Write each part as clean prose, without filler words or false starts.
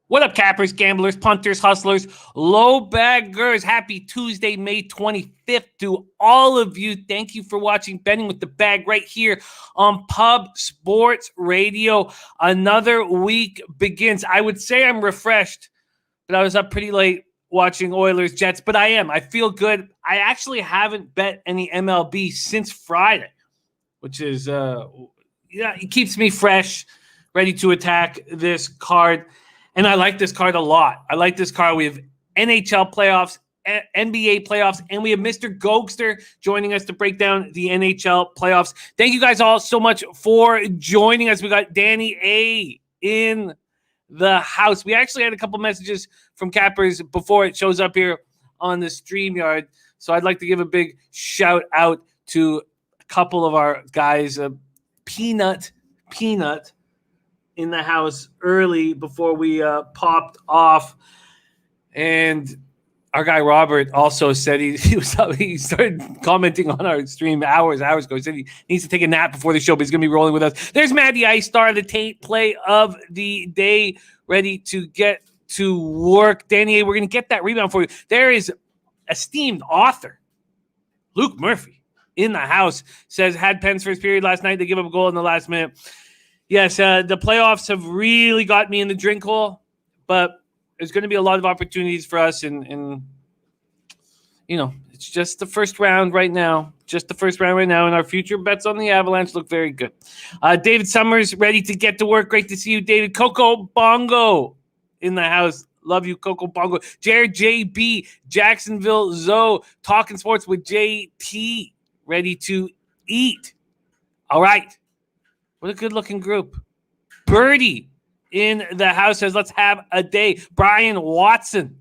What up, cappers, gamblers, punters, hustlers, low baggers? Happy Tuesday, May 25th to all of you. Thank you for watching Betting with the Bag right here on Pub Sports Radio. Another week begins. I would say I'm refreshed, but I was up pretty late watching Oilers Jets, but I am. I feel good. I actually haven't bet any MLB since Friday, which is, it keeps me fresh, ready to attack this card. And I like this card a lot. I like this card. We have NHL playoffs, NBA playoffs, and we have Mr. Gokster joining us to break down the NHL playoffs. Thank you guys all so much for joining us. We got Danny A in the house. We actually had a couple messages from cappers before it shows up here on the StreamYard. So I'd like to give a big shout out to a couple of our guys. Peanut in the house early before we popped off, and our guy Robert also said he started commenting on our stream hours ago. He said he needs to take a nap before the show, but he's gonna be rolling with us. There's Matty Ice, star of the tape play of the day, ready to get to work. Danny A, we're gonna get that rebound for you. There is esteemed author Luke Murphy in the house, says had Penn's first period last night. They give up a goal in the last minute. Yes, the playoffs have really got me in the drink hole, but there's going to be a lot of opportunities for us, and it's just the first round right now. And our future bets on the Avalanche look very good. David Summers, ready to get to work. Great to see you, David. Coco Bongo in the house. Love you, Coco Bongo. Jared JB, Jacksonville Zoe, talking sports with JT, ready to eat. All right. What a good-looking group. Birdie in the house says, let's have a day. Brian Watson,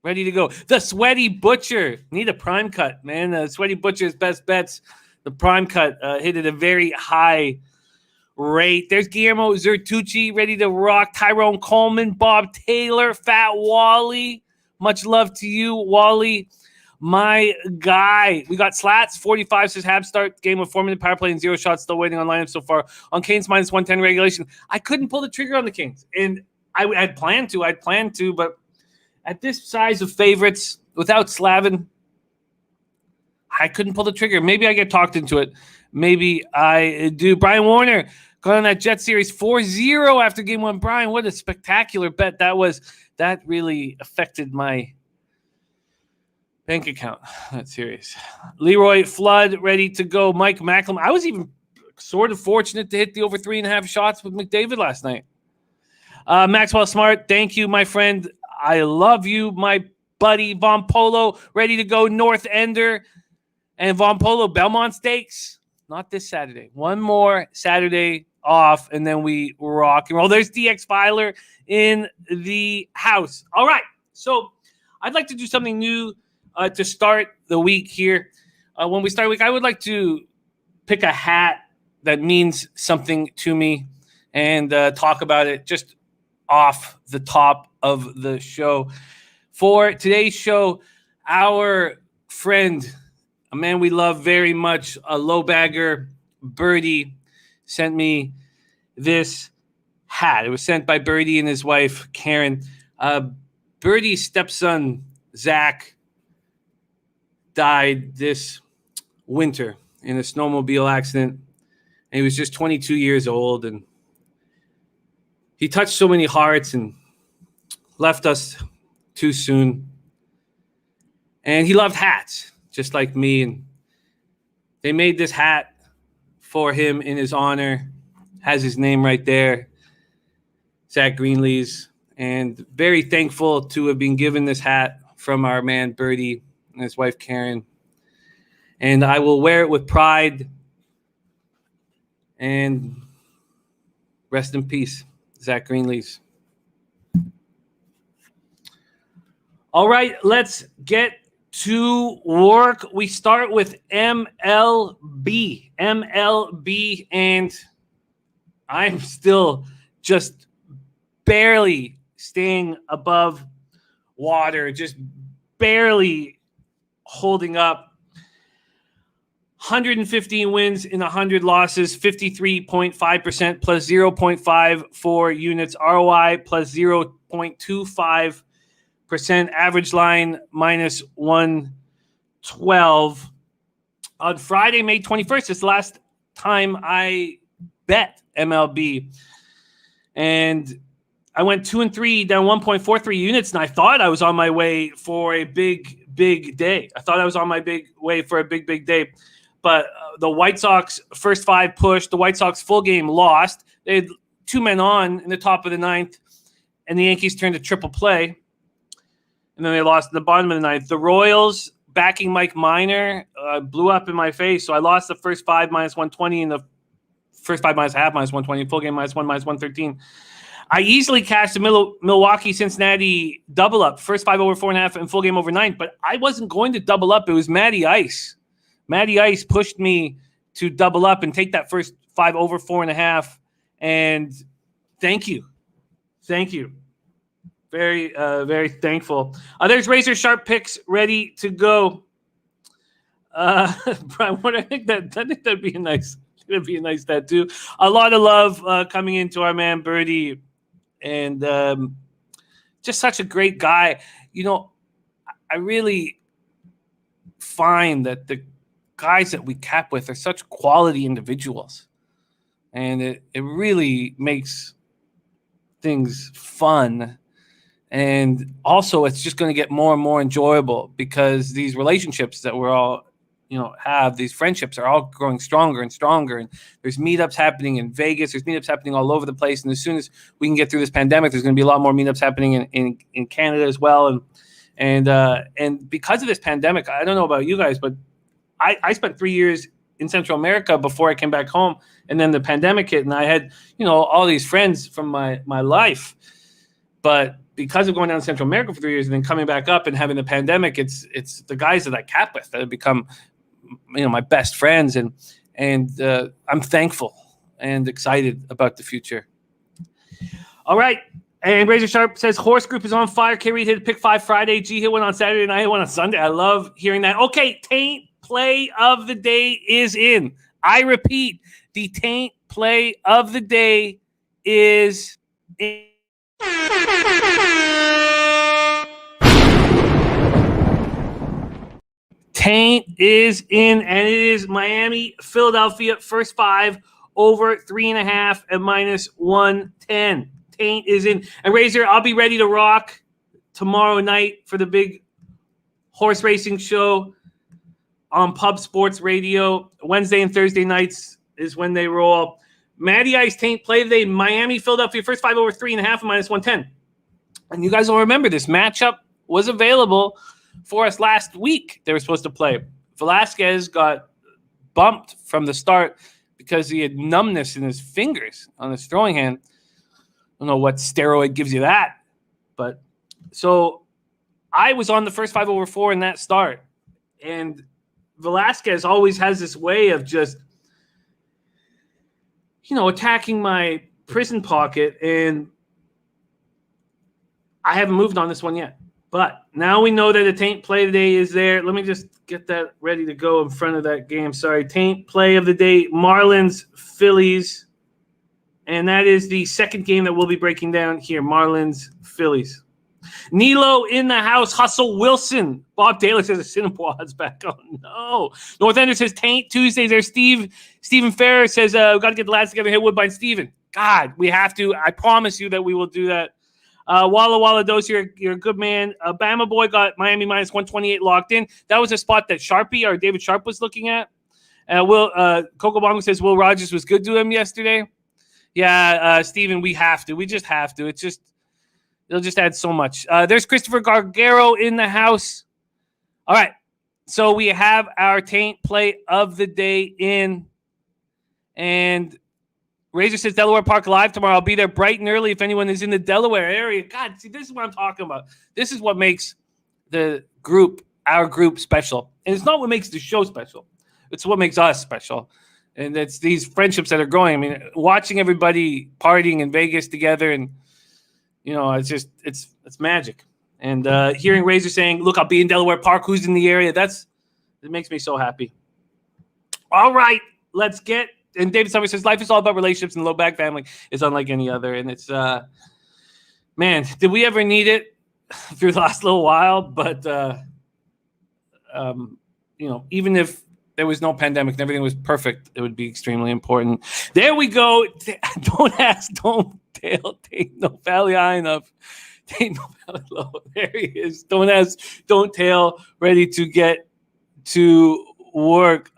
ready to go. The Sweaty Butcher. Need a prime cut, man. The Sweaty Butcher's best bets. The prime cut hit at a very high rate. There's Guillermo Zertucci, ready to rock. Tyrone Coleman, Bob Taylor, Fat Wally. Much love to you, Wally. My guy. We got Slats, 45 says Habs start game with 4-minute power play and 0 shots. Still waiting on lineup so far. On Canes minus 110 regulation. I couldn't pull the trigger on the Canes. And I'd planned to, but at this size of favorites, without Slavin, I couldn't pull the trigger. Maybe I get talked into it. Maybe I do. Brian Warner got on that Jet series 4-0 after game one. Brian, what a spectacular bet that was. That really affected my bank account. That's serious. Leroy Flood, ready to go. Mike Macklem. I was even sort of fortunate to hit the over 3.5 shots with McDavid last night. Maxwell Smart, thank you, my friend. I love you, my buddy. Von Polo, ready to go. North Ender. And Von Polo, Belmont Stakes. Not this Saturday. One more Saturday off, and then we rock and roll. There's DX Filer in the house. All right. So I'd like to do something new to start the week here. When we start the week, I would like to pick a hat that means something to me and talk about it just off the top of the show. For today's show, our friend, a man we love very much, a low bagger, Birdie, sent me this hat. It was sent by Birdie and his wife, Karen. Birdie's stepson, Zach, died this winter in a snowmobile accident. And he was just 22 years old. And he touched so many hearts and left us too soon. And he loved hats, just like me. And they made this hat for him in his honor. Has his name right there, Zach Greenlees. And very thankful to have been given this hat from our man Birdie and his wife Karen. And I will wear it with pride. And rest in peace, Zach Greenlees. All right, let's get to work. We start with MLB. And I'm still just barely staying above water, just barely holding up. 115 wins in 100 losses, 53.5% plus 0.54 units. ROI plus 0.25%. Average line minus 112. On Friday, May 21st, it's the last time I bet MLB. And I went 2-3, down 1.43 units, and I thought I was on my way for a big day. I thought I was on my way for a big day. But the White Sox first 5 pushed. The White Sox full game lost. They had 2 men on in the top of the 9th, and the Yankees turned a triple play. And then they lost in the bottom of the 9th. The Royals, backing Mike Minor, blew up in my face. So I lost the first 5 minus 120 and the first 5 minus half minus 120, full game minus 1 minus 113. I easily cashed the Milwaukee Cincinnati double up, first 5 over 4.5 and full game over 9. But I wasn't going to double up. It was Matty Ice. Matty Ice pushed me to double up and take that first 5 over 4.5. And thank you. Very, very thankful. There's razor sharp picks ready to go. Brian, I think that'd be a nice. It'd be a nice tattoo. A lot of love coming into our man Birdie, and just such a great guy. You know, I really find that the guys that we cap with are such quality individuals, and it really makes things fun. And also, it's just going to get more and more enjoyable because these relationships that we're all, have, these friendships are all growing stronger and stronger. And there's meetups happening in Vegas. There's meetups happening all over the place. And as soon as we can get through this pandemic, there's going to be a lot more meetups happening in Canada as well. And because of this pandemic, I don't know about you guys, but I spent 3 years in Central America before I came back home. And then the pandemic hit, and I had, all these friends from my life. But because of going down to Central America for 3 years and then coming back up and having the pandemic, it's the guys that I cap with that have become, my best friends, and I'm thankful and excited about the future. All right, and Razor Sharp says Horse Group is on fire. K Reed hit pick 5 Friday. G hit one on Saturday, and I hit one on Sunday. I love hearing that. Okay, Taint play of the day is in. I repeat, the Taint play of the day is in. Taint is in, and it is Miami, Philadelphia, first 5 over 3.5 and minus 110. Taint is in. And Razor, I'll be ready to rock tomorrow night for the big horse racing show on Pub Sports Radio. Wednesday and Thursday nights is when they roll. Matty Ice Taint play today. Miami, Philadelphia, first 5 over 3.5 and minus 110. And you guys will remember this matchup was available for us last week. They were supposed to play. Velasquez got bumped from the start because he had numbness in his fingers on his throwing hand. I don't know what steroid gives you that. But so I was on the first 5 over 4 in that start. And Velasquez always has this way of just, attacking my prison pocket. And I haven't moved on this one yet. But now we know that the Taint play today is there. Let me just get that ready to go in front of that game. Sorry, Taint play of the day, Marlins, Phillies. And that is the second game that we'll be breaking down here, Marlins, Phillies. Nilo in the house, Hustle Wilson. Bob Taylor says Assiniboine's back. Oh, no. North Ender says Taint Tuesdays. There's Stephen Ferrer says, we've got to get the lads together here, Woodbine. Steven, God, we have to. I promise you that we will do that. Walla Walla Dose, you're a good man. Bama Boy got Miami minus 128 locked in. That was a spot that Sharpie or David Sharp was looking at. Coco Bongo says Will Rogers was good to him yesterday. Yeah, Steven, we have to. We just have to. It'll just add so much. There's Christopher Gargaro in the house. All right. So we have our Taint play of the day in. And Razor says Delaware Park live tomorrow. I'll be there bright and early if anyone is in the Delaware area. God, see, this is what I'm talking about. This is what makes our group special. And it's not what makes the show special. It's what makes us special. And it's these friendships that are growing. I mean, watching everybody partying in Vegas together, and it's magic. And hearing Razor saying, "Look, I'll be in Delaware Park. Who's in the area?" It makes me so happy. All right, let's get. And David Summers says life is all about relationships, and the low back family is unlike any other. And it's man, did we ever need it through the last little while? But even if there was no pandemic and everything was perfect, it would be extremely important. There we go. Don't ask, don't tell. Take no valley high enough. Take no valley low. There he is. Don't ask, don't tell. Ready to get to work.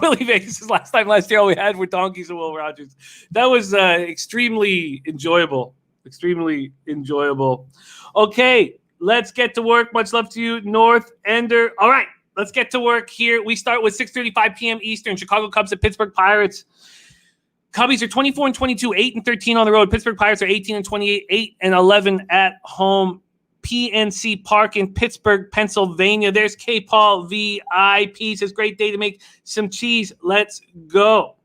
Willie Vegas' last year all we had were donkeys and Will Rogers. That was extremely enjoyable. Extremely enjoyable. Okay, let's get to work. Much love to you, North Ender. All right, let's get to work here. We start with 6:35 p.m. Eastern. Chicago Cubs at Pittsburgh Pirates. Cubbies are 24-22, 8-13 on the road. Pittsburgh Pirates are 18-28, 8-11 at home. PNC Park in Pittsburgh, Pennsylvania. There's K-Paul VIP. Says, great day to make some cheese. Let's go.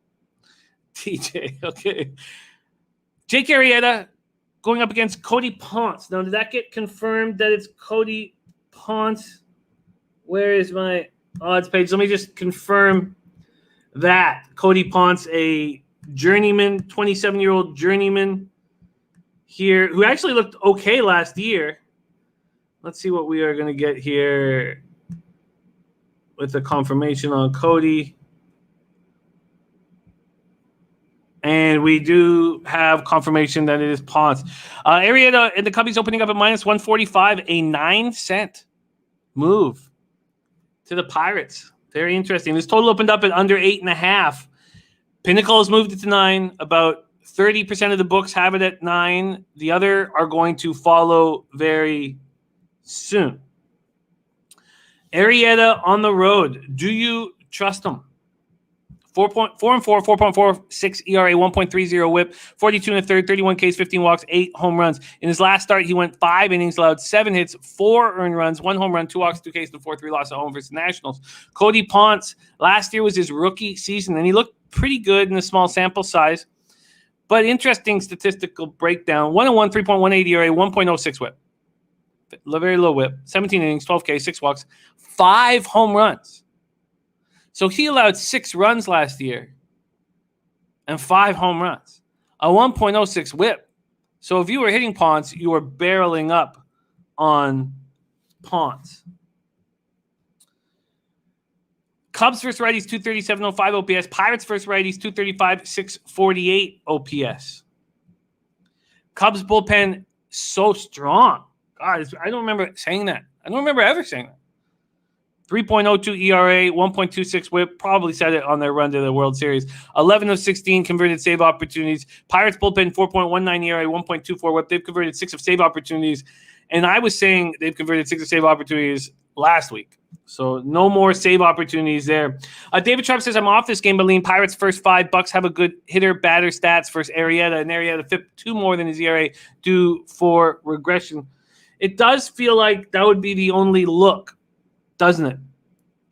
TJ, okay. Jake Arrieta going up against Cody Ponce. Now, did that get confirmed that it's Cody Ponce? Where is my odds page? Let me just confirm that. Cody Ponce, a journeyman, 27-year-old journeyman here, who actually looked okay last year. Let's see what we are going to get here with the confirmation on Cody. And we do have confirmation that it is Ponce. Arrieta and the Cubbies opening up at minus 145, a 9-cent move to the Pirates. Very interesting. This total opened up at under 8.5. Pinnacle has moved it to 9. About 30% of the books have it at 9. The other are going to follow very soon. Arrieta on the road. Do you trust him? 4.4 and 4, 4.46 ERA, 1.30 whip, 42 and a third, 31 Ks, 15 walks, 8 home runs. In his last start, he went 5 innings, allowed 7 hits, 4 earned runs, 1 home run, 2 walks, 2 Ks, and 4-3 loss at home versus the Nationals. Cody Ponce, last year was his rookie season, and he looked pretty good in a small sample size. But interesting statistical breakdown. 1-1, 3.18 ERA, 1.06 whip. Very low whip. 17 innings, 12 Ks, 6 walks, 5 home runs. So he allowed 6 runs last year and 5 home runs. A 1.06 whip. So if you were hitting Ponce, you were barreling up on Ponce. Cubs first righties, 237.05 OPS. Pirates first righties, 235.648 OPS. Cubs bullpen so strong. God, I don't remember saying that. I don't remember ever saying that. 3.02 ERA, 1.26 whip. Probably said it on their run to the World Series. 11 of 16 converted save opportunities. Pirates bullpen, 4.19 ERA, 1.24 whip. They've converted 6 of save opportunities. And I was saying they've converted 6 of save opportunities last week. So no more save opportunities there. David Trump says, I'm off this game, but lean Pirates first 5. Bucks have a good hitter, batter stats versus Arrieta. And Arrieta FIP 2 more than his ERA due for regression. It does feel like that would be the only look, doesn't it?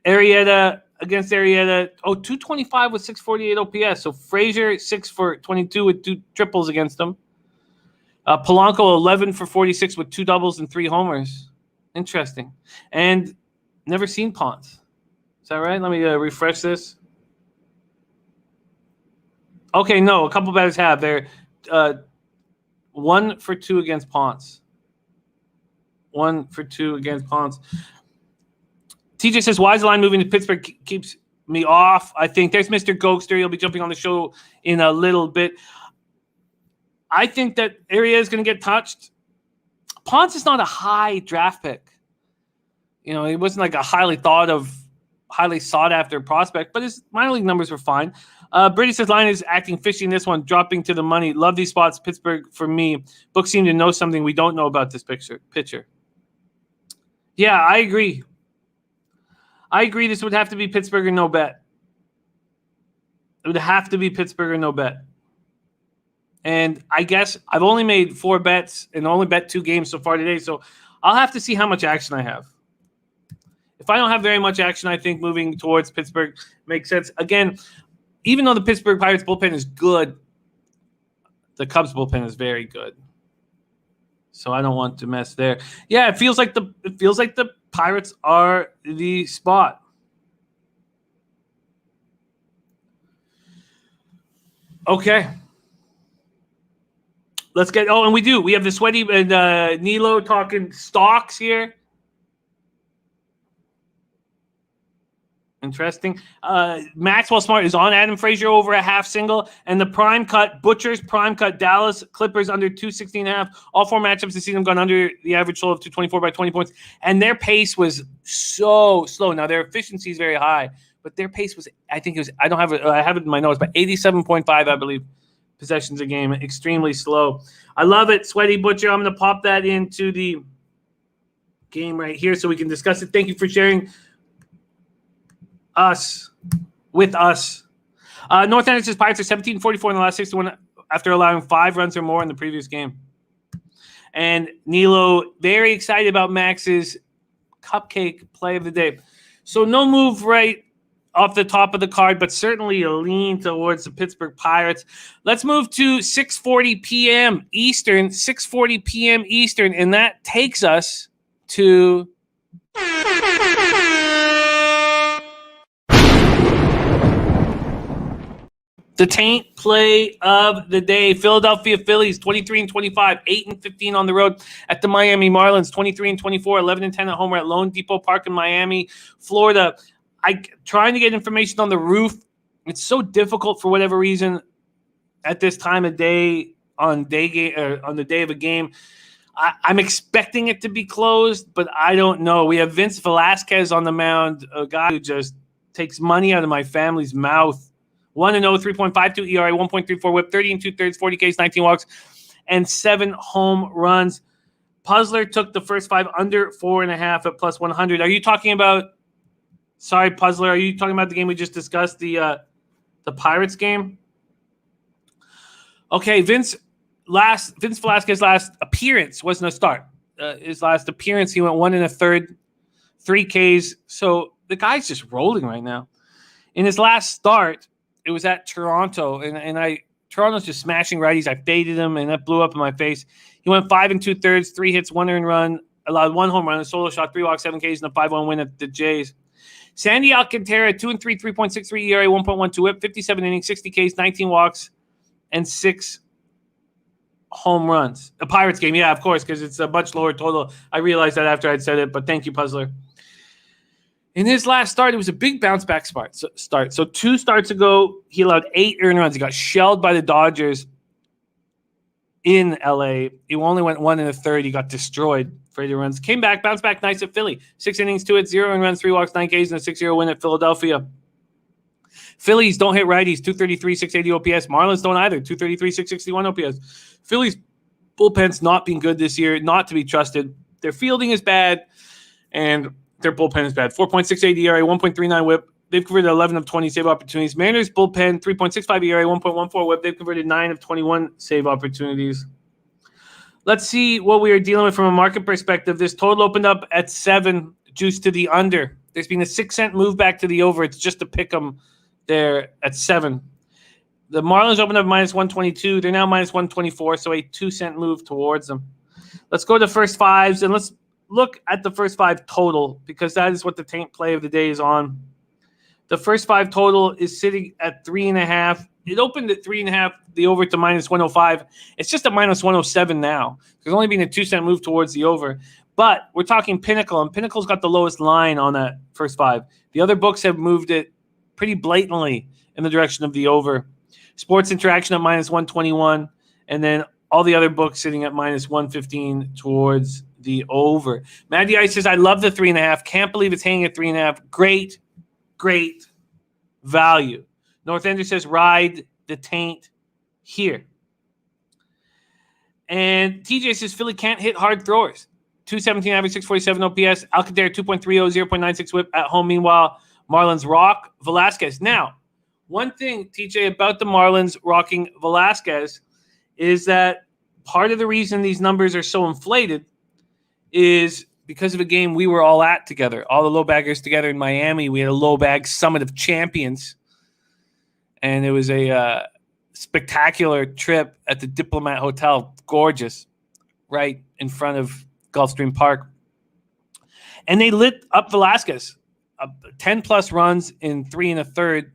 Arrieta against Arrieta. 225 with 648 OPS. So Frazier, 6 for 22 with 2 triples against him. Polanco, 11 for 46 with 2 doubles and 3 homers. Interesting. And never seen Ponce. Is that right? Let me refresh this. Okay, no. A couple batters have. They're 1 for 2 against Ponce. 1 for 2 against Ponce. TJ says, why is the line moving to Pittsburgh? Keeps me off. I think there's Mr. Gokster. He'll be jumping on the show in a little bit. I think that Arrieta is going to get touched. Ponce is not a high draft pick. You know, he wasn't like a highly sought after prospect, but his minor league numbers were fine. Brady says line is acting fishy in this one, dropping to the money. Love these spots. Pittsburgh for me. Books seem to know something we don't know about this pitcher. Yeah, I agree. This would have to be Pittsburgh or no bet. It would have to be Pittsburgh or no bet. And I guess I've only made 4 bets and only bet 2 games so far today, so I'll have to see how much action I have. If I don't have very much action, I think moving towards Pittsburgh makes sense. Again, even though the Pittsburgh Pirates bullpen is good, the Cubs bullpen is very good. So I don't want to mess there. Yeah, it feels like the Pirates are the spot. Okay. Let's get. Oh, and we have the sweaty and Nilo talking stocks here. Interesting. Maxwell Smart is on Adam Frazier over a half single, and the prime cut Butchers prime cut Dallas Clippers under 216.5. All four matchups this season have gone under the average total of 224 by 20 points, and their pace was so slow. Now their efficiency is very high, but their pace was, I think it was, I don't have it, I have it in my notes, but 87.5, I believe, possessions a game, extremely slow. I love it, Sweaty Butcher. I'm going to pop that into the game right here so we can discuss it. Thank you for sharing with us. North Anderson's Pirates are 17-44 in the last 61 after allowing 5 runs or more in the previous game. And Nilo, very excited about Max's cupcake play of the day. So no move right off the top of the card, but certainly a lean towards the Pittsburgh Pirates. Let's move to 6:40 p.m. Eastern, 6:40 p.m. Eastern, and that takes us to the taint play of the day. Philadelphia Phillies 23-25, 8-15 on the road at the Miami Marlins. 23-24, 11-10 at home. We're at loanDepot Park in Miami, Florida. Trying to get information on the roof. It's so difficult for whatever reason at this time of day on the day of a game. I'm expecting it to be closed, but I don't know. We have Vince Velasquez on the mound, a guy who just takes money out of my family's mouth. 1-0, 3.52 ERA, 1.34 WHIP, 30 2/3, 40 Ks, 19 walks, and 7 home runs. Puzzler took the first 5 under 4.5 at plus 100. Are you talking about? Sorry, Puzzler. Are you talking about the game we just discussed, the Pirates game? Okay, Vince Velasquez's last appearance wasn't a start. His last appearance, he went 1 1/3, 3 Ks. So the guy's just rolling right now. In his last start, it was at Toronto, and Toronto's just smashing righties. I faded him, and that blew up in my face. He went 5 2/3, 3 hits, 1 earned run, allowed 1 home run, a solo shot, 3 walks, 7 Ks, and a 5-1 win at the Jays. Sandy Alcantara, 2-3, 3.63 ERA, 1.12 WHIP, 57 innings, 60 Ks, 19 walks, and 6 home runs. The Pirates game, yeah, of course, because it's a much lower total. I realized that after I'd said it, but thank you, Puzzler. In his last start, it was a big bounce-back start. So 2 starts ago, he allowed 8 earned runs. He got shelled by the Dodgers in L.A. He only went 1 1/3. He got destroyed for 8 runs. Came back, bounced back nice at Philly. 6 innings, 2 hits, 0 earned runs, 3 walks, 9 Ks, and a 6-0 win at Philadelphia. Phillies don't hit righties, 233, 680 OPS. Marlins don't either, 233, 661 OPS. Phillies bullpen's not been good this year, not to be trusted. Their fielding is bad, and their bullpen is bad. 4.68 ERA, 1.39 WHIP. They've converted 11 of 20 save opportunities. Mariners bullpen, 3.65 ERA, 1.14 WHIP. They've converted 9 of 21 save opportunities. Let's see what we are dealing with from a market perspective. This total opened up at 7, juice to the under. There's been a 6-cent move back to the over. It's just to pick them there at 7. The Marlins opened up minus 122. They're now minus 124, so a 2-cent move towards them. Let's go to first fives, and let's look at the first 5 total, because that is what the taint play of the day is on. The first 5 total is sitting at 3.5. It opened at 3.5, the over to minus 105. It's just a minus 107 now. There's only been a 2-cent move towards the over. But we're talking Pinnacle, and Pinnacle's got the lowest line on that first 5. The other books have moved it pretty blatantly in the direction of the over. Sports Interaction at minus 121, and then all the other books sitting at minus 115 towards the over. Maddie Ice says, I love the 3.5. Can't believe it's hanging at 3.5. Great value. North Ender says, ride the taint here. And TJ says, Philly can't hit hard throwers. 217 average, 647 OPS. Alcantara 2.30, 0.96 whip at home. Meanwhile, Marlins rock Velasquez. Now, one thing, TJ, about the Marlins rocking Velasquez is that part of the reason these numbers are so inflated is because of a game we were all at together, all the low baggers together in Miami. We had a low bag summit of champions, and it was a spectacular trip at the Diplomat Hotel. Gorgeous, right in front of Gulfstream Park. And they lit up Velasquez, 10-plus runs in 3 1/3.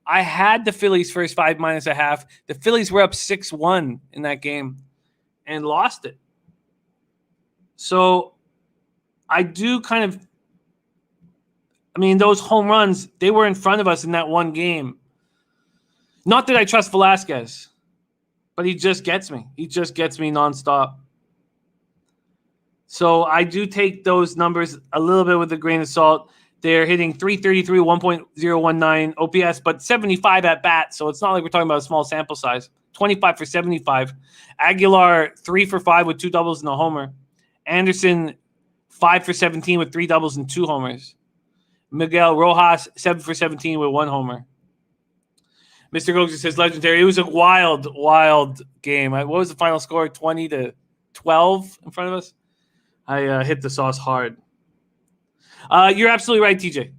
I had the Phillies first 5 minus a half. The Phillies were up 6-1 in that game and lost it. So I do kind of, those home runs, they were in front of us in that one game. Not that I trust Velasquez, but he just gets me. He just gets me nonstop. So I do take those numbers a little bit with a grain of salt. They're hitting 333, 1.019 OPS, but 75 at bat. So it's not like we're talking about a small sample size. 25 for 75. Aguilar, 3 for 5 with 2 doubles and a homer. Anderson, 5 for 17 with 3 doubles and 2 homers. Miguel Rojas, 7 for 17 with 1 homer. Mr. Gogs says legendary. It was a wild, wild game. What was the final score? 20-12 in front of us. I hit the sauce hard. You're absolutely right, TJ.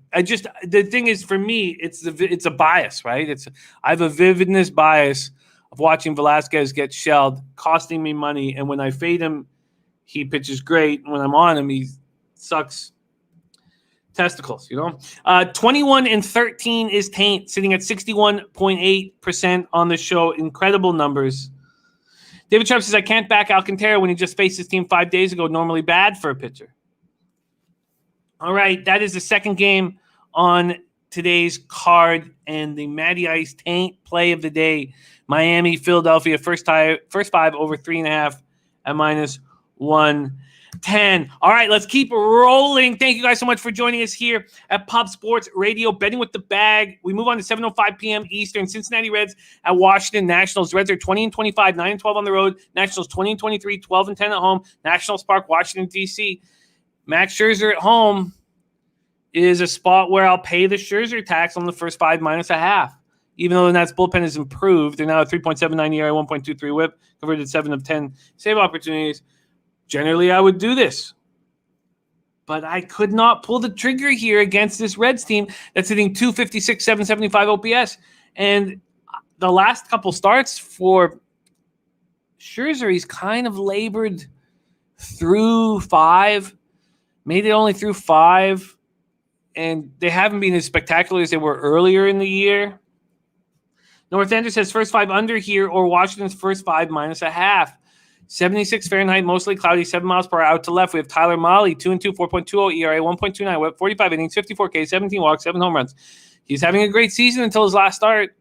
The thing is, for me, it's a bias, right? I have a vividness bias of watching Velasquez get shelled, costing me money, and when I fade him, he pitches great. When I'm on him, he sucks testicles, 21-13 is Taint, sitting at 61.8% on the show. Incredible numbers. David Trump says, I can't back Alcantara when he just faced his team 5 days ago. Normally bad for a pitcher. All right, that is the second game on today's card and the Matty Ice Taint play of the day. Miami, Philadelphia, first 5 over 3.5 at -110. All right, let's keep rolling. Thank you guys so much for joining us here at Pub Sports Radio, Betting with the Bag. We move on to 7:05 p.m. Eastern. Cincinnati Reds at Washington Nationals. Reds are 20-25, 9-12 on the road. Nationals 20-23, 12-10 at home. Nationals Park, Washington, D.C. Max Scherzer at home is a spot where I'll pay the Scherzer tax on the first 5 minus a half. Even though the Nats bullpen has improved, they're now at 3.79 ERA, 1.23 WHIP, converted 7 of 10 save opportunities. Generally, I would do this. But I could not pull the trigger here against this Reds team that's hitting 256, 775 OPS. And the last couple starts for Scherzer, he's kind of labored through 5, made it only through 5. And they haven't been as spectacular as they were earlier in the year. North Ender says first 5 under here, or Washington's first 5 minus a half. 76 Fahrenheit, mostly cloudy, 7 miles per hour out to left. We have Tyler Mahle, 2-2, 4.20 ERA, 1.29 WHIP, 45 innings, 54 K, 17 walks, 7 home runs. He's having a great season until his last start.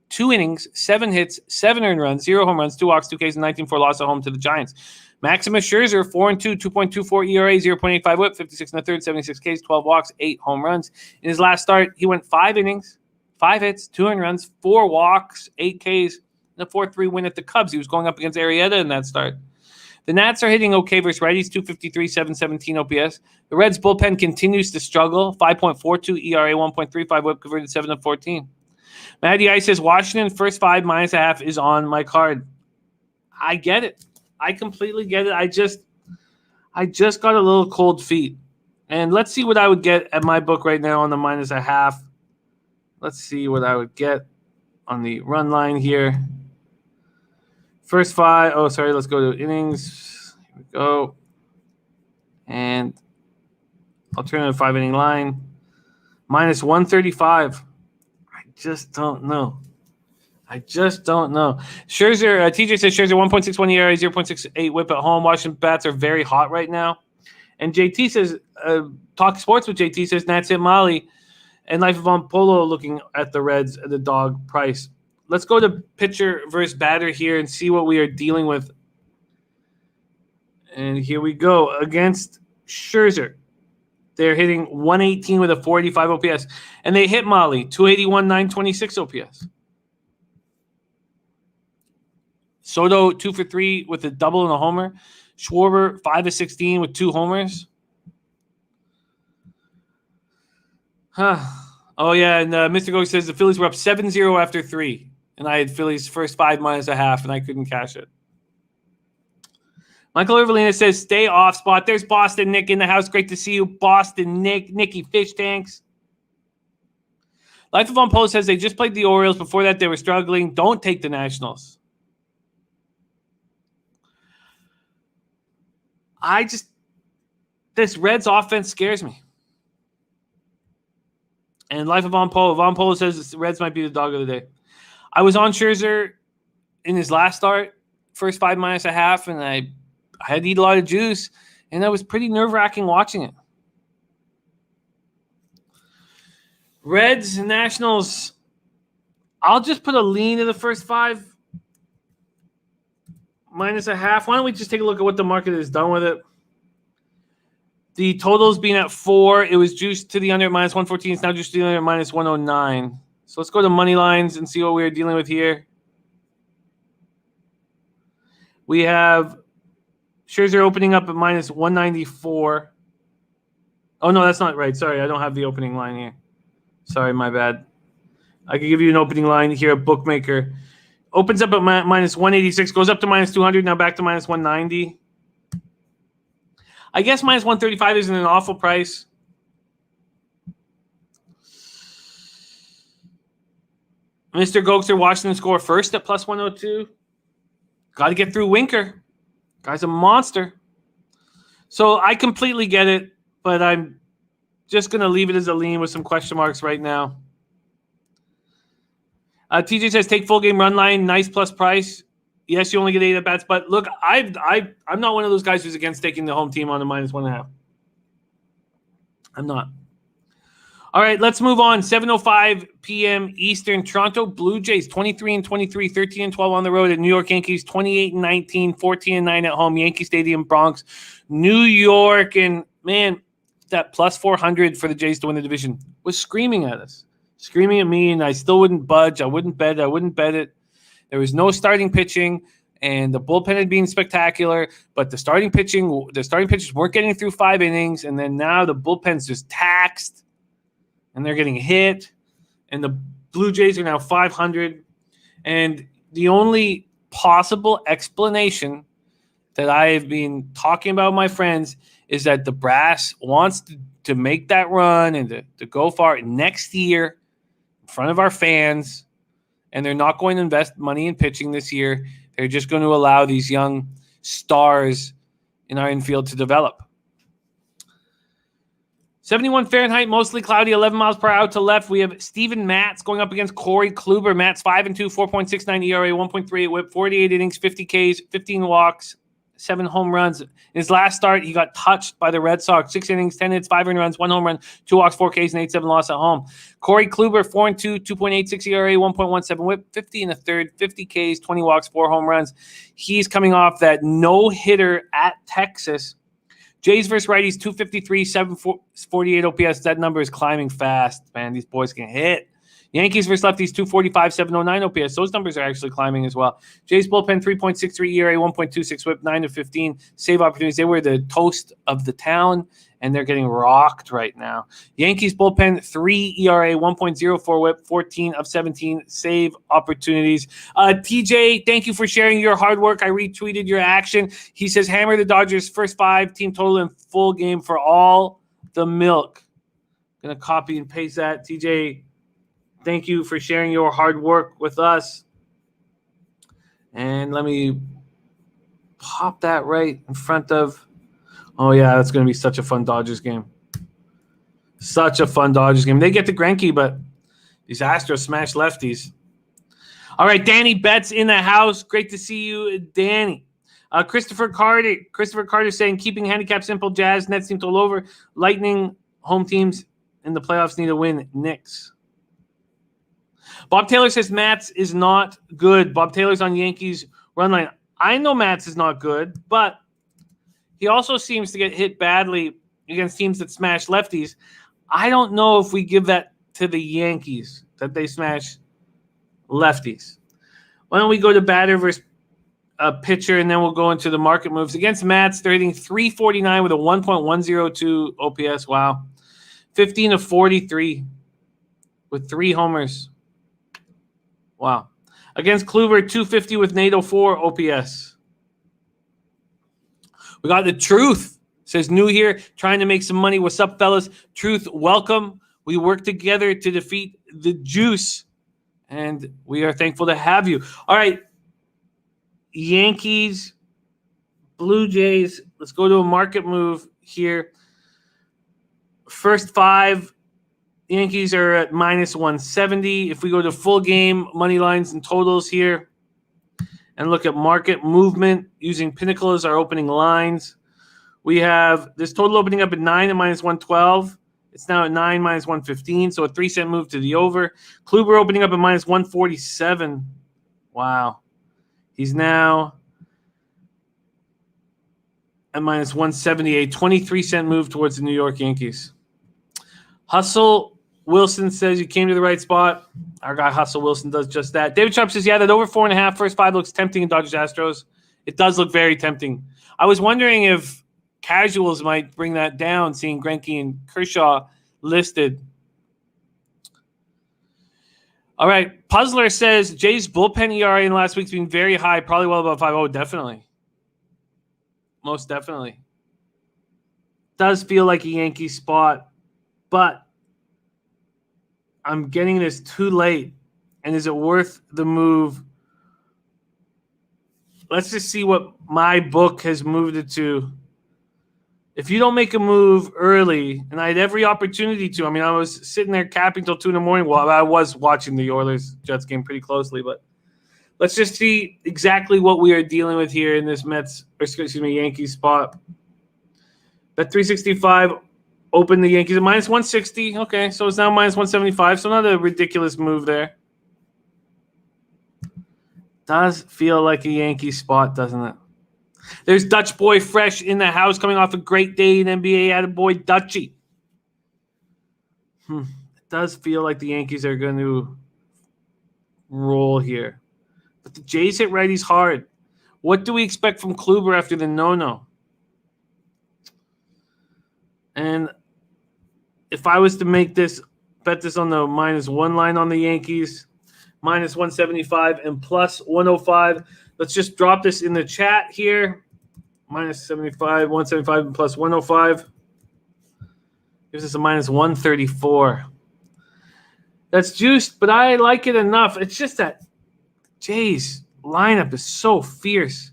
2 innings, 7 hits, 7 earned runs, 0 home runs, 2 walks, 2 Ks, and 19-4 loss at home to the Giants. Maximus Scherzer, 4-2, 2.24 ERA, 0.85 WHIP, 56 1/3, 76 Ks, 12 walks, 8 home runs. In his last start, he went 5 innings, 5 hits, 2 earned runs, 4 walks, 8 Ks, and a 4-3 win at the Cubs. He was going up against Arrieta in that start. The Nats are hitting okay versus righties, 253, 717 OPS. The Reds bullpen continues to struggle, 5.42 ERA, 1.35 WHIP, converted 7 of 14. Matty Ice says Washington first 5 minus a half is on my card. I get it. I completely get it. I just got a little cold feet. And let's see what I would get at my book right now on the minus a half. Let's see what I would get on the run line here. First 5. Oh, sorry. Let's go to innings. Here we go. And alternative 5-inning line. Minus 135. I just don't know. Scherzer, TJ says Scherzer 1.61 ERA, 0.68 WHIP at home. Washington bats are very hot right now. And JT says, Talk Sports with JT says, Nats hit Mahle and Life of On Polo looking at the Reds at the dog price. Let's go to pitcher versus batter here and see what we are dealing with. And here we go. Against Scherzer, they're hitting 118 with a 485 OPS. And they hit Mahle, 281, 926 OPS. Soto, 2 for 3 with a double and a homer. Schwarber, 5 of 16 with 2 homers. Oh, yeah, and Mr. Go says the Phillies were up 7-0 after 3. And I had Phillies first 5 minus a half, and I couldn't cash it. Michael Irvelina says, stay off spot. There's Boston Nick in the house. Great to see you, Boston Nick. Nicky Fish Tanks. Life of On Polo says they just played the Orioles. Before that, they were struggling. Don't take the Nationals. This Reds offense scares me. And Life of Von Polo. Von Polo says the Reds might be the dog of the day. I was on Scherzer in his last start, first 5 minus a half, and I had to eat a lot of juice, and that was pretty nerve-wracking watching it. Reds and Nationals, I'll just put a lean in the first 5 minus a half. Why don't we just take a look at what the market has done with it? The total's being at 4. It was juiced to the under at minus 114. It's now juiced to the under at minus 109. So let's go to money lines and see what we're dealing with here. We have Scherzer opening up at minus 194. Oh, no, that's not right. Sorry, I don't have the opening line here. Sorry, my bad. I could give you an opening line here at Bookmaker. Opens up at minus 186, goes up to minus 200, now back to minus 190. I guess minus 135 isn't an awful price. Mr. Gokster, Washington score first at plus 102. Got to get through Winker. Guy's a monster. So I completely get it, but I'm just going to leave it as a lean with some question marks right now. TJ says, take full game run line, nice plus price. Yes, you only get 8 at bats, but look, I'm not one of those guys who's against taking the home team on a minus 1.5. I'm not. All right, let's move on. 7:05 p.m. Eastern. Toronto Blue Jays 23-23, 13-12 on the road at New York Yankees 28-19, 14-9 at home. Yankee Stadium, Bronx, New York, and man, that plus 400 for the Jays to win the division was screaming at us, screaming at me, and I still wouldn't budge. I wouldn't bet it. There was no starting pitching, and the bullpen had been spectacular, but the starting pitchers weren't getting through 5 innings, and then now the bullpen's just taxed, and they're getting hit, and the Blue Jays are now 500, and the only possible explanation that I have been talking about with my friends is that the brass wants to make that run and to go far next year in front of our fans, and they're not going to invest money in pitching this year. They're just going to allow these young stars in our infield to develop. 71 Fahrenheit, mostly cloudy, 11 miles per hour to left. We have Steven Matz going up against Corey Kluber. Matz 5-2, 4.69 ERA, 1.38 whip, 48 innings, 50 Ks, 15 walks, 7 home runs. In his last start, he got touched by the Red Sox. 6 innings, 10 hits, 5 earned runs, 1 home run, 2 walks, 4 Ks, and 8-7 loss at home. Corey Kluber, 4-2, 2.86 ERA, 1.17 whip, 50 and a third, 50 Ks, 20 walks, 4 home runs. He's coming off that no-hitter at Texas. Jays versus righties, 253, 748 OPS. That number is climbing fast, man. These boys can hit. Yankees versus lefties, 245, 709 OPS. Those numbers are actually climbing as well. Jays bullpen, 3.63 ERA, 1.26 whip, 9-15 save opportunities. They were the toast of the town, and they're getting rocked right now. Yankees bullpen, 3 ERA, 1.04 whip, 14 of 17 save opportunities. TJ, thank you for sharing your hard work. I retweeted your action. He says, hammer the Dodgers first 5, team total in full game for all the milk. Going to copy and paste that. TJ, thank you for sharing your hard work with us. And let me pop that right in front of. Oh, yeah, that's going to be such a fun Dodgers game. Such a fun Dodgers game. They get the Greinke, but these Astros smash lefties. All right, Danny Betts in the house. Great to see you, Danny. Christopher Carter saying, keeping handicap simple, Jazz, Nets team total over. Lightning, home teams in the playoffs need a win. Knicks. Bob Taylor says Matz is not good. Bob Taylor's on Yankees run line. I know Matz is not good, but he also seems to get hit badly against teams that smash lefties. I don't know if we give that to the Yankees, that they smash lefties. Why don't we go to batter versus pitcher, and then we'll go into the market moves. Against Matz, they're hitting 349 with a 1.102 OPS. Wow. 15 of 43 with 3 homers. Wow. Against Kluber, 250 with an 804 OPS. We got the Truth. Says new here, trying to make some money. What's up, fellas? Truth, welcome. We work together to defeat the Juice, and we are thankful to have you. All right. Yankees, Blue Jays. Let's go to a market move here. First 5 Yankees are at minus 170. If we go to full game money lines and totals here and look at market movement using Pinnacle as our opening lines, we have this total opening up at 9 at minus 112. It's now at 9 minus 115, so a 3-cent move to the over. Kluber opening up at minus 147. Wow. He's now at minus 170, a 23-cent move towards the New York Yankees. Hustle Wilson says you came to the right spot. Our guy Hustle Wilson does just that. David Sharp says, yeah, that over 4.5, first 5 looks tempting in Dodgers Astros. It does look very tempting. I was wondering if casuals might bring that down, seeing Greinke and Kershaw listed. All right. Puzzler says Jay's bullpen ERA in last week's been very high, probably well above 5.0. Definitely. Most definitely. Does feel like a Yankee spot, but I'm getting this too late. And is it worth the move? Let's just see what my book has moved it to. If you don't make a move early, and I had every opportunity to, I mean, I was sitting there capping till 2 in the morning. Well, I was watching the Oilers-Jets game pretty closely, but let's just see exactly what we are dealing with here in this Yankees spot. Bet 365 opened the Yankees at minus 160. Okay, so it's now minus 175, so not a ridiculous move there. Does feel like a Yankee spot, doesn't it? There's Dutch Boy Fresh in the house, coming off a great day in NBA. Attaboy Dutchy. It does feel like the Yankees are going to roll here. But the Jays hit righties hard. What do we expect from Kluber after the no-no? And if I was to make this, bet this on the minus 1 line on the Yankees, minus 175 and plus 105. Let's just drop this in the chat here. Minus 75, 175 and plus 105. Gives us a minus 134. That's juiced, but I like it enough. It's just that Jays lineup is so fierce.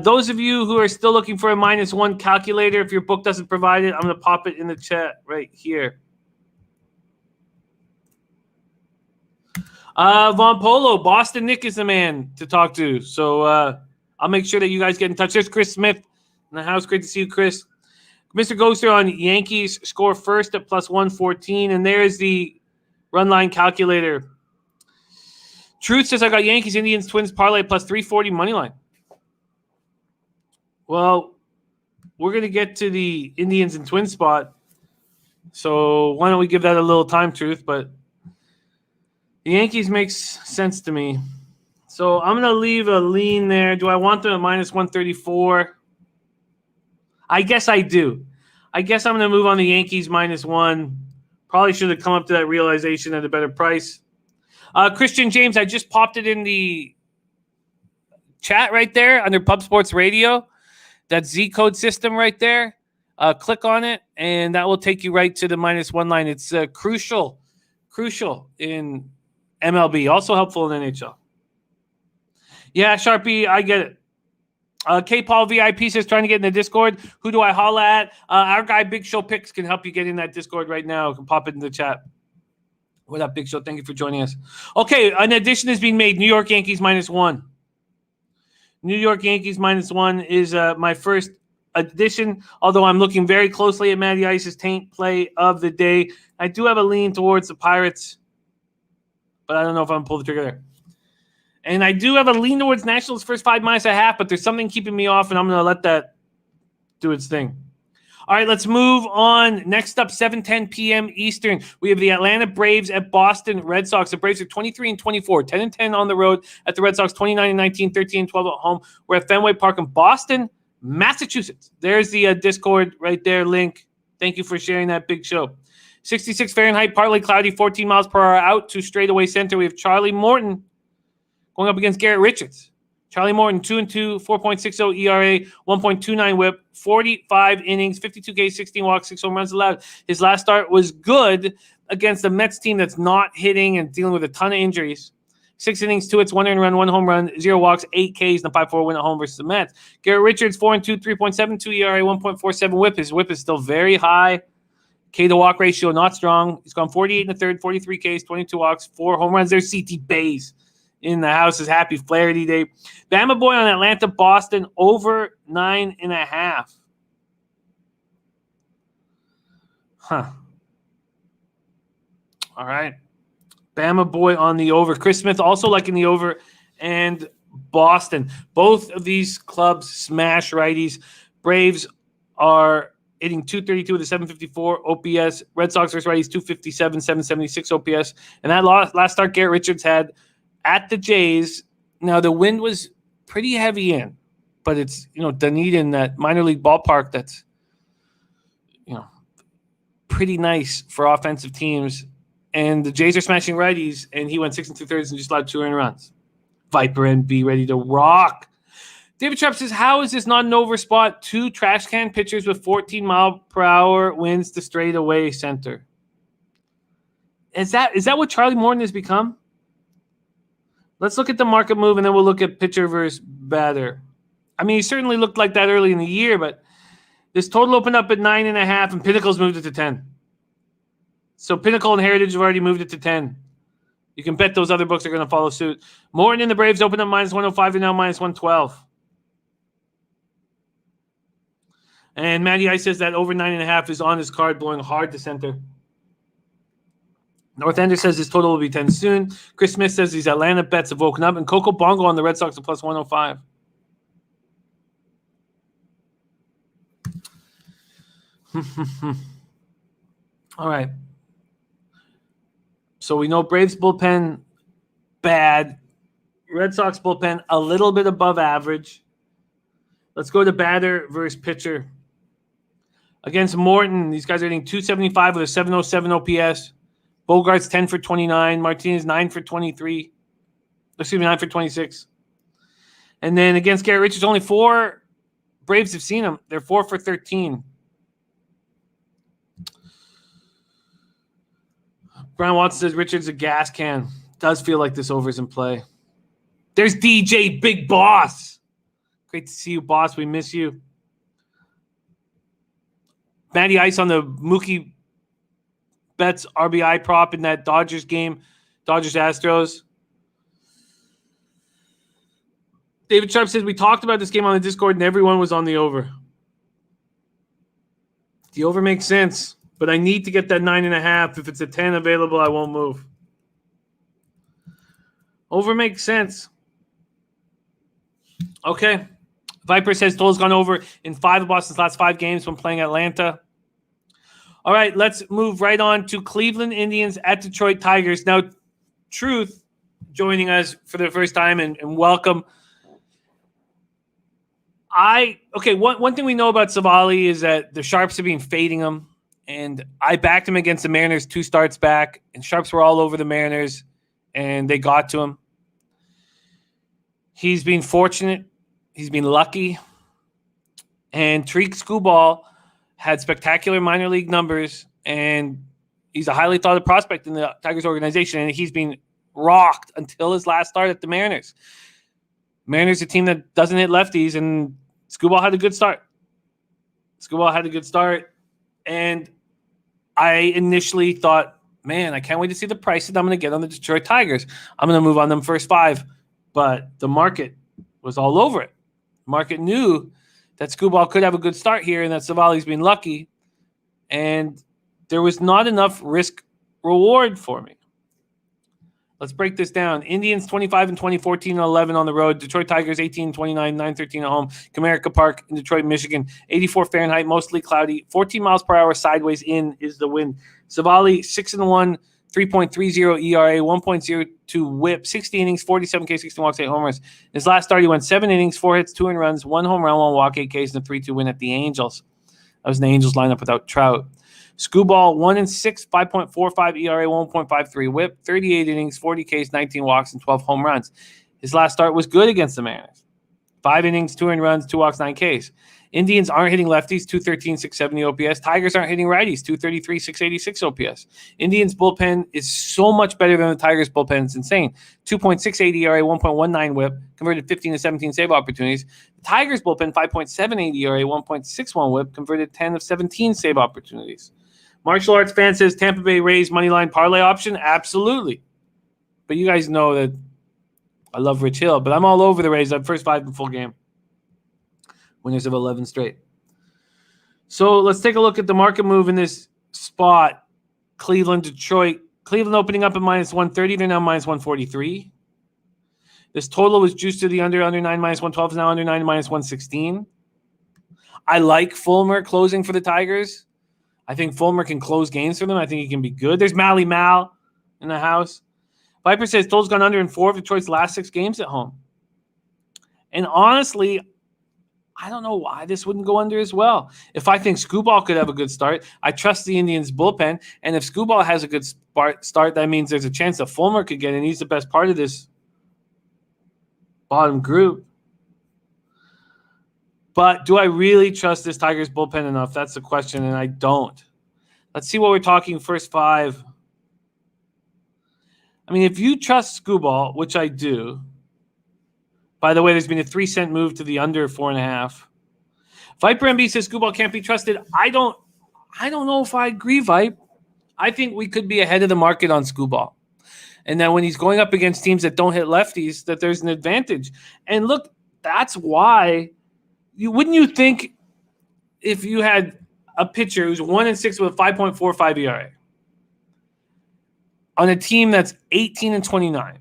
Those of you who are still looking for a minus 1 calculator, if your book doesn't provide it, I'm going to pop it in the chat right here. Von Polo, Boston Nick is the man to talk to. So I'll make sure that you guys get in touch. There's Chris Smith in the house. Great to see you, Chris. Mr. Ghoster on Yankees score first at plus 114. And there's the run line calculator. Truth says I got Yankees, Indians, Twins parlay plus 340 money line. Well, we're going to get to the Indians and Twins spot. So why don't we give that a little time, Truth? But the Yankees makes sense to me. So I'm going to leave a lean there. Do I want them at minus 134? I guess I do. I guess I'm going to move on the Yankees minus 1. Probably should have come up to that realization at a better price. Christian James, I just popped it in the chat right there under Pub Sports Radio. That Z code system right there. Click on it, and that will take you right to the minus 1 line. It's crucial in MLB. Also helpful in NHL. Yeah, Sharpie, I get it. K-Paul VIP says, trying to get in the Discord. Who do I holla at? Our guy, Big Show Picks, can help you get in that Discord right now. You can pop it in the chat. What up, Big Show? Thank you for joining us. Okay, an addition is being made. New York Yankees minus 1. New York Yankees minus 1 is my first addition, although I'm looking very closely at Matty Ice's taint play of the day. I do have a lean towards the Pirates, but I don't know if I'm going to pull the trigger there. And I do have a lean towards Nationals first 5 minus a half, but there's something keeping me off, and I'm going to let that do its thing. All right, let's move on. Next up, 7:10 p.m. Eastern. We have the Atlanta Braves at Boston Red Sox. The Braves are 23-24, 10-10 on the road at the Red Sox, 29-19, 13-12 at home. We're at Fenway Park in Boston, Massachusetts. There's the Discord right there, link. Thank you for sharing that, Big Show. 66 Fahrenheit, partly cloudy, 14 miles per hour out to straightaway center. We have Charlie Morton going up against Garrett Richards. Charlie Morton, 2-2, 4.60 ERA, 1.29 whip, 45 innings, 52 Ks, 16 walks, 6 home runs allowed. His last start was good against the Mets team that's not hitting and dealing with a ton of injuries. 6 innings, 2 hits, 1 earned run, 1 home run, 0 walks, 8 Ks, and a 5-4 win at home versus the Mets. Garrett Richards, 4-2, 3.72 ERA, 1.47 whip. His whip is still very high. K to walk ratio, not strong. He's gone 48 in the third, 43 Ks, 22 walks, 4 home runs. There's CT Bays in the house. Is happy Flaherty Day. Bama boy on Atlanta, Boston, over 9.5. Huh. All right. Bama boy on the over. Chris Smith also liking the over. And Boston. Both of these clubs smash righties. Braves are hitting 232 with a 754 OPS. Red Sox versus righties 257, 776 OPS. And that last start Garrett Richards had at the Jays. Now the wind was pretty heavy in, but it's Dunedin, that minor league ballpark that's pretty nice for offensive teams. And the Jays are smashing righties, and he went 6 2/3 and just allowed 2 earned runs. Viper NB ready to rock. David Trapp says, how is this not an over spot? 2 trash can pitchers with 14-mile-per-hour winds to straightaway center. Is that what Charlie Morton has become? Let's look at the market move, and then we'll look at pitcher versus batter. I mean, he certainly looked like that early in the year, but this total opened up at 9.5, and Pinnacle's moved it to 10. So Pinnacle and Heritage have already moved it to 10. You can bet those other books are going to follow suit. Morton and the Braves opened up -105 and now -112. And Matty Ice says that over 9.5 is on his card, blowing hard to center. North Ender says his total will be 10 soon. Chris Smith says these Atlanta bets have woken up. And Coco Bongo on the Red Sox at +105. All right. So we know Braves bullpen bad. Red Sox bullpen a little bit above average. Let's go to batter versus pitcher. Against Morton, these guys are hitting 275 with a 707 OPS. Bogart's 10 for 29. Martinez 9 for 23. Excuse me, 9 for 26. And then against Garrett Richards, only 4 Braves have seen him. They're 4 for 13. Brian Watson says Richards a gas can. Does feel like this over's in play. There's DJ Big Boss. Great to see you, boss. We miss you. Matty Ice on the Mookie Betts RBI prop in that Dodgers game. Dodgers-Astros. David Sharp says we talked about this game on the Discord and everyone was on the over. The over makes sense, but I need to get that 9.5. If it's a 10 available, I won't move. Over makes sense. Okay. Viper says total's gone over in 5 of Boston's last 5 games when playing Atlanta. All right, let's move right on to Cleveland Indians at Detroit Tigers. Now, Truth joining us for the first time, and welcome. One thing we know about Savali is that the Sharps have been fading him, and I backed him against the Mariners 2 starts back, and Sharps were all over the Mariners, and they got to him. He's been fortunate. He's been lucky. And Tariq Skubal had spectacular minor league numbers, and he's a highly thought of prospect in the Tigers organization, and he's been rocked until his last start at the Mariners. Mariners, a team that doesn't hit lefties, and Skubal had a good start. And I initially thought, man, I can't wait to see the price that I'm going to get on the Detroit Tigers. I'm going to move on them first 5. But the market was all over it. The market knew that Skubal could have a good start here and that Savali's been lucky. And there was not enough risk reward for me. Let's break this down. Indians 25 and 20, 14 and 11 on the road. Detroit Tigers 18 and 29, 9-13 at home. Comerica Park in Detroit, Michigan. 84 Fahrenheit, mostly cloudy. 14 miles per hour sideways in is the wind. Savali 6-1, 3.30 ERA, 1.02 WHIP, 60 innings, 47 Ks, 16 walks, 8 homers. His last start, he went 7 innings, 4 hits, 2 earned runs, 1 home run, 1 walk, 8 Ks, and a 3-2 win at the Angels. That was the Angels lineup without Trout. Skubal 1-6, 5.45 ERA, 1.53 WHIP, 38 innings, 40 Ks, 19 walks, and 12 home runs. His last start was good against the Mariners. 5 innings, 2 earned runs, 2 walks, 9 Ks. Indians aren't hitting lefties, 213, 670 OPS. Tigers aren't hitting righties, 233, 686 OPS. Indians bullpen is so much better than the Tigers bullpen. It's insane. 2.68 ERA, 1.19 WHIP, converted 15 to 17 save opportunities. The Tigers bullpen, 5.78 ERA, 1.61 WHIP, converted 10 of 17 save opportunities. Martial Arts fan says Tampa Bay Rays moneyline parlay option. Absolutely. But you guys know that I love Rich Hill, but I'm all over the Rays. I'm first 5 in full game. Winners of 11 straight. So let's take a look at the market move in this spot. Cleveland, Detroit. Cleveland opening up at minus 130. They're now minus 143. This total was juiced to the under 9, minus 112 is now under 9, minus 116. I like Fulmer closing for the Tigers. I think Fulmer can close games for them. I think he can be good. There's Mally Mal in the house. Viper says total's gone under in 4 of Detroit's last 6 games at home. And honestly, I don't know why this wouldn't go under as well. If I think Scooball could have a good start, I trust the Indians' bullpen. And if Scooball has a good start, that means there's a chance that Fulmer could get in. He's the best part of this bottom group. But do I really trust this Tigers bullpen enough? That's the question, and I don't. Let's see what we're talking first 5. I mean, if you trust Scooball, which I do. By the way, there's been a 3-cent move to the under 4.5. Viper MB says Scooball can't be trusted. I don't know if I agree, Vipe. I think we could be ahead of the market on Scooball. And then when he's going up against teams that don't hit lefties, that there's an advantage. And look, that's why wouldn't you think if you had a pitcher who's 1-6 with a 5.45 ERA on a team that's 18-29,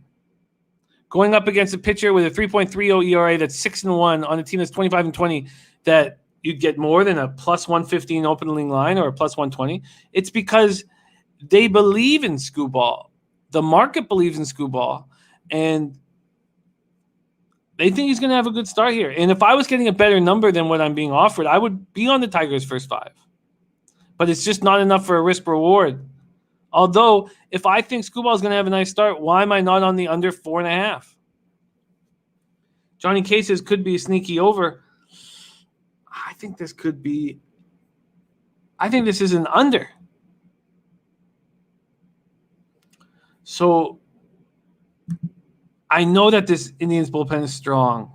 going up against a pitcher with a 3.30 ERA that's 6-1 on a team that's 25-20, that you'd get more than a plus 115 opening line or a plus 120? It's because they believe in Scooball. The market believes in Scooball, and they think he's going to have a good start here. And if I was getting a better number than what I'm being offered, I would be on the Tigers' first 5. But it's just not enough for a risk reward. Although, if I think Scooball is going to have a nice start, why am I not on the under 4.5? Johnny K says could be a sneaky over. I think this is an under. So I know that this Indians bullpen is strong.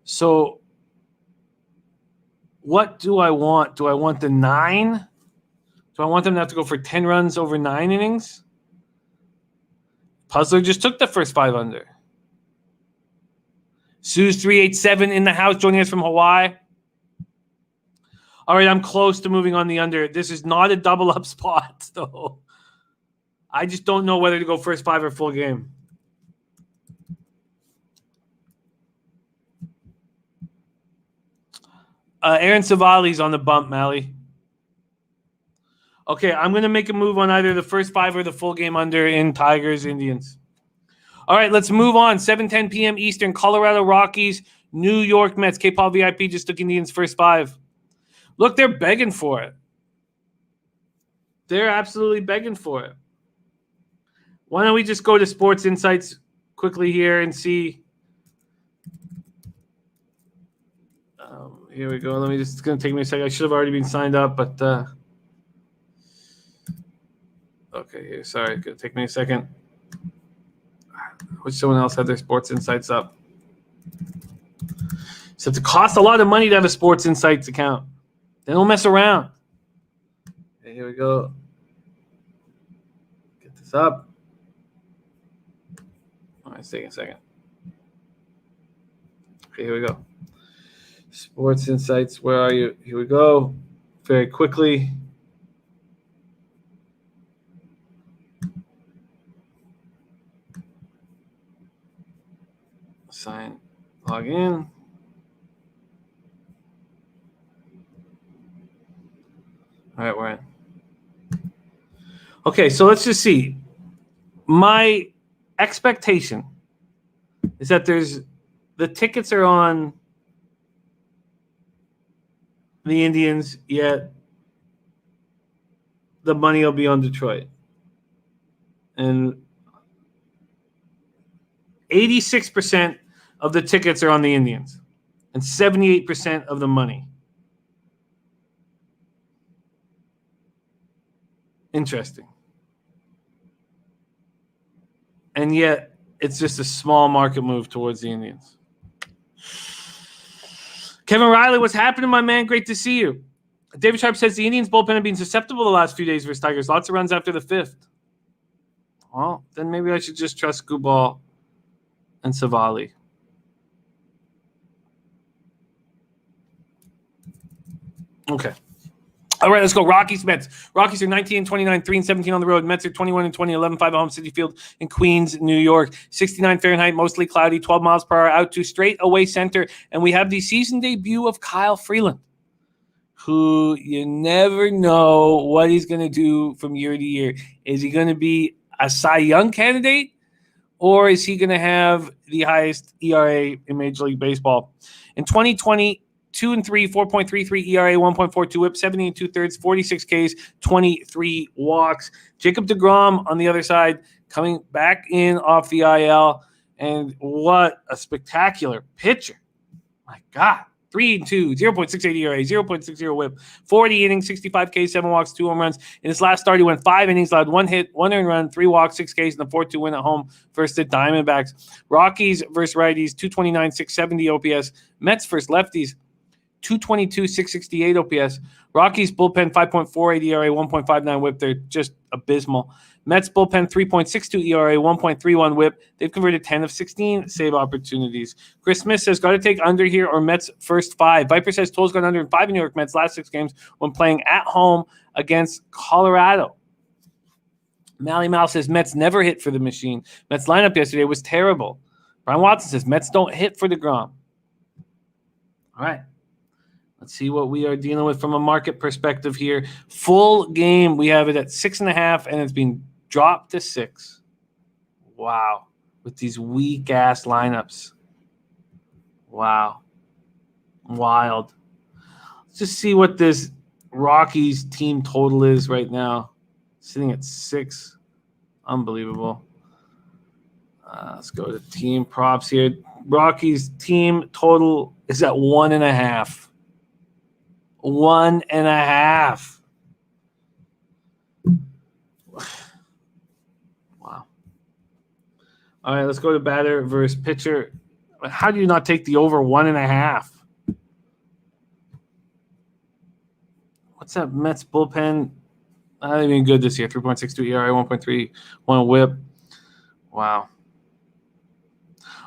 So what do I want? Do I want the 9? Do I want them to have to go for 10 runs over 9 innings? Puzzler just took the first 5 under. Sue's 387 in the house, joining us from Hawaii. All right, I'm close to moving on the under. This is not a double up spot, though. I just don't know whether to go first 5 or full game. Aaron Savali's on the bump, Mally. Okay, I'm going to make a move on either the first 5 or the full game under in Tigers, Indians. All right, let's move on. 7:10 p.m. Eastern, Colorado Rockies, New York Mets. K-Paul VIP just took Indians first 5. Look, they're begging for it. They're absolutely begging for it. Why don't we just go to Sports Insights quickly here and see. Here we go. It's going to take me a second. I should have already been signed up, but okay, here. Sorry, it's going to take me a second. Wish someone else had their Sports Insights up. So it costs a lot of money to have a Sports Insights account. They don't mess around. Okay, here we go. Get this up. All right, it's taking a second. Okay, here we go. Sports Insights, where are you? Here we go. Very quickly. Log in. All right, we're in. Okay, so let's just see. My expectation is that the tickets are on the Indians, yet the money will be on Detroit. And 86% of the tickets are on the Indians and 78% of the money. Interesting. And yet it's just a small market move towards the Indians. Kevin Riley, what's happening, my man? Great to see you. David Sharp says the Indians bullpen have been susceptible the last few days versus Tigers. Lots of runs after the 5th. Well, then maybe I should just trust Skubal and Savali. Okay. All right, let's go. Rockies, Mets. Rockies are 19-29, 3-17 on the road. Mets are 21-20, 11-5 at home. Citi Field in Queens, New York. 69 Fahrenheit, mostly cloudy, 12 miles per hour out to straight away center. And we have the season debut of Kyle Freeland, who you never know what he's going to do from year to year. Is he going to be a Cy Young candidate, or is he going to have the highest ERA in Major League Baseball? In 2020, 2-3, 4.33 ERA, 1.42 WHIP, 70 2/3, 46 Ks, 23 walks. Jacob deGrom on the other side coming back in off the IL, and what a spectacular pitcher. My God. 3-2, 0.68 ERA, 0.60 WHIP, 40 innings, 65 Ks, 7 walks, 2 home runs. In his last start, he went 5 innings, allowed 1 hit, 1 earned run, 3 walks, 6 Ks, and a 4-2 win at home versus the Diamondbacks. Rockies versus righties, 229, 670 OPS. Mets versus lefties, 222, 668 OPS. Rockies bullpen 5.48 ERA, 1.59 WHIP. They're just abysmal. Mets bullpen 3.62 ERA, 1.31 WHIP. They've converted 10 of 16 save opportunities. Chris Smith says, got to take under here or Mets first 5. Viper says, Toll's gone under in 5 in New York Mets last 6 games when playing at home against Colorado. Mally Mal says, Mets never hit for the machine. Mets lineup yesterday was terrible. Brian Watson says, Mets don't hit for DeGrom. All right. Let's see what we are dealing with from a market perspective here. Full game, we have it at 6.5, and it's been dropped to 6. Wow. With these weak-ass lineups. Wow. Wild. Let's just see what this Rockies team total is right now. Sitting at 6. Unbelievable. Let's go to team props here. Rockies team total is at 1.5. 1.5. Wow. All right, let's go to batter versus pitcher. How do you not take the over 1.5? What's that Mets bullpen? Not even good this year. 3.62 ERA, 1.31 WHIP. Wow.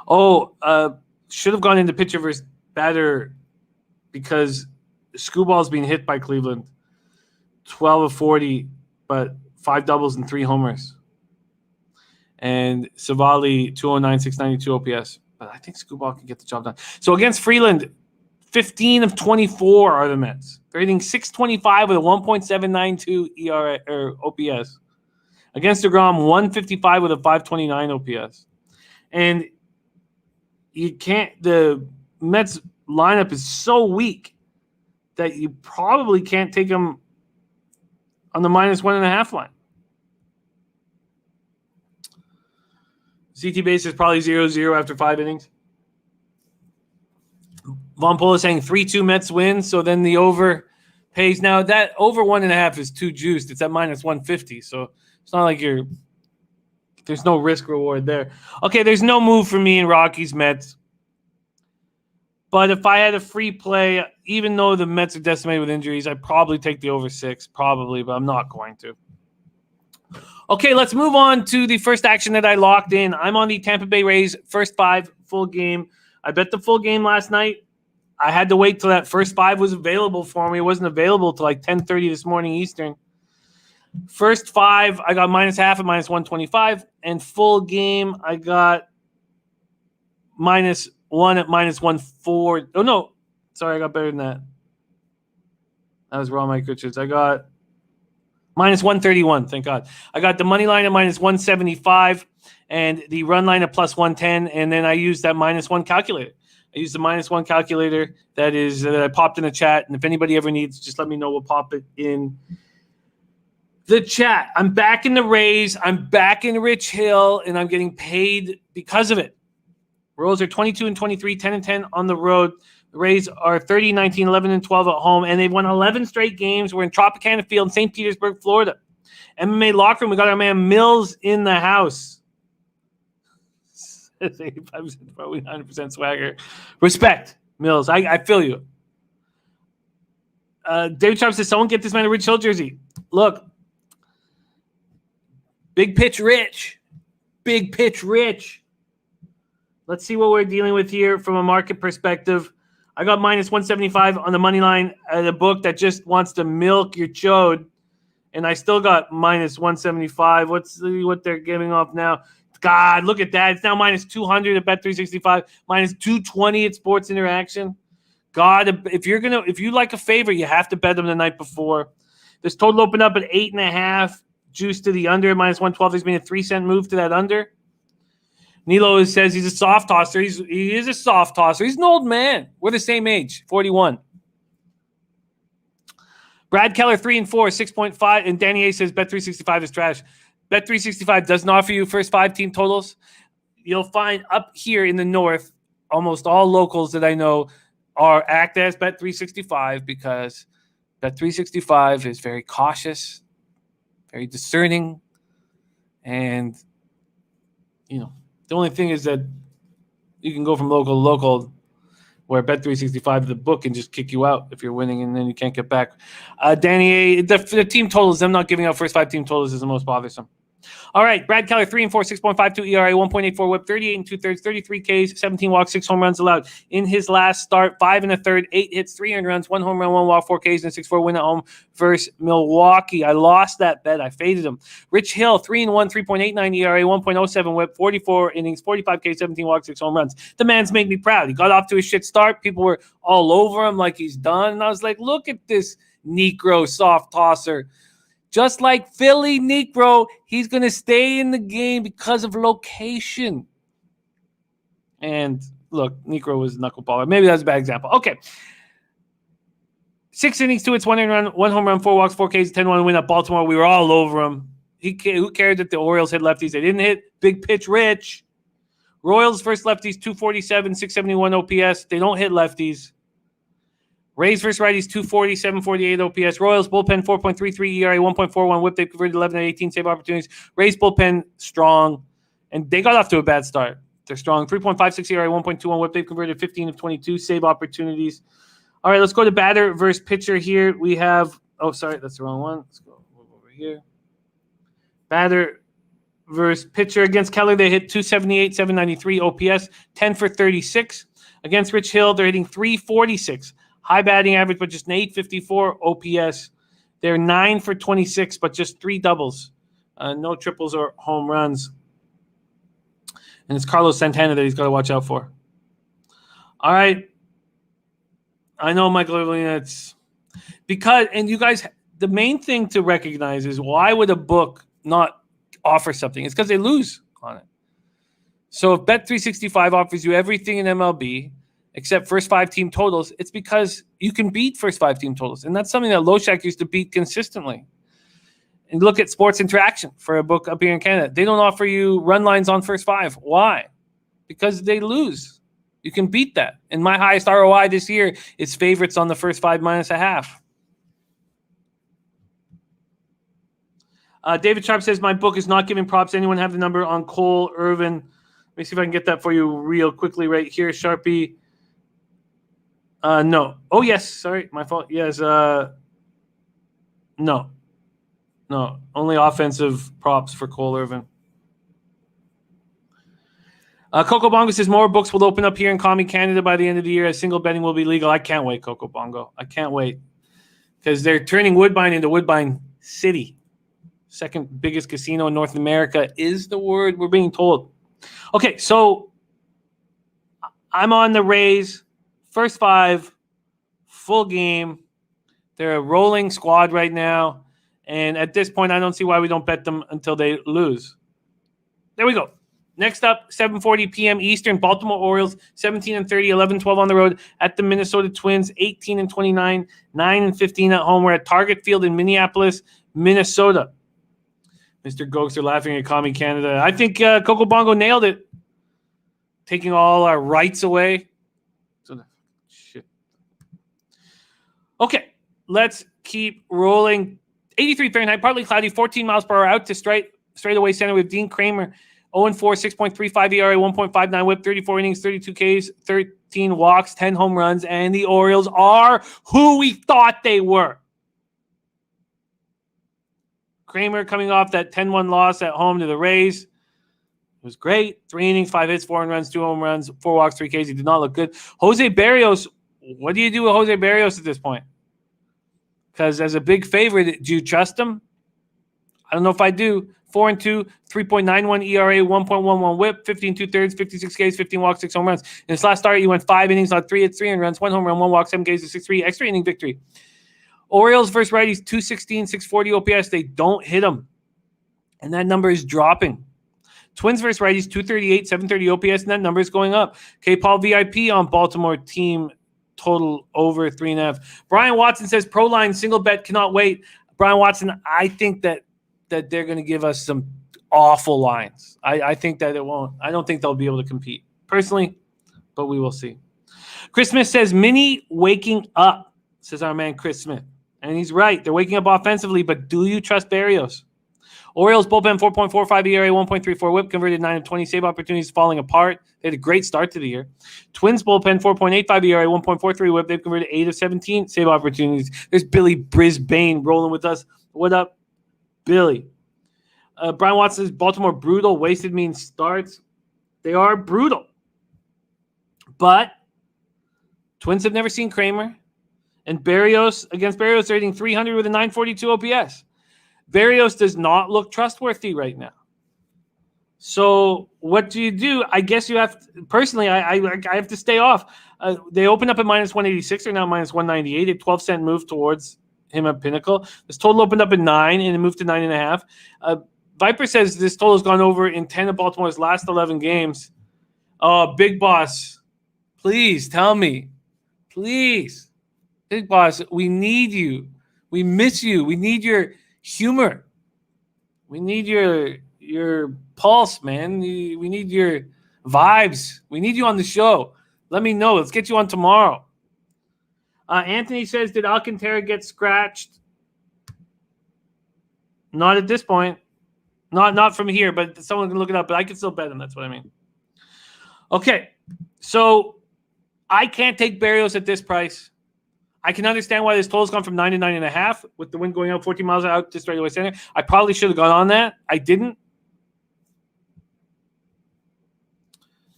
Oh, should have gone into pitcher versus batter because Skuball's being hit by Cleveland. 12 of 40, but 5 doubles and 3 homers. And Savali, 209, 692 OPS. But I think Skubal can get the job done. So against Freeland, 15 of 24 are the Mets. They're hitting 625 with a 1.792 ERA or OPS. Against DeGrom, 155 with a 529 OPS. And you can't, the Mets lineup is so weak that you probably can't take them on the minus 1.5 line. CT base is probably 0-0 after 5 innings. Von Pola saying 3-2 Mets win, so then the over pays. Now, that over 1.5 is too juiced. It's at minus 150, so it's not like there's no risk reward there. Okay, there's no move for me in Rockies Mets. But if I had a free play, even though the Mets are decimated with injuries, I'd probably take the over 6, probably, but I'm not going to. Okay, let's move on to the first action that I locked in. I'm on the Tampa Bay Rays first 5 full game. I bet the full game last night. I had to wait till that first 5 was available for me. It wasn't available till like 10:30 this morning Eastern. First 5, I got minus half at minus 125. And full game, I got minus 1 at minus 140. Oh, no. Sorry, I got better than that. That was wrong, Mike Richards. I got minus 131, thank God. I got the money line at minus 175 and the run line at plus 110, and then I used that minus 1 calculator. I used the minus 1 calculator that I popped in the chat, and if anybody ever needs, just let me know. We'll pop it in the chat. I'm back in the Rays. I'm back in Rich Hill, and I'm getting paid because of it. Royals are 22-23, 10-10 on the road. The Rays are 30, 19, 11, and 12 at home, and they've won 11 straight games. We're in Tropicana Field in St. Petersburg, Florida. MMA locker room, we got our man Mills in the house. 85%, probably 100% swagger. Respect, Mills. I feel you. David Sharp says, someone get this man a Rich Hill jersey. Look, big pitch rich. Big pitch rich. Let's see what we're dealing with here from a market perspective. I got minus 175 on the money line at a book that just wants to milk your chode. And I still got minus 175. Let's see what they're giving off now. God, look at that. It's now minus 200 at Bet365, minus 220 at Sports Interaction. God, if you like a favorite, you have to bet them the night before. This total opened up at 8.5, juice to the under, minus 112. There's been a 3-cent move to that under. Nilo says he's a soft tosser. He is a soft tosser. He's an old man. We're the same age, 41. Brad Keller, 3 and 4, 6.5. And Danny A says Bet365 is trash. Bet365 doesn't offer you first 5 team totals. You'll find up here in the north, almost all locals that I know act as Bet365 because Bet365 is very cautious, very discerning, and the only thing is that you can go from local to local, where Bet365, the book, can just kick you out if you're winning, and then you can't get back. Danny A, the team totals, them not giving out first 5 team totals is the most bothersome. All right, Brad Keller, 3 and 4, 6.52 ERA, 1.84 WHIP, 38 and 2/3, 33 Ks, 17 walks, 6 home runs allowed. In his last start, 5 1/3, 8 hits, 3 earned runs, 1 home run, 1 walk, 4 Ks, and 6-4 win at home versus Milwaukee. I lost that bet. I faded him. Rich Hill, 3 and 1, 3.89 ERA, 1.07 WHIP, 44 innings, 45 Ks, 17 walks, 6 home runs. The man's made me proud. He got off to a shit start. People were all over him like he's done. And I was like, look at this Negro soft tosser. Just like Philly Negro, he's going to stay in the game because of location. And look, Negro was a knuckleballer. Maybe that's a bad example. Okay. 6 innings, 2 hits, 1 earned run, 1 home run, 4 walks, 4 Ks, 10-1 win at Baltimore. We were all over him. Who cared that the Orioles hit lefties? They didn't hit. Big pitch rich. Royals first lefties, 247, 671 OPS. They don't hit lefties. Rays versus righties, 240, 748 OPS. Royals bullpen, 4.33 ERA, 1.41 WHIP. They converted 11 and 18 save opportunities. Rays bullpen, strong. And they got off to a bad start. They're strong. 3.56 ERA, 1.21 WHIP. They've converted 15 of 22 save opportunities. All right, let's go to batter versus pitcher here. We have – oh, sorry, that's the wrong one. Let's go over here. Batter versus pitcher. Against Keller, they hit 278, 793 OPS, 10 for 36. Against Rich Hill, they're hitting 346. High batting average, but just an 854 OPS. They're 9 for 26, but just 3 doubles. No triples or home runs. And it's Carlos Santana that he's got to watch out for. All right. I know, Michael, it's because, and you guys, the main thing to recognize is why would a book not offer something? It's because they lose on it. So if Bet365 offers you everything in MLB, except first 5 team totals, it's because you can beat first 5 team totals. And that's something that Loshak used to beat consistently. And look at Sports Interaction for a book up here in Canada. They don't offer you run lines on first 5. Why? Because they lose. You can beat that. And my highest ROI this year is favorites on the first 5 minus a half. David Sharp says, my book is not giving props. Anyone have the number on Cole Irvin? Let me see if I can get that for you real quickly right here, Sharpie. No. Oh, yes. Sorry. My fault. Yes. No. Only offensive props for Cole Irvin. Coco Bongo says more books will open up here in Commie Canada by the end of the year as single betting will be legal. I can't wait, Coco Bongo. I can't wait. Because they're turning Woodbine into Woodbine City. Second biggest casino in North America is the word we're being told. Okay, so I'm on the Rays. First 5, full game. They're a rolling squad right now. And at this point, I don't see why we don't bet them until they lose. There we go. Next up, 7:40 p.m. Eastern, Baltimore Orioles, 17 and 30, 11-12 on the road at the Minnesota Twins, 18 and 29, 9 and 15 at home. We're at Target Field in Minneapolis, Minnesota. Mr. Gokes are laughing at Commie Canada. I think Coco Bongo nailed it, taking all our rights away. Shit. Okay, let's keep rolling. 83 Fahrenheit, partly cloudy, 14 miles per hour out to straightaway center with Dean Kramer. 0-4, 6.35 ERA, 1.59 WHIP, 34 innings, 32 Ks, walks, 10 home runs, and the Orioles are who we thought they were. Kramer coming off that 10-1 loss at home to the Rays. It was great. 3 innings, 5 hits, 4 runs, 2 home runs, 4 walks, 3 Ks. He did not look good. Jose Barrios, what do you do with Jose Barrios at this point? Because as a big favorite, do you trust him? I don't know if I do. 4-2, 3.91 ERA, 1.11 WHIP, 15 2/3, 56 Ks, 15 walks, 6 home runs. In his last start, he went 5 innings on 3 hits, 3 runs, 1 home run, 1 walk, 7 Ks, a 6-3 extra inning victory. Orioles versus righties, 216, 640 OPS. They don't hit them, and that number is dropping. Twins versus righties, 238, 730 OPS, and that number is going up. K-Paul VIP on Baltimore team total over 3.5. Brian Watson says pro line single bet cannot wait. Brian Watson, I think that they're going to give us some awful lines. I think that it won't. I don't think they'll be able to compete personally, but we will see. Chris Smith says mini waking up, says our man Chris Smith. And he's right. They're waking up offensively, but do you trust Barrios? Orioles bullpen 4.45 ERA, 1.34 WHIP, converted 9 of 20, save opportunities falling apart. They had a great start to the year. Twins bullpen 4.85 ERA, 1.43 WHIP, they've converted 8 of 17, save opportunities. There's Billy Brisbane rolling with us. What up, Billy? Brian Watson says Baltimore brutal, wasted means starts. They are brutal. But Twins have never seen Kramer. And against Barrios, they're hitting 300 with a 942 OPS. Barrios does not look trustworthy right now. So what do you do? I guess you have to, personally, I have to stay off. They opened up at minus 186. They're now minus 198. A 12-cent move towards him at Pinnacle. This total opened up at 9 and it moved to 9.5. Viper says this total has gone over in 10 of Baltimore's last 11 games. Oh, Big Boss, please tell me. Please. Big Boss, we need you. We miss you. We need your humor. We need your pulse, man. We need your vibes. We need you on the show. Let me know. Let's get you on tomorrow. Anthony says, did Alcantara get scratched? Not at this point. Not from here, but someone can look it up. But I can still bet him. That's what I mean. Okay, so I can't take Barrios at this price. I can understand why this total's gone from 9 to 9.5 with the wind going out 14 miles out to straightaway center. I probably should have gone on that. I didn't.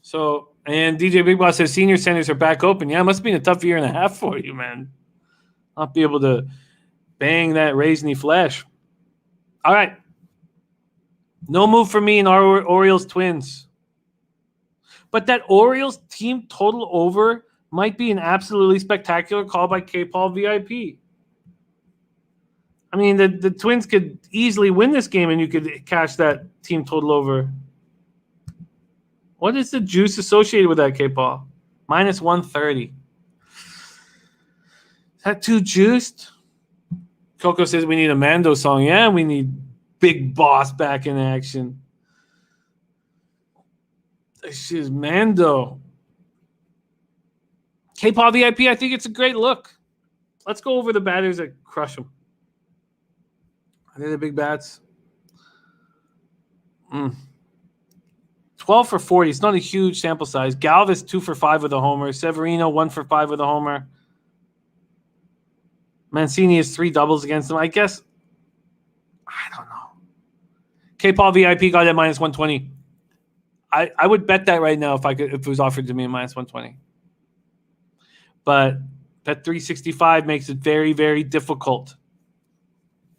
So, and DJ Big Boss says senior centers are back open. Yeah, it must have been a tough year and a half for you, man. Not be able to bang that raisiny flesh. All right. No move for me in our Orioles Twins. But that Orioles team total over might be an absolutely spectacular call by K-Paul VIP. I mean, the Twins could easily win this game and you could cash that team total over. What is the juice associated with that, K-Paul? Minus 130. Is that too juiced? Coco says we need a Mando song. Yeah, we need Big Boss back in action. This is Mando. K-Paul VIP, I think it's a great look. Let's go over the batters that crush them. Are they the big bats? 12 for 40. It's not a huge sample size. Galvis, 2 for 5 with a homer. Severino, 1 for 5 with a homer. Mancini has 3 doubles against him. I guess, I don't know. K-Paul VIP got at minus 120. I would bet that right now if it was offered to me at minus 120. But that 365 makes it very, very difficult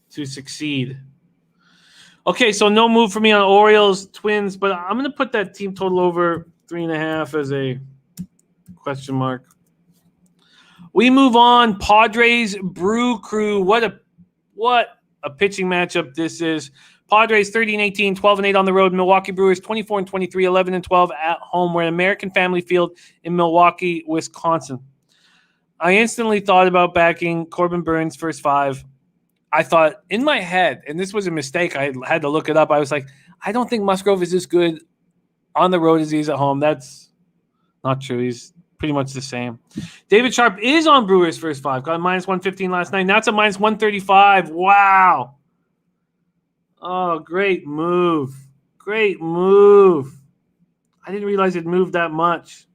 to succeed. Okay, so no move for me on Orioles, Twins, but I'm going to put that team total over 3.5 as a question mark. We move on. Padres, Brew Crew. What a pitching matchup this is. Padres 13-18, 12-8 on the road. Milwaukee Brewers 24-23, 11-12 at home. We're at American Family Field in Milwaukee, Wisconsin. I instantly thought about backing Corbin Burns first 5. I thought in my head, and this was a mistake, I had to look it up. I was like, I don't think Musgrove is as good on the road as he is at home. That's not true. He's pretty much the same. David Sharp is on Brewers first 5. Got minus 115 last night. Now it's a minus 135. Wow. Oh, great move. Great move. I didn't realize it moved that much.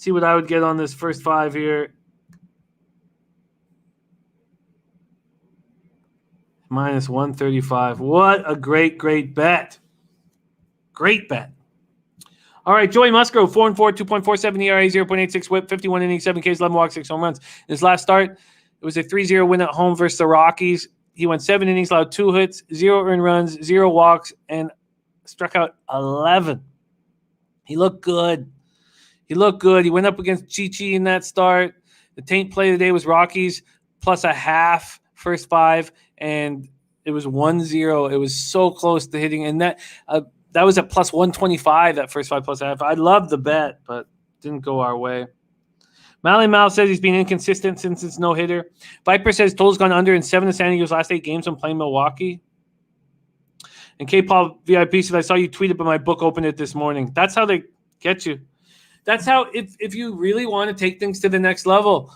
See what I would get on this first 5 here. Minus 135. What a great bet. Great bet. All right, Joey Musgrove, 4-4, 2.47 ERA, 0.86 whip, 51 innings, 7 Ks, 11 walks, 6 home runs. In his last start, it was a 3-0 win at home versus the Rockies. He went 7 innings, allowed 2 hits, 0 earned runs, 0 walks, and struck out 11. He looked good. He went up against Chi-Chi in that start. The taint play of the day was Rockies plus a half first 5, and it was 1-0. It was so close to hitting, and that was at plus 125, that first 5 plus a half. I loved the bet, but didn't go our way. Mally Mal says he's been inconsistent since his no-hitter. Viper says total's gone under in 7 of San Diego's last 8 games when playing Milwaukee. And K-Paul VIP said, I saw you tweet it, but my book opened it this morning. That's how they get you. That's how, if you really want to take things to the next level,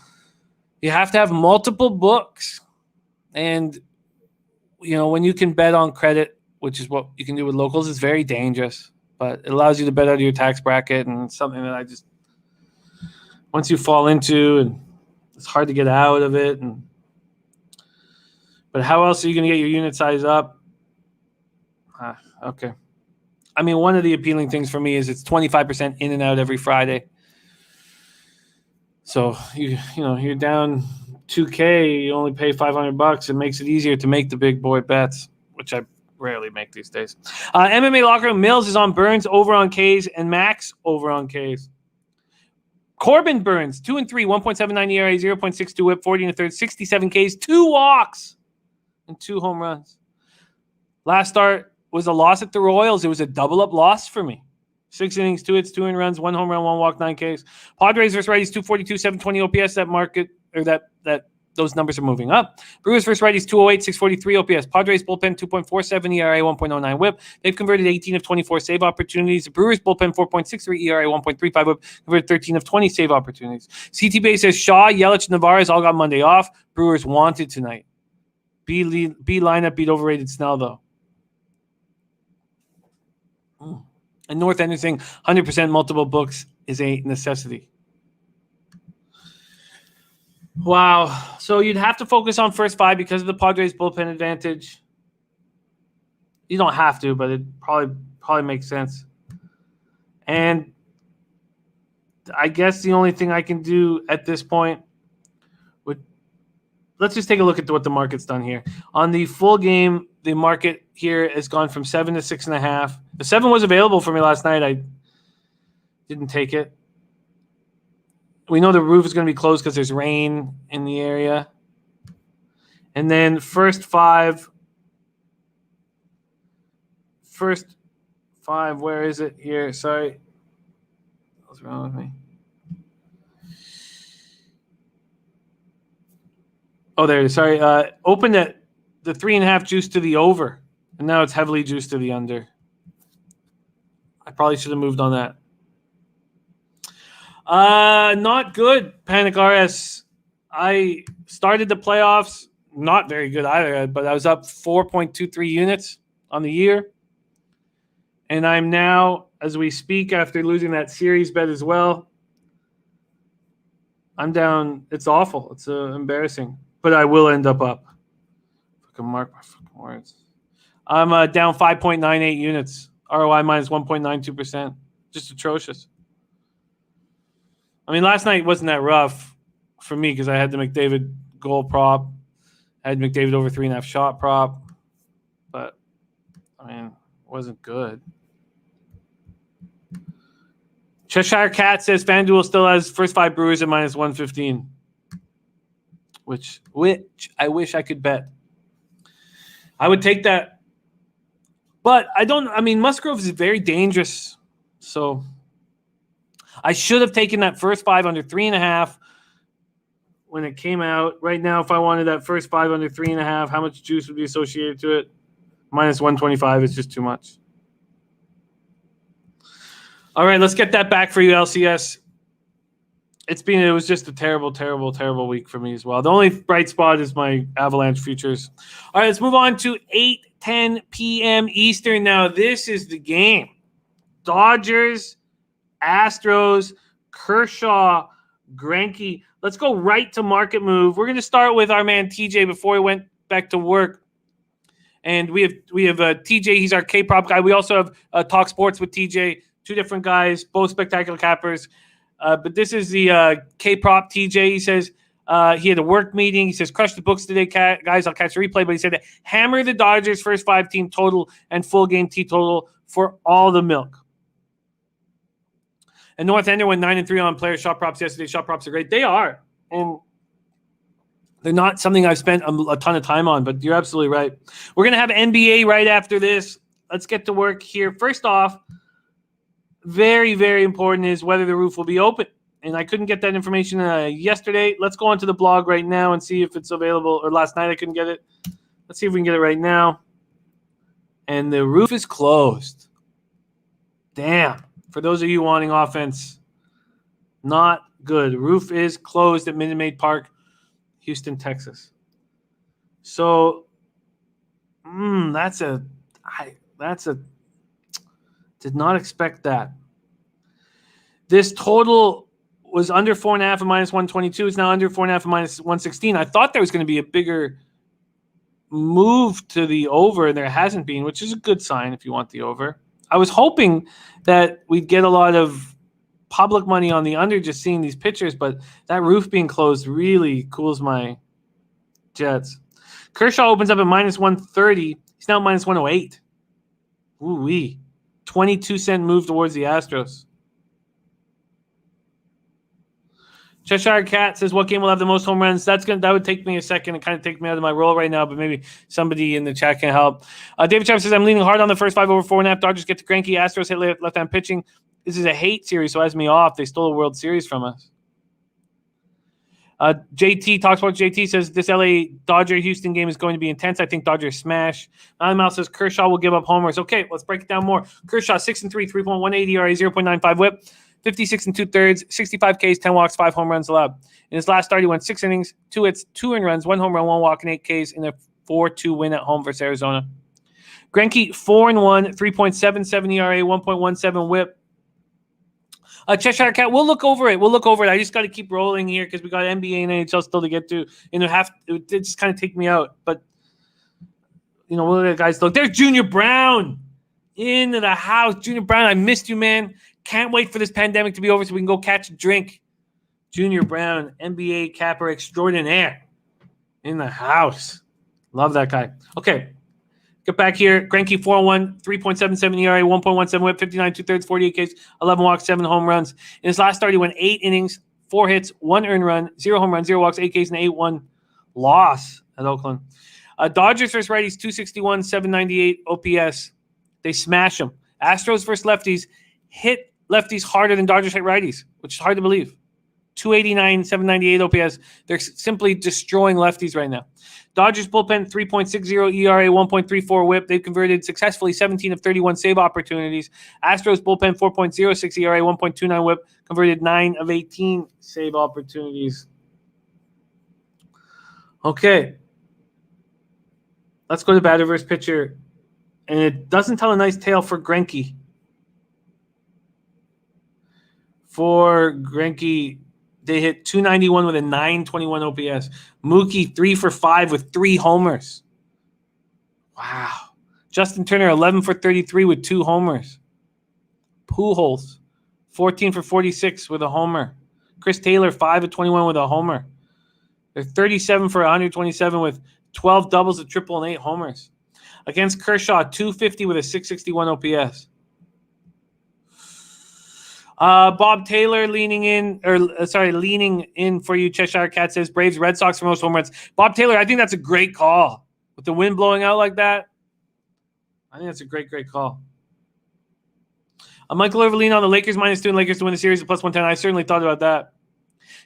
you have to have multiple books. And, when you can bet on credit, which is what you can do with locals, it's very dangerous. But it allows you to bet out of your tax bracket, and it's something that once you fall into, and it's hard to get out of it. But how else are you going to get your unit size up? Okay. I mean, one of the appealing things for me is it's 25% in and out every Friday. So you're down $2K, you only pay $500. It makes it easier to make the big boy bets, which I rarely make these days. MMA Locker Room, Mills is on Burns over on Ks, and Max over on Ks. Corbin Burns, 2-3, 1.79 ERA, 0.62 whip, 40 and a third, 67 Ks, 2 walks, and 2 home runs. Last start was a loss at the Royals. It was a double-up loss for me. 6 innings, 2 hits, 2 earned runs, 1 home run, 1 walk, 9 Ks. Padres versus righties, 242, 720 OPS. That market, or that those numbers are moving up. Brewers versus righties, 208, 643 OPS. Padres bullpen, 2.47 ERA, 1.09 whip. They've converted 18 of 24 save opportunities. The Brewers bullpen, 4.63 ERA, 1.35 whip. Converted 13 of 20 save opportunities. CT Bay says Shaw, Yelich, Navarez all got Monday off. Brewers wanted tonight. B lineup beat overrated Snell, though. And North End is saying 100% multiple books is a necessity. Wow. So you'd have to focus on first 5 because of the Padres bullpen advantage. You don't have to, but it probably makes sense. And I guess the only thing I can do at this point let's just take a look at what the market's done here. On the full game, the market here has gone from 7 to 6.5. The 7 was available for me last night. I didn't take it. We know the roof is going to be closed because there's rain in the area. And then first 5, where is it here? Sorry. What's wrong with me? Oh, there it is. Sorry. Opened at the 3.5 juice to the over, and now it's heavily juiced to the under. I probably should have moved on that. Not good, Panic RS. I started the playoffs, not very good either, but I was up 4.23 units on the year. And I'm now, as we speak, after losing that series bet as well, I'm down. It's awful. It's embarrassing. But I will end up. I can mark my fucking words. I'm down 5.98 units. ROI minus 1.92%. Just atrocious. I mean, last night wasn't that rough for me because I had the McDavid goal prop. I had McDavid over 3.5 shot prop. But, I mean, it wasn't good. Cheshire Cat says FanDuel still has first 5 Brewers at minus 115. Which I wish I could bet. I would take that. But Musgrove is very dangerous. So I should have taken that first 5 under 3.5 when it came out. Right now, if I wanted that first 5 under 3.5, how much juice would be associated to it? Minus 125 is just too much. All right, let's get that back for you, LCS. It was just a terrible, terrible, terrible week for me as well. The only bright spot is my Avalanche futures. All right, let's move on to 8:10 p.m. Eastern. Now, this is the game. Dodgers, Astros, Kershaw, Greinke. Let's go right to market move. We're going to start with our man TJ before he went back to work. And we have TJ. He's our K-prop guy. We also have Talk Sports with TJ. Two different guys, both spectacular cappers. But this is the K-prop TJ. He says he had a work meeting. He says, crush the books today, guys. I'll catch the replay. But he said, hammer the Dodgers first 5-team total and full game T total for all the milk. And North Ender went 9-3 on player shot props yesterday. Shot props are great. They are. And they're not something I've spent a ton of time on, but you're absolutely right. We're going to have NBA right after this. Let's get to work here. First off, very, very important is whether the roof will be open. And I couldn't get that information yesterday. Let's go onto the blog right now and see if it's available. Or last night I couldn't get it. Let's see if we can get it right now. And the roof is closed. Damn. For those of you wanting offense, not good. Roof is closed at Minute Maid Park, Houston, Texas. So, did not expect that. This total was under 4.5 at minus 122. It's now under 4.5 at minus 116. I thought there was going to be a bigger move to the over, and there hasn't been, which is a good sign if you want the over. I was hoping that we'd get a lot of public money on the under just seeing these pictures, but that roof being closed really cools my jets. Kershaw opens up at minus 130. He's now minus 108. Ooh-wee. 22-cent move towards the Astros. Cheshire Cat says, what game will have the most home runs? That would take me a second and kind of take me out of my role right now, but maybe somebody in the chat can help. David Chapman says, I'm leaning hard on the first 5 over 4.5. Dodgers get to Greinke. Astros hit left-hand pitching. This is a hate series, so as me off. They stole a World Series from us. JT talks about JT says, this LA Dodger-Houston game is going to be intense. I think Dodgers smash. Mouse says, Kershaw will give up homers. Okay, let's break it down more. Kershaw, 6-3, 3.18 ERA, 0.95 whip. 56 2/3, 65 Ks, 10 walks, 5 home runs allowed. In his last start, he went 6 innings, 2 hits, 2 earned runs, 1 home run, 1 walk, and 8 Ks in a 4-2 win at home versus Arizona. Greinke, 4-1, 3.77 ERA, 1.17 whip. Cheshire Cat, we'll look over it. I just got to keep rolling here because we got NBA and NHL still to get to. It did just kind of take me out. But, we'll let the guys look. There's Junior Brown into the house. Junior Brown, I missed you, man. Can't wait for this pandemic to be over so we can go catch a drink. Junior Brown, NBA capper extraordinaire in the house. Love that guy. Okay, get back here. Greinke, 4-1, 3.77 ERA, 1.17 whip, 59 2/3, 48 Ks, 11 walks, 7 home runs. In his last start, he went 8 innings, 4 hits, 1 earned run, 0 home runs, 0 walks, 8 Ks, and 8-1 loss at Oakland. Dodgers versus righties, 261, 798 OPS. They smash them. Astros versus lefties hit lefties harder than Dodgers hit righties, which is hard to believe. 289, 798 OPS. They're simply destroying lefties right now. Dodgers bullpen, 3.60 ERA, 1.34 whip. They've converted successfully 17 of 31 save opportunities. Astros bullpen, 4.06 ERA, 1.29 whip. Converted 9 of 18 save opportunities. Okay. Let's go to batter versus pitcher. And it doesn't tell a nice tale for Greinke. For Greinke, they hit 291 with a 921 OPS. Mookie, 3 for 5 with 3 homers. Wow. Justin Turner, 11 for 33 with 2 homers. Pujols, 14 for 46 with a homer. Chris Taylor, 5 of 21 with a homer. They're 37 for 127 with 12 doubles, a triple, and 8 homers. Against Kershaw, 250 with a 661 OPS. Bob Taylor leaning in for you. Cheshire Cat says Braves, Red Sox for most home runs. Bob Taylor, I think that's a great call. With the wind blowing out like that, I think that's a great, great call. Michael Overleen on the Lakers -2 and Lakers to win the series at +110. I certainly thought about that.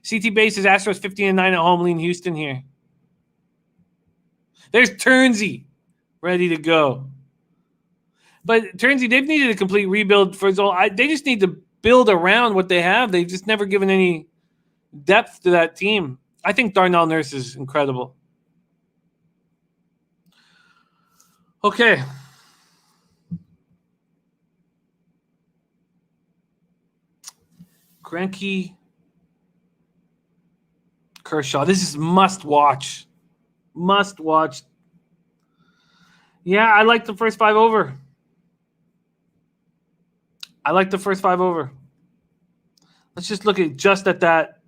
CT Base is Astros 15-9 at home. Lean Houston here. There's Turnsey ready to go. But Turnsey, they've needed a complete rebuild for his own. They just need to build around what they have. They've just never given any depth to that team. I think Darnell Nurse is incredible. Okay. Greinke, Kershaw. This is must watch. Must watch. Yeah, I like the first 5 over. Let's just look at that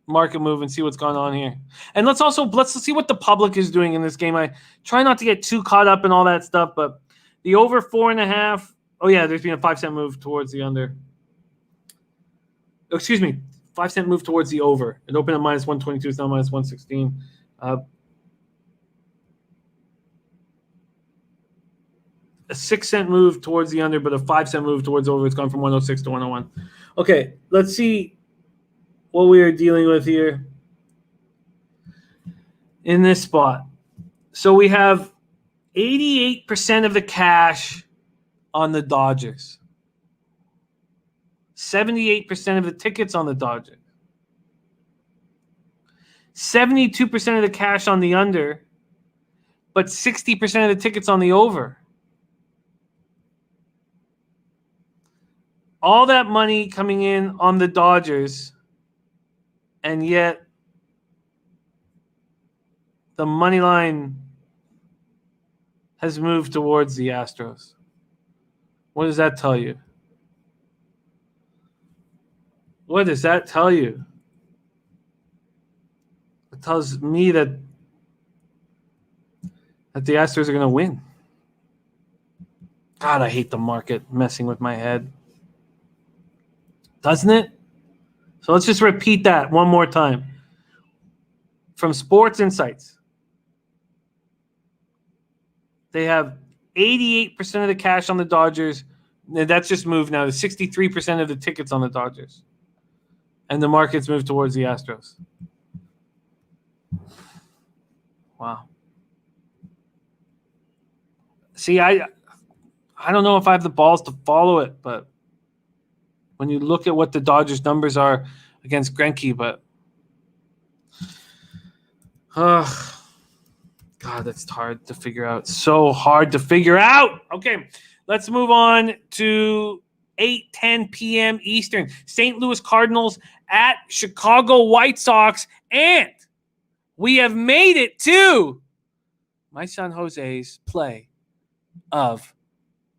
market move and see what's going on here. And let's see what the public is doing in this game. I try not to get too caught up in all that stuff, but the over 4.5. Oh yeah, there's been a 5-cent move towards the under. Excuse me, 5-cent move towards the over. It opened at minus 122. It's now minus 116. A 6-cent move towards the under, but a 5-cent move towards over. It's gone from 106 to 101. Okay, let's see what we are dealing with here in this spot. So we have 88% of the cash on the Dodgers. 78% of the tickets on the Dodgers. 72% of the cash on the under, but 60% of the tickets on the over. All that money coming in on the Dodgers, and yet the money line has moved towards the Astros. What does that tell you? What does that tell you? It tells me that the Astros are going to win. God, I hate the market messing with my head. Doesn't it? So let's just repeat that one more time. From Sports Insights, they have 88% of the cash on the Dodgers. That's just moved now to 63% of the tickets on the Dodgers. And the market's moved towards the Astros. Wow. See, I don't know if I have the balls to follow it, but when you look at what the Dodgers numbers are against Greinke, but God, that's hard to figure out. So hard to figure out. Okay, let's move on to 8:10 p.m. Eastern. St. Louis Cardinals at Chicago White Sox, and we have made it to my son Jose's play of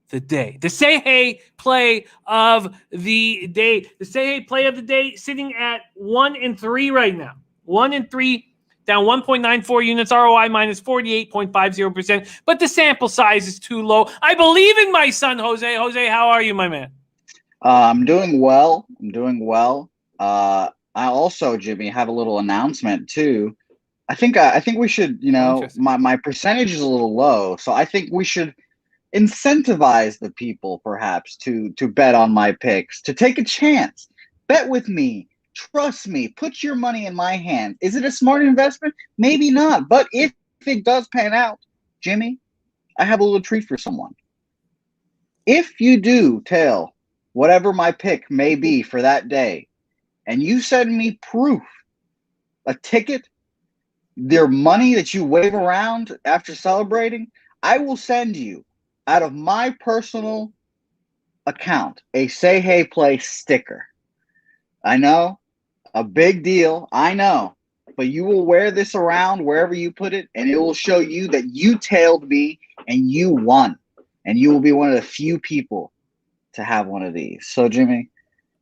the day. The Say Hey play of the day. The Say Hey play of the day sitting at 1-3 right now. 1-3, down 1.94 units, ROI minus 48.50%. But the sample size is too low. I believe in my son, Jose. Jose, how are you, my man? I'm doing well. I also, Jimmy, have a little announcement too. I think we should, my percentage is a little low, so I think we should incentivize the people perhaps to bet on my picks, to take a chance. Bet with me. Trust me. Put your money in my hands. Is it a smart investment? Maybe not. But if it does pan out, Jimmy, I have a little treat for someone. If you do tell whatever my pick may be for that day, and you send me proof, a ticket, their money that you wave around after celebrating, I will send you out of my personal account a Say Hey Play sticker. I know, a big deal, I know, but you will wear this around wherever you put it, and it will show you that you tailed me and you won, and you will be one of the few people to have one of these. So, Jimmy,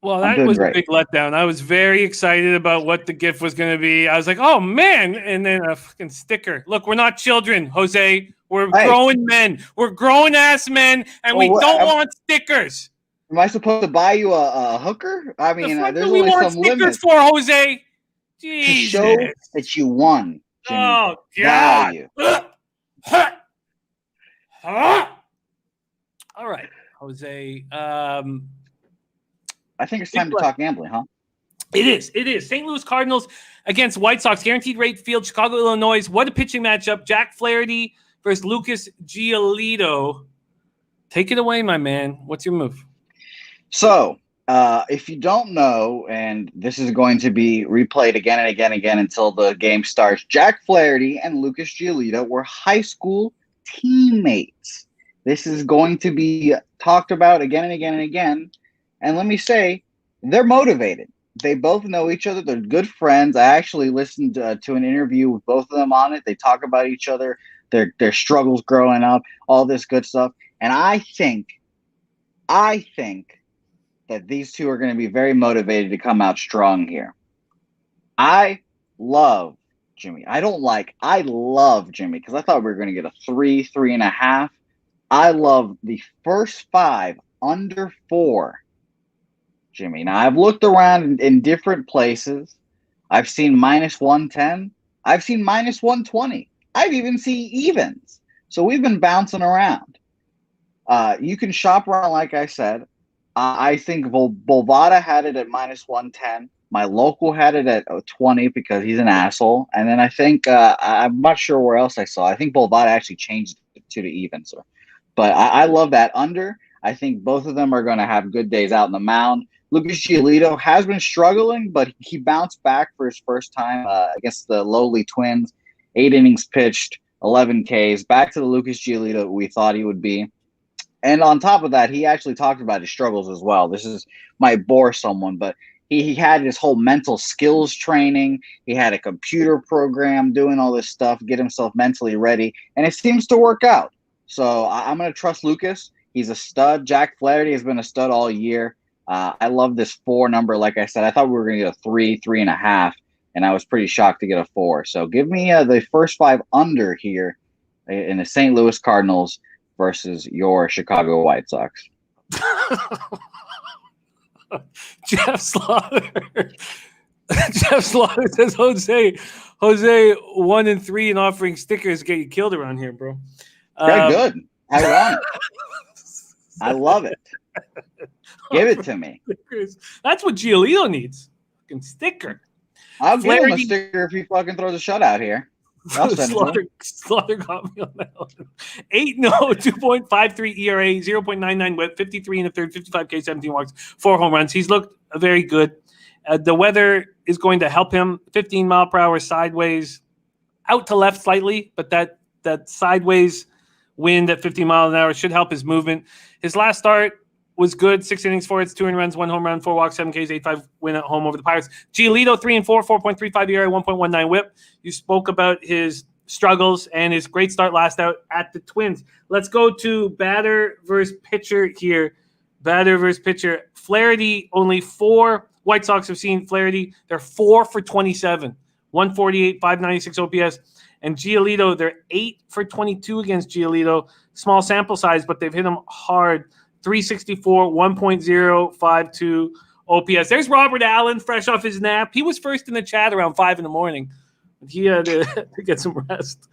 well, that was a big letdown. I was very excited about what the gift was going to be. I was like, oh, man. And then a fucking sticker. Look, we're not children, Jose. We're grown men. We're grown-ass men, and we don't want stickers. Am I supposed to buy you a hooker? I mean, there's only some limits. For Jose? Jesus. To show that you won, Jimmy. Oh, God. Value. All right, Jose. I think it's time to talk gambling, huh? It is. St. Louis Cardinals against White Sox. Guaranteed rate field, Chicago, Illinois. What a pitching matchup. Jack Flaherty versus Lucas Giolito. Take it away, my man. What's your move? So, if you don't know, and this is going to be replayed again and again and again until the game starts, Jack Flaherty and Lucas Giolito were high school teammates. This is going to be talked about again and again and again. And let me say, they're motivated. They both know each other. They're good friends. I actually listened to an interview with both of them on it. They talk about each other, their struggles growing up, all this good stuff. And I think that these two are going to be very motivated to come out strong here. I love Jimmy. I love Jimmy because I thought we were going to get a 3.5. I love the first 5 under 4, Jimmy. Now, I've looked around in different places. I've seen -110. I've seen -120. I've even seen evens. So we've been bouncing around. You can shop around, like I said. I think Bovada had it at -110. My local had it at 20 because he's an asshole. And then I think, I'm not sure where else I saw. I think Bovada actually changed it to the even. So, but I love that under. I think both of them are going to have good days out in the mound. Lucas Giolito has been struggling, but he bounced back for his first time against the lowly Twins. 8 innings pitched, 11 Ks. Back to the Lucas Giolito we thought he would be. And on top of that, he actually talked about his struggles as well. This might bore someone, but he had his whole mental skills training. He had a computer program doing all this stuff, get himself mentally ready, and it seems to work out. So I'm going to trust Lucas. He's a stud. Jack Flaherty has been a stud all year. I love this 4 number. Like I said, I thought we were going to get a 3.5, and I was pretty shocked to get a 4. So give me the first 5 under here in the St. Louis Cardinals versus your Chicago White Sox. Jeff Slaughter. Jeff Slaughter says Jose 1-3 and offering stickers get you killed around here, bro. Very good. I want it. I love it. Give it to me. That's what Giolito needs. Fucking sticker. I'll give him a sticker if he fucking throws a shutout here. Slaughter got me on that one. 8-0, 2.53 ERA, 0.99 WHIP, 53 in the third, 55 K, 17 walks, 4 home runs. He's looked very good. The weather is going to help him. 15 mile per hour sideways, out to left slightly, but that sideways wind at 15 miles an hour should help his movement. His last start was good. 6 innings, 4 hits, 2 earned runs, 1 home run, 4 walks, 7 Ks, 8.5 win at home over the Pirates. Giolito 3-4, 4.35 ERA, 1.19 WHIP. You spoke about his struggles and his great start last out at the Twins. Let's go to batter versus pitcher here. Batter versus pitcher. Flaherty, only 4 White Sox have seen Flaherty. They're 4 for 27, 148, 596 OPS. And Giolito, they're 8 for 22 against Giolito. Small sample size, but they've hit him hard. 364, 1.052 OPS. There's Robert Allen, fresh off his nap. He was first in the chat around 5 a.m. He had to get some rest.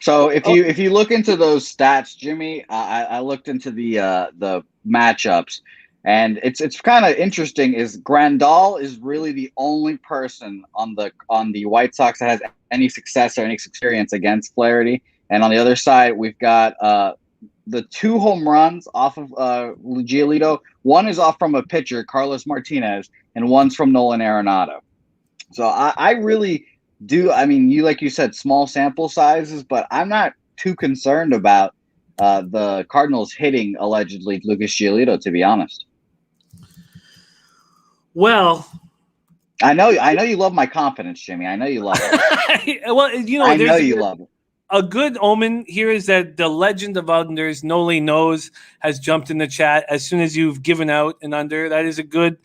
So if you look into those stats, Jimmy, I looked into the matchups, and it's kind of interesting. Is Grandal is really the only person on the White Sox that has any success or any experience against Flaherty, and on the other side we've got the 2 home runs off of Giolito. One is off from a pitcher, Carlos Martinez, and one's from Nolan Arenado. So I really do. I mean, like you said, small sample sizes, but I'm not too concerned about the Cardinals hitting allegedly Lucas Giolito, to be honest. Well, I know you love my confidence, Jimmy. I know you love it. Well, I know you love it. A good omen here is that the legend of unders, Noli Knows, has jumped in the chat as soon as you've given out an under. That is a good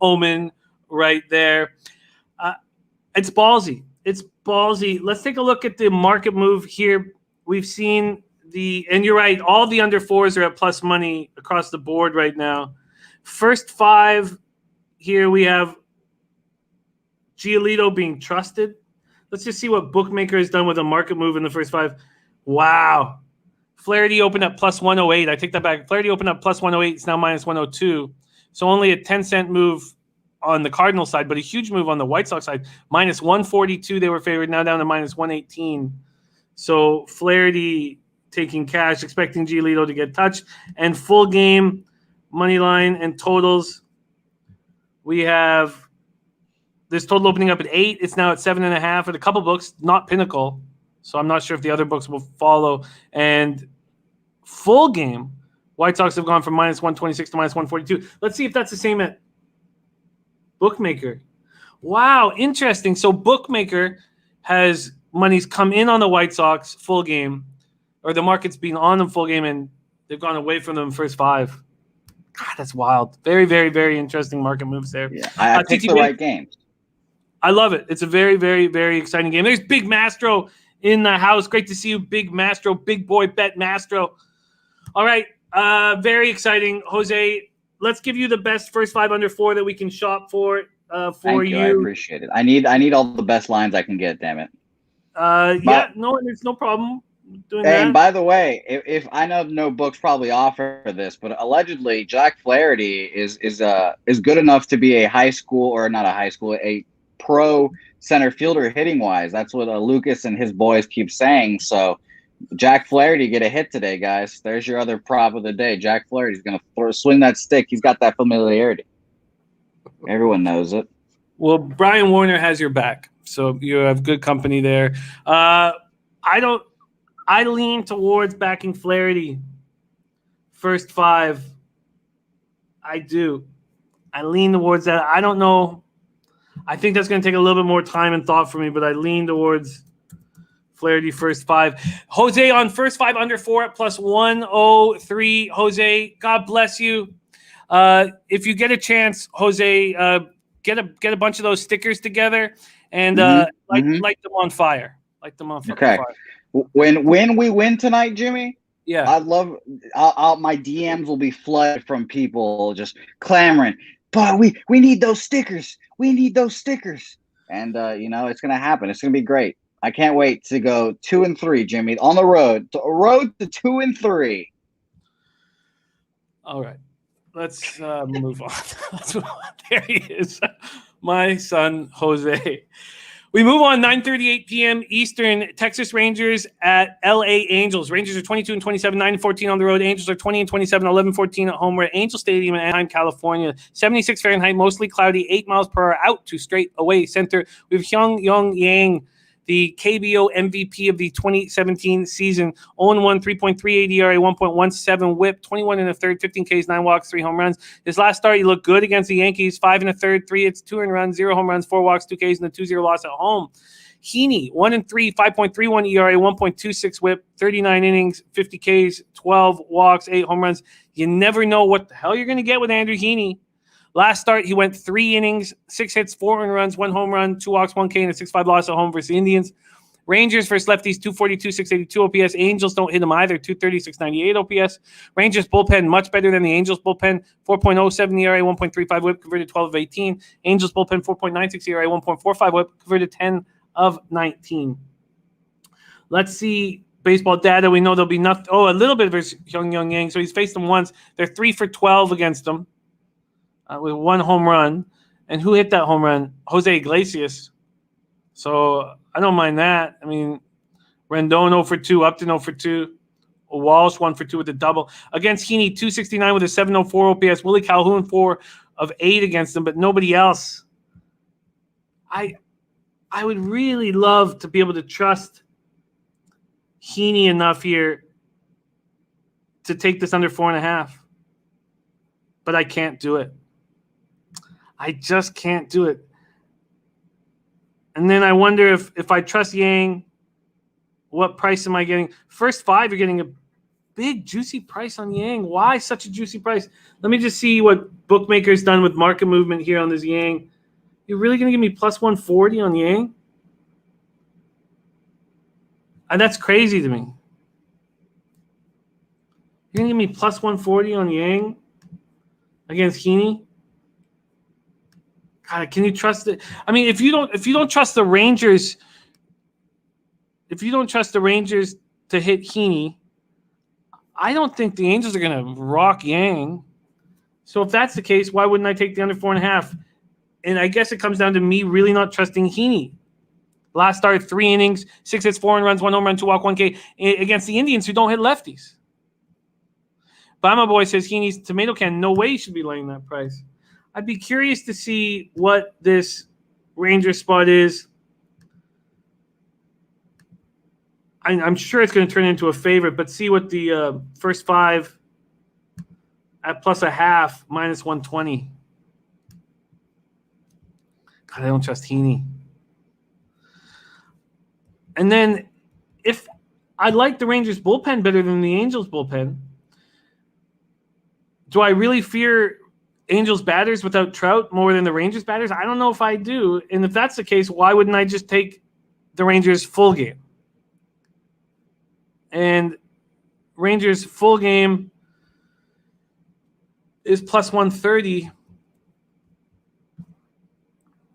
omen right there. It's ballsy. It's ballsy. Let's take a look at the market move here. We've seen and you're right, all the under 4s are at plus money across the board right now. First 5 here we have Giolito being trusted. Let's just see what Bookmaker has done with a market move in the first 5. Wow. Flaherty opened up plus 108. I take that back. Flaherty opened up plus 108. It's now minus 102. So only a 10-cent move on the Cardinal side, but a huge move on the White Sox side. Minus 142 they were favored, now down to minus 118. So Flaherty taking cash, expecting Giolito to get touched. And full game, money line, and totals. We have this total opening up at 8. It's now at 7.5 at a couple books, not Pinnacle. So I'm not sure if the other books will follow. And full game, White Sox have gone from minus 126 to minus 142. Let's see if that's the same at Bookmaker. Wow, interesting. So Bookmaker has money's come in on the White Sox full game, or the market's been on them full game, and they've gone away from them first 5. God, that's wild. Very, very, very interesting market moves there. Yeah, I picked the right games. I love it. It's a very, very, very exciting game. There's Big Mastro in the house. Great to see you, Big Mastro, big boy bet Mastro. All right, very exciting. Jose, let's give you the best first 5 under 4 that we can shop for Thank you. I appreciate it. I need all the best lines I can get, damn it. No, there's no problem doing that. And by the way, if I know no books probably offer this, but allegedly Jack Flaherty is good enough to be a pro center fielder hitting wise. That's what Lucas and his boys keep saying. So Jack Flaherty get a hit today, guys. There's your other prop of the day. Jack Flaherty's going to swing that stick. He's got that familiarity. Everyone knows it. Well, Brian Warner has your back, so you have good company there. I lean towards backing Flaherty first 5. I do. I lean towards that. I don't know. I think that's going to take a little bit more time and thought for me, but I lean towards Flaherty first 5. Jose on first 5 under 4 at plus 103. Jose, God bless you. If you get a chance, Jose, get a bunch of those stickers together and light them on fire. Light them on fire. When we win tonight, Jimmy, yeah, I'd love. My DMs will be flooded from people just clamoring. But we need those stickers. We need those stickers. And it's gonna happen. It's gonna be great. I can't wait to go 2-3, Jimmy, on the road. Road to 2-3. All right. Let's move on. There he is, my son, Jose. We move on, 9:38 p.m. Eastern. Texas Rangers at LA Angels. Rangers are 22-27, 9-14 on the road. Angels are 20-27, 11-14 at home. We're at Angel Stadium in Anaheim, California. 76 Fahrenheit, mostly cloudy, 8 miles per hour out to straight away center. We have Hyun-Young Yang, the KBO MVP of the 2017 season. 0-1, 3.38 ERA, 1.17 whip, 21 1/3, 15 Ks, 9 walks, 3 home runs. His last start, he looked good against the Yankees. 5 1/3, 3 hits, 2 earned runs, 0 home runs, 4 walks, 2 Ks, and a 2-0 loss at home. Heaney, 1-3, 5.31 ERA, 1.26 whip, 39 innings, 50 Ks, 12 walks, 8 home runs. You never know what the hell you're going to get with Andrew Heaney. Last start, he went 3 innings, 6 hits, 4 earned runs, 1 home run, 2 walks, 1 K, and a 6-5 loss at home versus the Indians. Rangers versus lefties, 242, 682 OPS. Angels don't hit them either, 230, 698 OPS. Rangers bullpen, much better than the Angels bullpen, 4.07 ERA, 1.35 whip, converted 12 of 18. Angels bullpen, 4.96 ERA, 1.45 whip, converted 10 of 19. Let's see baseball data. We know there'll be nothing. A little bit versus Hyun-Young Yang. So he's faced them once. They're 3 for 12 against them. With 1 home run. And who hit that home run? Jose Iglesias. So I don't mind that. I mean, Rendon 0 for 2, Upton 0 for 2. Walsh 1 for 2 with a double. Against Heaney, 269 with a 704 OPS. Willie Calhoun 4 of 8 against them, but nobody else. I would really love to be able to trust Heaney enough here to take this under 4.5. But I can't do it. I just can't do it. And then I wonder if I trust Yang, what price am I getting? First 5, you're getting a big, juicy price on Yang. Why such a juicy price? Let me just see what Bookmaker's done with market movement here on this Yang. You're really going to give me plus 140 on Yang? And that's crazy to me. You're going to give me plus 140 on Yang against Heaney? God, can you trust it? I mean, if you don't trust the Rangers, to hit Heaney, I don't think the Angels are going to rock Yang. So if that's the case, why wouldn't I take the under 4.5? And I guess it comes down to me really not trusting Heaney. Last start, 3 innings, 6 hits, 4 runs, 1 home run, 2 walk, 1 K against the Indians who don't hit lefties. Bama Boy says Heaney's tomato can. No way you should be laying that price. I'd be curious to see what this Ranger spot is. I'm sure it's going to turn into a favorite, but see what the first 5 at plus 0.5, minus 120. I don't trust Heaney. And then if I like the Rangers bullpen better than the Angels bullpen, do I really fear Angels batters without Trout more than the Rangers batters? I don't know if I do. And if that's the case, why wouldn't I just take the Rangers full game? And Rangers full game is plus 130.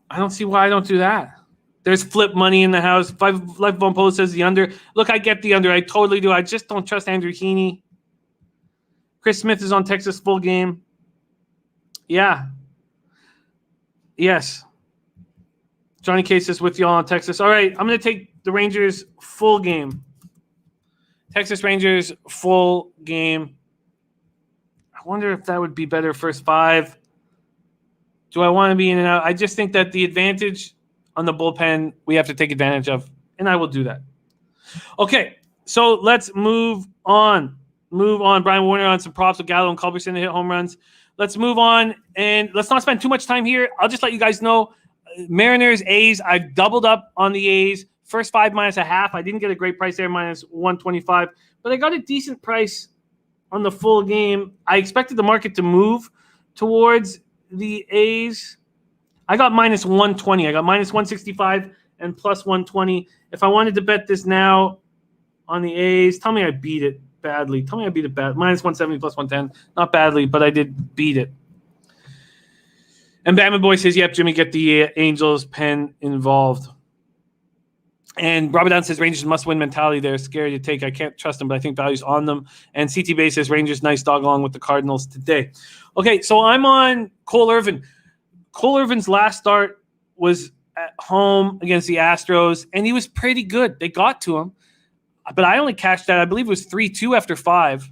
I don't see why I don't do that. There's flip money in the house. Life Bone Post says the under. Look, I get the under. I totally do. I just don't trust Andrew Heaney. Chris Smith is on Texas full game. Yeah. Yes. Johnny Case is with y'all on Texas. All right, I'm going to take the Rangers full game. Texas Rangers full game. I wonder if that would be better first five. Do I want to be in and out? I just think that the advantage on the bullpen we have to take advantage of, and I will do that. Okay, so let's move on. Brian Warner on some props with Gallo and Culberson to hit home runs. Let's move on, and let's not spend too much time here. I'll just let you guys know, Mariners, A's, I've doubled up on the A's. First five minus a half. I didn't get a great price there, minus 125. But I got a decent price on the full game. I expected the market to move towards the A's. I got minus 120. I got minus 165 and plus 120. If I wanted to bet this now on the A's, tell me I beat it badly. Tell me I beat it bad. Minus 170 plus 110. Not badly, but I did beat it. And Batman Boy says, yep, Jimmy, get the Angels pen involved. And Robert Down says, Rangers must-win mentality. They're scary to take. I can't trust them, but I think value's on them. And CT Bay says, Rangers, nice dog along with the Cardinals today. Okay, so I'm on Cole Irvin. Cole Irvin's last start was at home against the Astros, and he was pretty good. They got to him. But I only cashed that. I believe it was 3-2 after 5.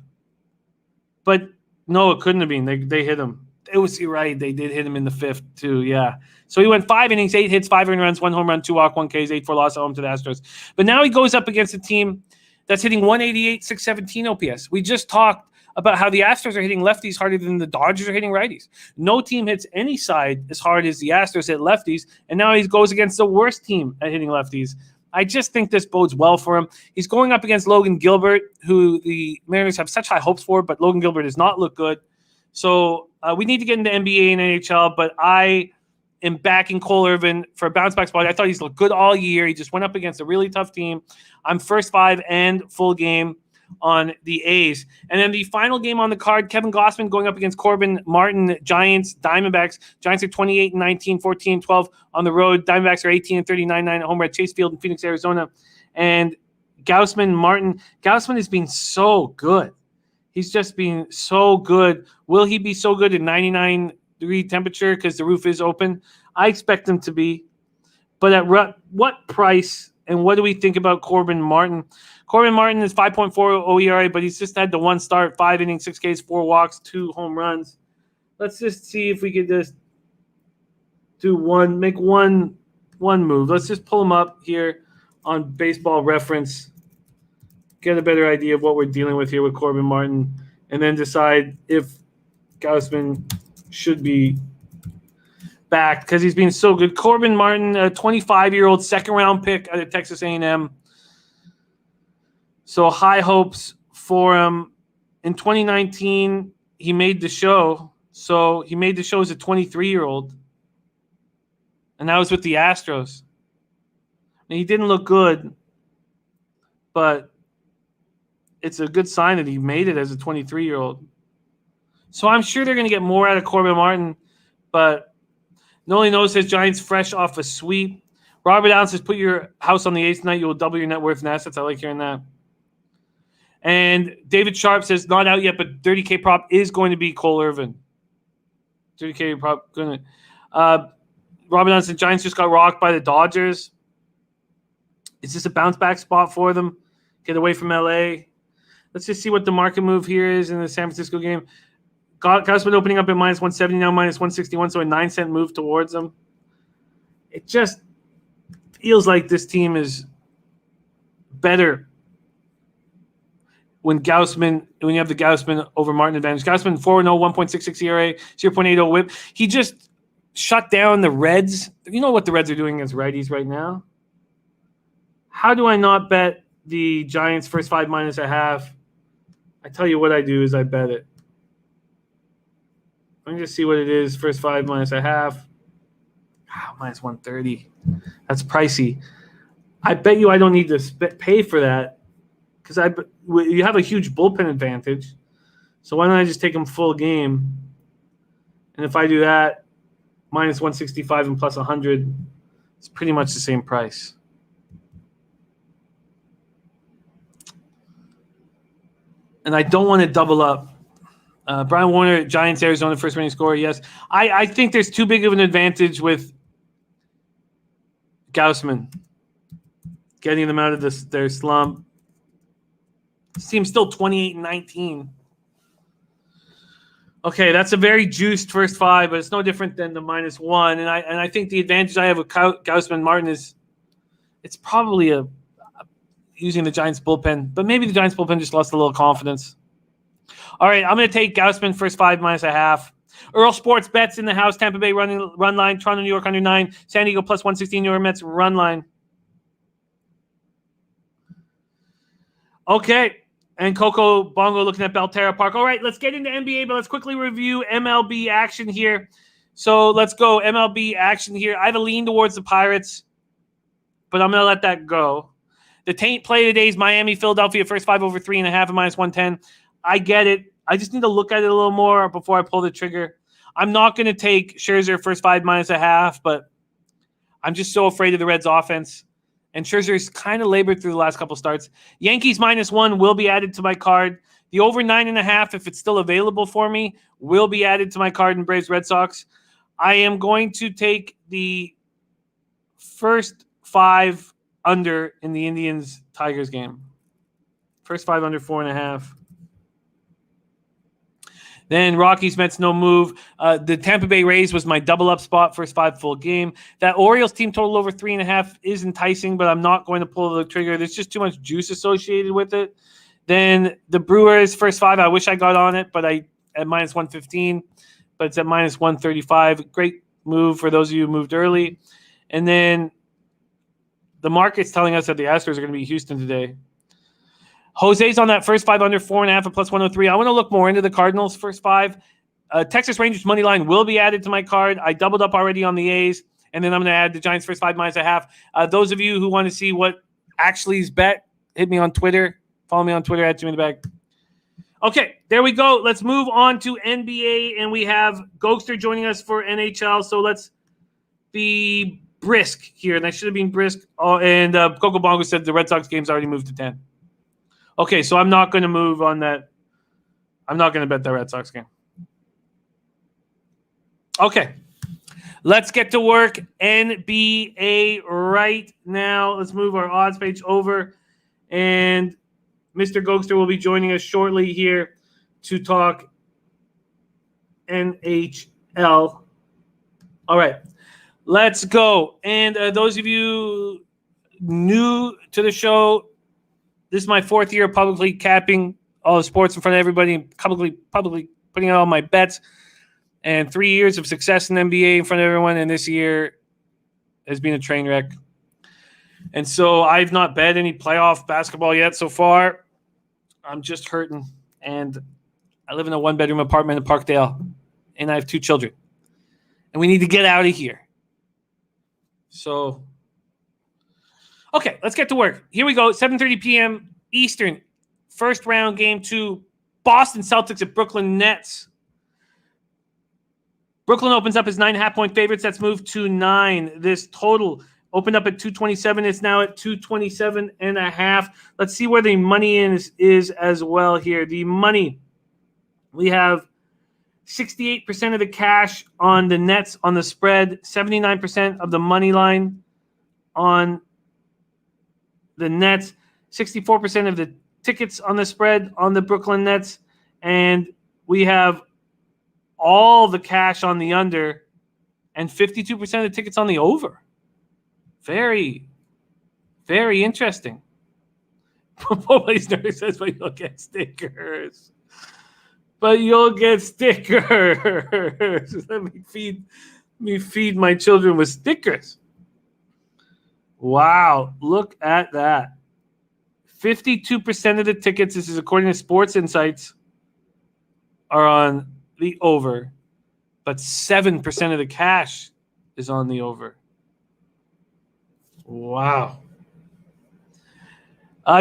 But no, it couldn't have been. They hit him. You're right. They did hit him in the 5th, too. Yeah. So he went 5 innings, 8 hits, 5 earned runs, 1 home run, 2 walk, 1 Ks, 8-4 loss at home to the Astros. But now he goes up against a team that's hitting 188, 617 OPS. We just talked about how the Astros are hitting lefties harder than the Dodgers are hitting righties. No team hits any side as hard as the Astros hit lefties, and now he goes against the worst team at hitting lefties. I just think this bodes well for him. He's going up against Logan Gilbert, who the Mariners have such high hopes for, but Logan Gilbert does not look good. So we need to get into NBA and NHL, but I am backing Cole Irvin for a bounce-back spot. I thought he's looked good all year. He just went up against a really tough team. I'm first five and full game on the A's. And then the final game on the card, Kevin Gossman going up against Corbin Martin, Giants, Diamondbacks. Giants are 28-19, 14-12 on the road. Diamondbacks are 18-39, 9 at home at Chase Field in Phoenix, Arizona. And Martin has been so good. He's just been so good. Will he be so good at 99-degree temperature because the roof is open? I expect him to be. But at what price and what do we think about Corbin Martin? Corbin Martin is 5.4 OERA, but he's just had the one start, 5 innings, 6 Ks, 4 walks, 2 home runs. Let's just see if we could just make one move. Let's just pull him up here on Baseball Reference, get a better idea of what we're dealing with here with Corbin Martin, and then decide if Gausman should be back because he's been so good. Corbin Martin, a 25-year-old second-round pick out of Texas A&M. So high hopes for him. In 2019, he made the show. So he made the show as a 23-year-old. And that was with the Astros. And he didn't look good, but it's a good sign that he made it as a 23-year-old. So I'm sure they're going to get more out of Corbin Martin, but Noli Knows says Giants fresh off a sweep. Robert Allen says put your house on the A's tonight. You will double your net worth and assets. I like hearing that. And David Sharp says not out yet, but 30K prop is going to be Cole Irvin. 30K prop going to. Robert Allen says Giants just got rocked by the Dodgers. Is this a bounce back spot for them? Get away from LA. Let's just see what the market move here is in the San Francisco game. Gausman opening up at minus 170, now minus 161, so a 9-cent move towards them. It just feels like this team is better when you have the Gausman over Martin advantage. Gausman 4-0, 1.66 ERA, 0.80 whip. He just shut down the Reds. You know what the Reds are doing against righties right now. How do I not bet the Giants first 5 -1/2? I tell you what I do is I bet it. Let me just see what it is. First 5 -1/2. -130. That's pricey. I bet you I don't need to pay for that because you have a huge bullpen advantage. So why don't I just take them full game? And if I do that, -165 and plus 100, it's pretty much the same price. And I don't want to double up. Brian Warner, Giants, Arizona, first running scorer. Yes. I think there's too big of an advantage with Gausman getting them out of their slump. This team's still 28-19. Okay, that's a very juiced first 5, but it's no different than the -1. And I think the advantage I have with Gausman Martin is it's probably using the Giants bullpen, but maybe the Giants bullpen just lost a little confidence. All right, I'm going to take Gausman first 5 -1/2. Earl Sports bets in the house. Tampa Bay run line. Toronto, New York under 9. San Diego plus 116. New York Mets run line. Okay. And Coco Bongo looking at Belterra Park. All right, let's get into NBA, but let's quickly review MLB action here. So let's go MLB action here. I have a lean towards the Pirates, but I'm going to let that go. The taint play today is Miami, Philadelphia, first 5 over 3.5 and -110. I get it. I just need to look at it a little more before I pull the trigger. I'm not going to take Scherzer first 5 -1/2, but I'm just so afraid of the Reds' offense. And Scherzer's kind of labored through the last couple starts. Yankees -1 will be added to my card. The over 9.5, if it's still available for me, will be added to my card in Braves Red Sox. I am going to take the first 5 under in the Indians Tigers game. First 5 under 4.5. Then Rockies, Mets, no move. The Tampa Bay Rays was my double-up spot, first 5 full game. That Orioles team total over 3.5 is enticing, but I'm not going to pull the trigger. There's just too much juice associated with it. Then the Brewers, first 5, I wish I got on it, but I at -115, but it's at -135. Great move for those of you who moved early. And then the market's telling us that the Astros are going to be Houston today. Jose's on that first 5 under 4.5 at plus 103. I want to look more into the Cardinals first 5. Texas Rangers money line will be added to my card. I doubled up already on the A's, and then I'm going to add the Giants first 5 -1/2. Those of you who want to see what actually is bet, hit me on Twitter. Follow me on Twitter at Jimmy the Bag. Okay, there we go. Let's move on to NBA, and we have Gokster joining us for NHL. So let's be brisk here, and I should have been brisk. And Coco Bongo said the Red Sox game's already moved to 10. Okay, so I'm not going to move on that. I'm not going to bet the Red Sox game. Okay, let's get to work. NBA right now. Let's move our odds page over. And Mr. Gokster will be joining us shortly here to talk NHL. All right, let's go. And those of you new to the show, this is my 4th year publicly capping all the sports in front of everybody and publicly putting out all my bets. And 3 years of success in NBA in front of everyone. And this year has been a train wreck. And so I've not bet any playoff basketball yet so far. I'm just hurting. And I live in a 1-bedroom apartment in Parkdale. And I have 2 children. And we need to get out of here. So... okay, let's get to work. Here we go, 7:30 p.m. Eastern. First round, game 2. Boston Celtics at Brooklyn Nets. Brooklyn opens up as 9.5-point favorites. That's moved to 9. This total opened up at 227. It's now at 227.5. Let's see where the money is as well here. The money, we have 68% of the cash on the Nets on the spread, 79% of the money line on the Nets, 64% of the tickets on the spread on the Brooklyn Nets, and we have all the cash on the under and 52% of the tickets on the over. Very, very interesting. Nobody's nervous says, but you'll get stickers. But you'll get stickers. Let me feed Me feed my children with stickers. Wow, look at that. 52% of the tickets, this is according to Sports Insights, are on the over, but 7% of the cash is on the over. Wow.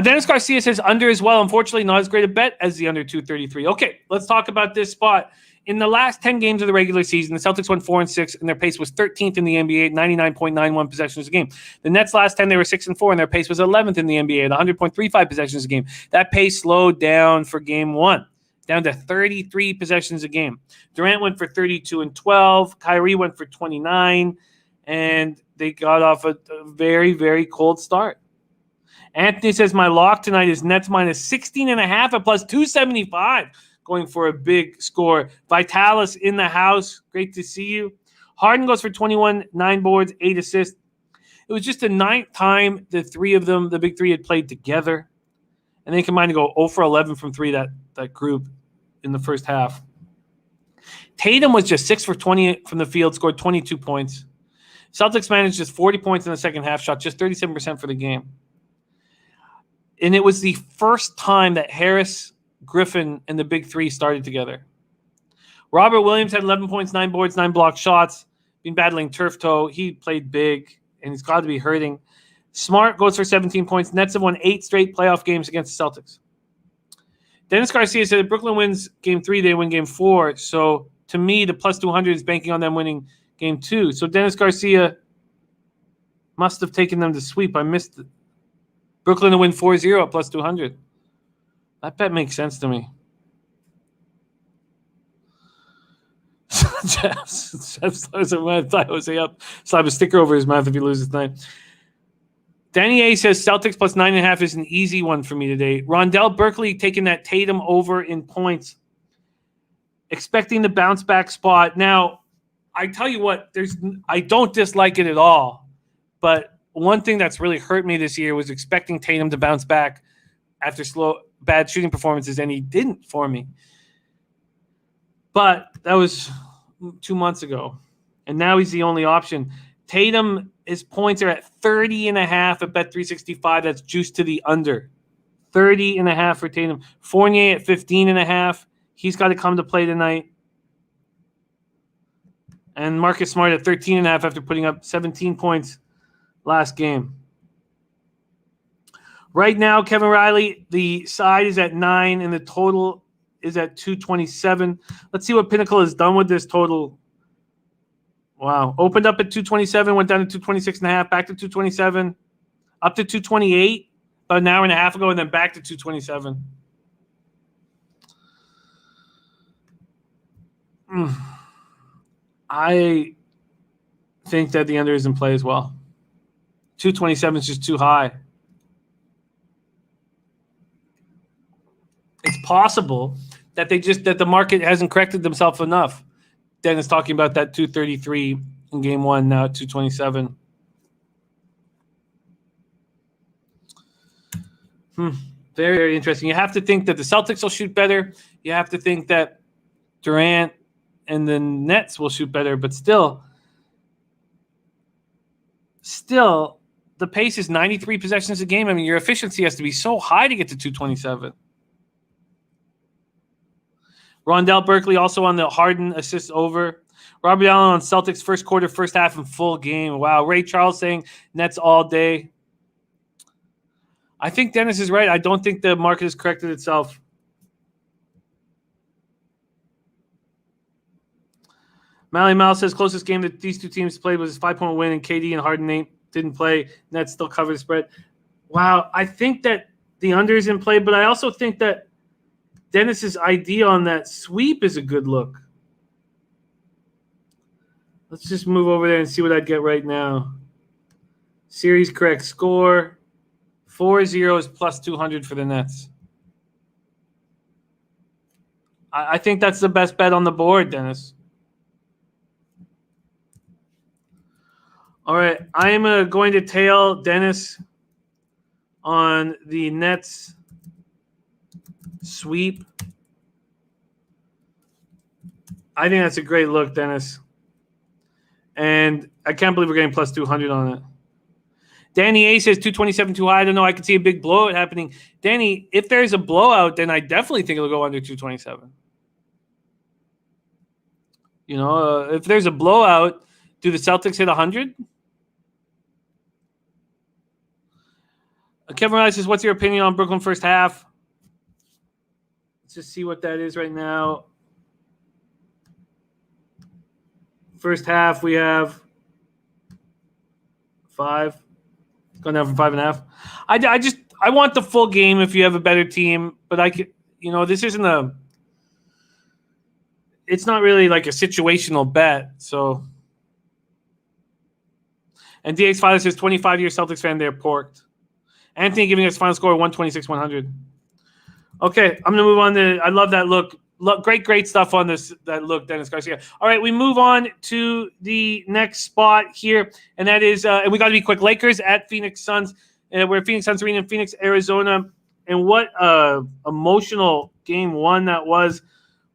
Dennis Garcia says under as well. Unfortunately, not as great a bet as the under 233. Okay, let's talk about this spot. In the last 10 games of the regular season, the Celtics went 4-6, and their pace was 13th in the NBA at 99.91 possessions a game. The Nets last 10, they were 6-4, and their pace was 11th in the NBA at 100.35 possessions a game. That pace slowed down for game one, down to 33 possessions a game. Durant went for 32 and 12. Kyrie went for 29, and they got off a very, very cold start. Anthony says my lock tonight is Nets minus 16.5 at plus 275. Going for a big score. Vitalis in the house. Great to see you. Harden goes for 21, 9 boards, 8 assists. It was just the 9th time the three of them, the big three, had played together. And they combined to go 0 for 11 from 3, that group, in the first half. Tatum was just 6 for 20 from the field, scored 22 points. Celtics managed just 40 points in the second half, shot just 37% for the game. And it was the first time that Harris, Griffin, and the big three started together. Robert Williams had 11 points, 9 boards, 9 blocked shots. Been battling turf toe. He played big, and he's got to be hurting. Smart goes for 17 points. Nets have won 8 straight playoff games against the Celtics. Dennis Garcia said if Brooklyn wins game 3, they win game 4. So to me, the plus 200 is banking on them winning game 2. So Dennis Garcia must have taken them to sweep. I missed it. Brooklyn to win 4-0 at plus 200. That bet makes sense to me. Jeff Jose up. Slap a sticker over his mouth if he loses tonight. Danny A says Celtics plus 9.5 is an easy one for me today. Rondell Berkeley taking that Tatum over in points. Expecting the bounce back spot. Now, I tell you what, I don't dislike it at all. But one thing that's really hurt me this year was expecting Tatum to bounce back after bad shooting performances, and he didn't for me. But that was 2 months ago, and now he's the only option. Tatum, his points are at 30.5 at Bet365. That's juiced to the under. 30.5 for Tatum. Fournier at 15.5. He's got to come to play tonight. And Marcus Smart at 13.5 after putting up 17 points last game. Right now, Kevin Riley, the side is at 9 and the total is at 227. Let's see what Pinnacle has done with this total. Wow. Opened up at 227, went down to 226.5, back to 227, up to 228 about an hour and a half ago, and then back to 227. I think that the under is in play as well. 227 is just too high. It's possible that the market hasn't corrected themselves enough. Dennis talking about that 233 in game 1, now at 227. Very, very interesting. You have to think that the Celtics will shoot better. You have to think that Durant and the Nets will shoot better, but still, the pace is 93 possessions a game. I mean, your efficiency has to be so high to get to 227. Rondell Berkeley also on the Harden assist over. Robert Allen on Celtics first quarter, first half, and full game. Wow. Ray Charles saying Nets all day. I think Dennis is right. I don't think the market has corrected itself. Mally Mal says closest game that these two teams played was a 5-point win, and KD and Harden didn't play. Nets still covered the spread. Wow. I think that the under is in play, but I also think that Dennis's idea on that sweep is a good look. Let's just move over there and see what I'd get right now. Series correct score. 4-0 is plus 200 for the Nets. I think that's the best bet on the board, Dennis. All right. I am going to tail Dennis on the Nets sweep. I think that's a great look, Dennis. And I can't believe we're getting plus 200 on it. Danny A says 227 too high. I don't know. I could see a big blowout happening. Danny, if there's a blowout, then I definitely think it'll go under 227. If there's a blowout, do the Celtics hit 100? Kevin Riley says, what's your opinion on Brooklyn first half? Let's just see what that is right now. First half, we have 5. It's gone down from 5.5. I want the full game if you have a better team, but I could, this isn't it's not really like a situational bet. So, and DX Father says 25-year Celtics fan, they're porked. Anthony giving us final score 126-100. Okay, I'm gonna move on to. I love that look. Great stuff on that look, Dennis Garcia. All right, we move on to the next spot here, and that is, and we got to be quick. Lakers at Phoenix Suns. We're at Phoenix Suns Arena in Phoenix, Arizona, and what emotional game one that was.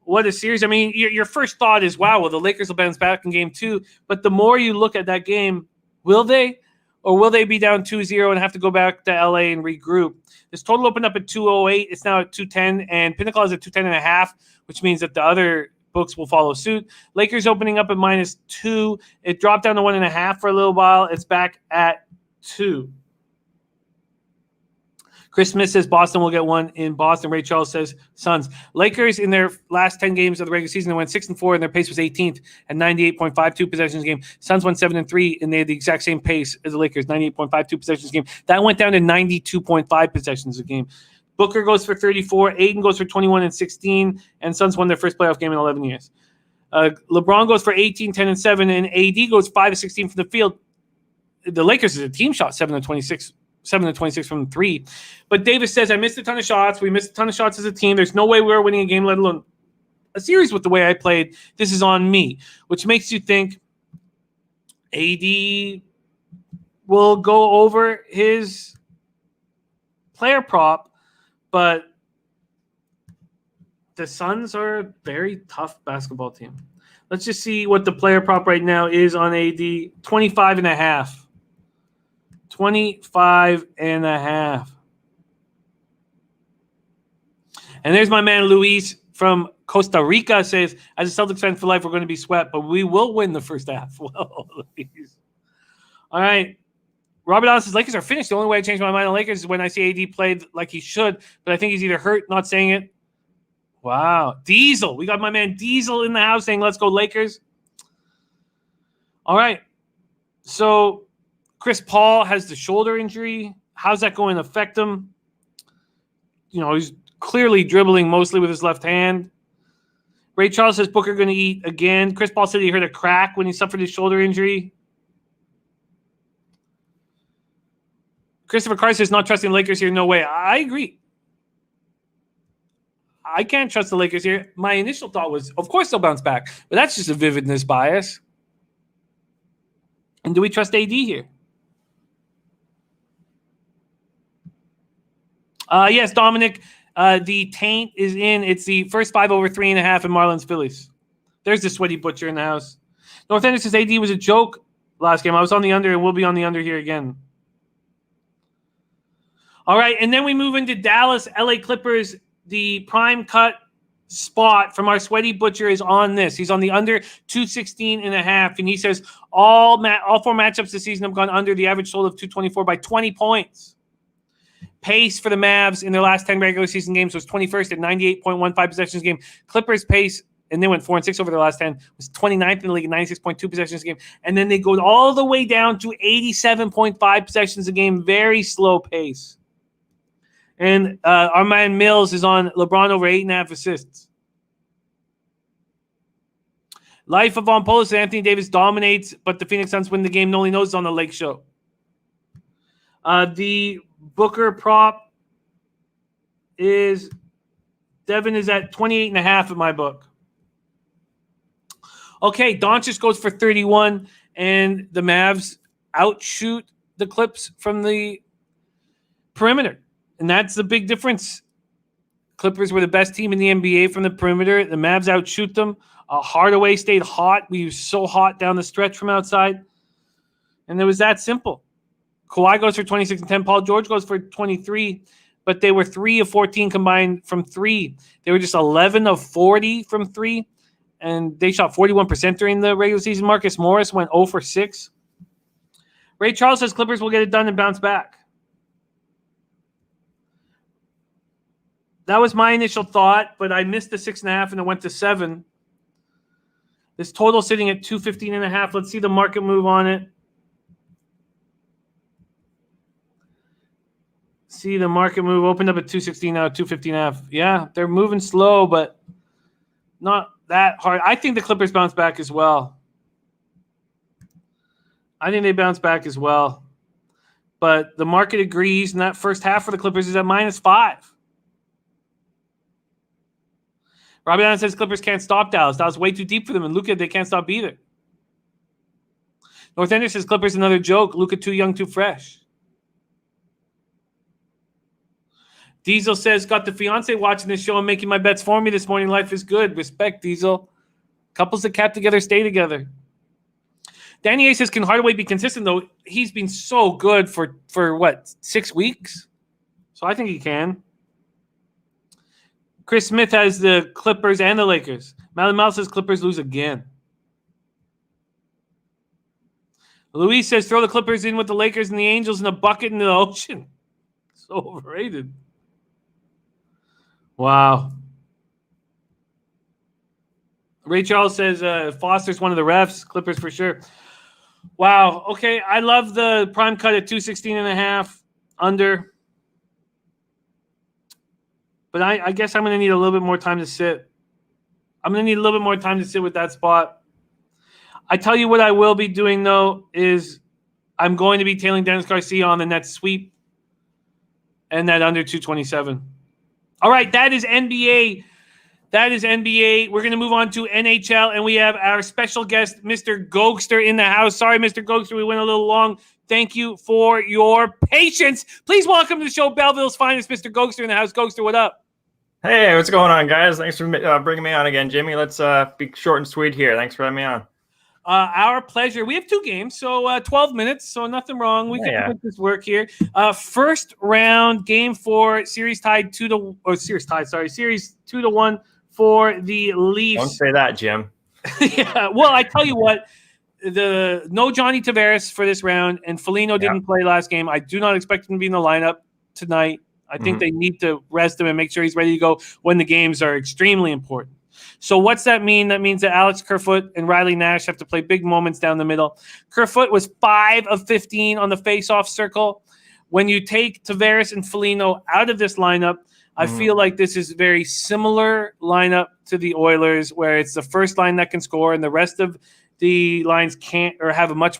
What a series! I mean, your first thought is, wow, well, the Lakers will bounce back in game 2. But the more you look at that game, will they? Or will they be down 2-0 and have to go back to LA and regroup? This total opened up at 208. It's now at 210, and Pinnacle is at 210.5, which means that the other books will follow suit. Lakers opening up at -2. It dropped down to 1.5 for a little while. It's back at 2. Chris Smith says Boston will get one in Boston. Ray Charles says Suns. Lakers in their last 10 games of the regular season, they went 6-4, and their pace was 18th at 98.52 possessions a game. Suns won 7-3, and they had the exact same pace as the Lakers, 98.52 possessions a game. That went down to 92.5 possessions a game. Booker goes for 34. Aiden goes for 21 and 16, and Suns won their first playoff game in 11 years. LeBron goes for 18, 10 and 7, and AD goes 5 of 16 from the field. The Lakers as a team shot 7 of 26 from 3. But Davis says, I missed a ton of shots. We missed a ton of shots as a team. There's no way we were winning a game, let alone a series with the way I played. This is on me, which makes you think AD will go over his player prop, but the Suns are a very tough basketball team. Let's just see what the player prop right now is on AD. 25.5. 25.5. And there's my man Luis from Costa Rica says, as a Celtics fan for life, we're going to be swept, but we will win the first half. Well, Luis. All right. Robert Allen says, Lakers are finished. The only way I change my mind on Lakers is when I see AD played like he should, but I think he's either hurt, not saying it. Wow. Diesel. We got my man Diesel in the house saying, let's go Lakers. All right. So Chris Paul has the shoulder injury. How's that going to affect him? He's clearly dribbling mostly with his left hand. Ray Charles says Booker going to eat again. Chris Paul said he heard a crack when he suffered his shoulder injury. Christopher Carr says not trusting the Lakers here. No way. I agree. I can't trust the Lakers here. My initial thought was, of course they'll bounce back. But that's just a vividness bias. And do we trust AD here? Yes, Dominic. The taint is in. It's the first 5 over 3.5 in Marlins Phillies. There's the sweaty butcher in the house. North Ender says AD was a joke last game. I was on the under and we'll be on the under here again. All right, and then we move into Dallas, LA Clippers. The prime cut spot from our sweaty butcher is on this. He's on the under 216.5, and he says all 4 matchups this season have gone under the average total of 224 by 20 points. Pace for the Mavs in their last 10 regular season games was 21st at 98.15 possessions a game. Clippers pace, and they went 4-6 over their last 10, was 29th in the league at 96.2 possessions a game. And then they go all the way down to 87.5 possessions a game. Very slow pace. And our man Mills is on LeBron over 8.5 assists. Life of Von Polis, Anthony Davis dominates, but the Phoenix Suns win the game. Nobody knows on the Lake Show. The Booker prop is Devin is at 28.5 in my book. Okay, Doncic goes for 31, and the Mavs outshoot the Clips from the perimeter. And that's the big difference. Clippers were the best team in the NBA from the perimeter. The Mavs outshoot them. Hardaway stayed hot. We were so hot down the stretch from outside. And it was that simple. Kawhi goes for 26 and 10. Paul George goes for 23. But they were 3 of 14 combined from 3. They were just 11 of 40 from 3. And they shot 41% during the regular season. Marcus Morris went 0 for 6. Ray Charles says Clippers will get it done and bounce back. That was my initial thought, but I missed the 6.5 and it went to 7. This total sitting at 215.5. Let's see the market move on it. See the market move opened up at 216 now, 215.5. Yeah, they're moving slow, but not that hard. I think the Clippers bounce back as well. I think they bounce back as well. But the market agrees, and that first half for the Clippers is at -5. Robbie Allen says Clippers can't stop Dallas. Dallas way too deep for them, and Luka, they can't stop either. North Ender says Clippers another joke. Luka too young, too fresh. Diesel says, got the fiance watching this show and making my bets for me this morning. Life is good. Respect, Diesel. Couples that cap together stay together. Danny A says, can Hardaway be consistent, though? He's been so good for what, 6 weeks? So I think he can. Chris Smith has the Clippers and the Lakers. Mally Mal says Clippers lose again. Luis says, throw the Clippers in with the Lakers and the Angels in a bucket in the ocean. So overrated. Wow. Ray Charles says Foster's one of the refs. Clippers for sure. Wow. Okay. I love the prime cut at 216.5 under. But I guess I'm going to need a little bit more time to sit. I'm going to need a little bit more time to sit with that spot. I tell you what I will be doing, though, is I'm going to be tailing Dennis Garcia on the net sweep and that under 227. All right, that is NBA. That is NBA. We're going to move on to NHL, and we have our special guest, Mr. Gokster, in the house. Sorry, Mr. Gokster, we went a little long. Thank you for your patience. Please welcome to the show Belleville's finest, Mr. Gokster in the house. Gokster, what up? Hey, what's going on, guys? Thanks for bringing me on again, Jimmy. Let's be short and sweet here. Thanks for having me on. Our pleasure. We have 2 games, so 12 minutes, so nothing wrong. We can make this work here. First round, game 4, series 2 to 1 for the Leafs. Don't say that, Jim. Yeah, well, I tell you what, no Johnny Tavares for this round, and Foligno didn't play last game. I do not expect him to be in the lineup tonight. I think they need to rest him and make sure he's ready to go when the games are extremely important. So what's that mean? That means that Alex Kerfoot and Riley Nash have to play big moments down the middle. Kerfoot was 5 of 15 on the face-off circle. When you take Tavares and Foligno out of this lineup, I feel like this is a very similar lineup to the Oilers, where it's the first line that can score and the rest of the lines can't, or have a much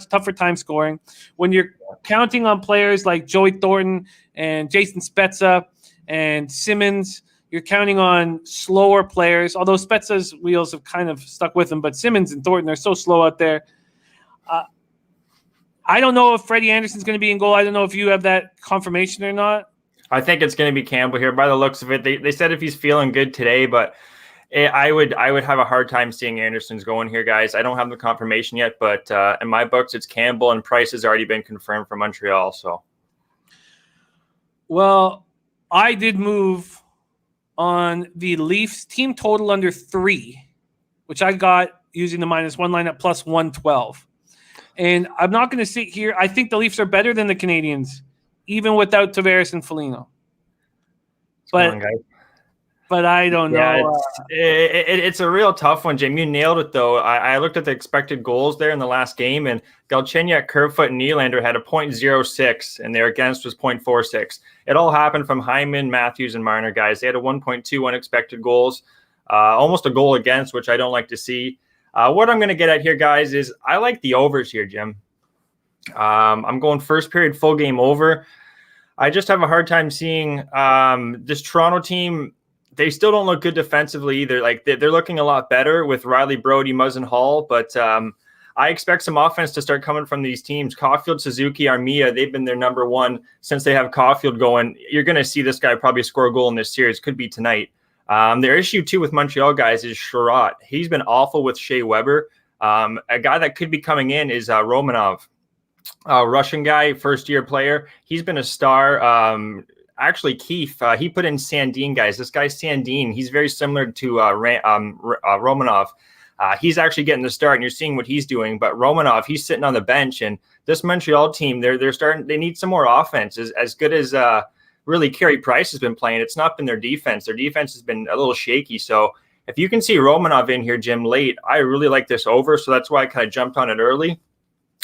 tougher time scoring. When you're counting on players like Joey Thornton and Jason Spezza and Simmons, you're counting on slower players, although Spezza's wheels have kind of stuck with him, but Simmons and Thornton are so slow out there. I don't know if Freddie Anderson's going to be in goal. I don't know if you have that confirmation or not. I think it's going to be Campbell here by the looks of it. They said if he's feeling good today, but I would have a hard time seeing Anderson's going here, guys. I don't have the confirmation yet, but in my books, it's Campbell, and Price has already been confirmed for Montreal. So, well, I did move on the Leafs team total under 3, which I got using the -1 line at plus 112. And I'm not going to sit here. I think the Leafs are better than the Canadians, even without Tavares and Foligno. But I don't know. It's a real tough one, Jim. You nailed it, though. I looked at the expected goals there in the last game, and Galchenyuk, Kerfoot, and Nylander had a .06, and their against was .46. It all happened from Hyman, Matthews, and Marner, guys. They had a 1.21 expected goals, almost a goal against, which I don't like to see. What I'm going to get at here, guys, is I like the overs here, Jim. I'm going first period full game over. I just have a hard time seeing this Toronto team. They still don't look good defensively either. Like they're looking a lot better with Riley, Brody, Muzzin, Hall, but I expect some offense to start coming from these teams. Caulfield, Suzuki, Armia, they've been their number one since they have Caulfield going. You're going to see this guy probably score a goal in this series. Could be tonight. Their issue, too, with Montreal guys is Sherratt. He's been awful with Shea Weber. A guy that could be coming in is Romanov, Russian guy, first-year player. He's been a star. Actually, Keefe, he put in Sandin, guys. This guy, Sandin, he's very similar to Romanov. He's actually getting the start, and you're seeing what he's doing. But Romanov, he's sitting on the bench, and this Montreal team, they're starting. They need some more offense. As good as really Carey Price has been playing, it's not been their defense. Their defense has been a little shaky. So if you can see Romanov in here, Jim, late, I really like this over. So that's why I kind of jumped on it early.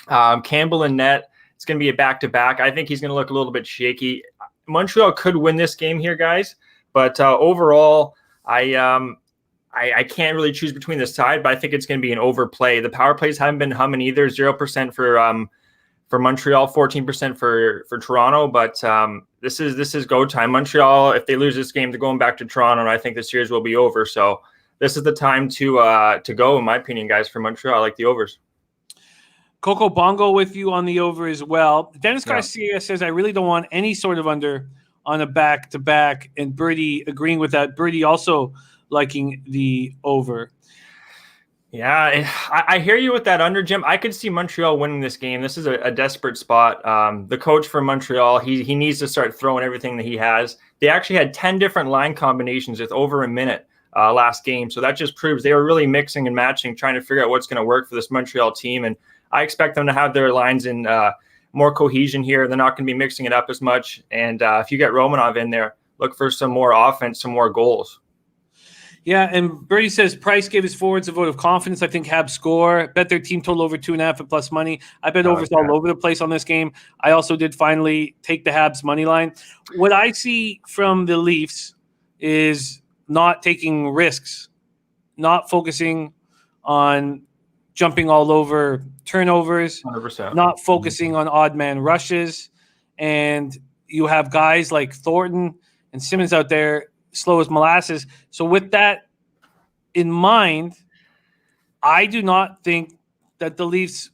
Campbell and net, it's going to be a back-to-back. I think he's going to look a little bit shaky. Montreal could win this game here, guys. But overall, I can't really choose between the side, but I think it's going to be an overplay. The power plays haven't been humming either. 0% for Montreal, 14% for Toronto. But this is go time. Montreal, if they lose this game, they're going back to Toronto, and I think the series will be over. So this is the time to go, in my opinion, guys, for Montreal. I like the overs. Coco Bongo with you on the over as well. Dennis Garcia says, I really don't want any sort of under on a back-to-back, and Birdie agreeing with that. Birdie also liking the over. Yeah, I hear you with that under, Jim. I could see Montreal winning this game. This is a desperate spot. The coach for Montreal, he needs to start throwing everything that he has. They actually had 10 different line combinations with over a minute last game. So that just proves they were really mixing and matching, trying to figure out what's going to work for this Montreal team. And I expect them to have their lines in more cohesion here. They're not going to be mixing it up as much. And if you get Romanov in there, look for some more offense, some more goals. Yeah, and Birdie says Price gave his forwards a vote of confidence. I think Habs score. Bet their team total over 2.5 at plus money. I bet overs all over the place on this game. I also did finally take the Habs money line. What I see from the Leafs is not taking risks, not focusing on jumping all over turnovers, 100%. Not focusing on odd man rushes. And you have guys like Thornton and Simmons out there slow as molasses. So with that in mind, I do not think that the Leafs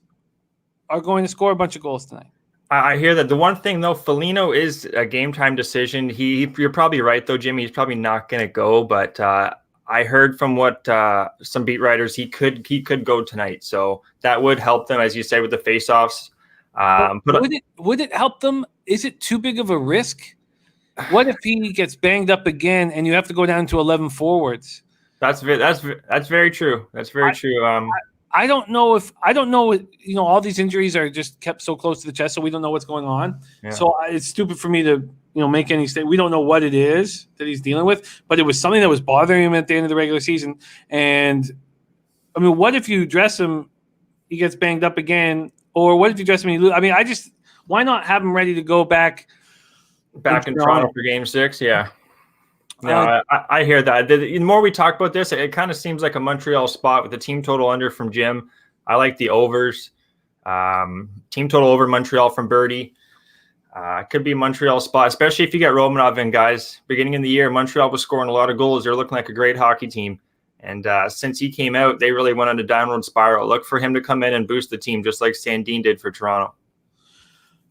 are going to score a bunch of goals tonight. I hear that. The one thing, though, Foligno is a game-time decision. You're probably right, though, Jimmy. He's probably not going to go, but I heard from what some beat writers, he could go tonight. So that would help them, as you say, with the face-offs. Would it help them? Is it too big of a risk? What if he gets banged up again and you have to go down to 11 forwards? That's very true. That's very true. I don't know. All these injuries are just kept so close to the chest, so we don't know what's going on. Yeah. So it's stupid for me to make any statement. We don't know what it is that he's dealing with, but it was something that was bothering him at the end of the regular season. And I mean, what if you dress him, he gets banged up again, or what if you dress him and he loses? I mean, why not have him ready to go back in Toronto for Game 6? Yeah. No, I hear that. The more we talk about this, it kind of seems like a Montreal spot with the team total under from Jim. I like the overs. Team total over Montreal from Birdie. Could be a Montreal spot, especially if you get Romanov in, guys. Beginning of the year, Montreal was scoring a lot of goals. They're looking like a great hockey team. And since he came out, they really went on a downward spiral. Look for him to come in and boost the team, just like Sandin did for Toronto.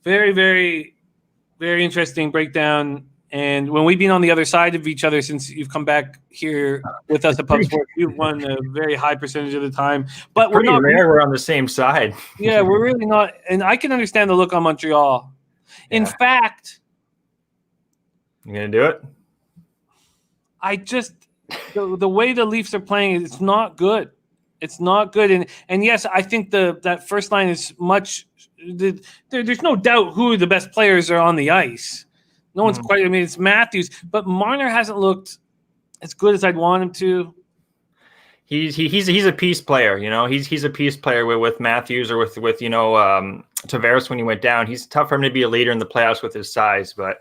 Very, very, very interesting breakdown. And when we've been on the other side of each other since you've come back here with us at Pub Sports, you've won a very high percentage of the time. But we're not rare. We're on the same side. Yeah, we're really not. And I can understand the look on Montreal. Yeah. In fact, you gonna do it? I just the way the Leafs are playing, it's not good. It's not good. And yes, I think that first line is much. There's no doubt who the best players are on the ice. No one's quite. I mean, it's Matthews, but Marner hasn't looked as good as I'd want him to. He's a piece player, He's a piece player with Matthews or with Tavares when he went down. He's tough for him to be a leader in the playoffs with his size. But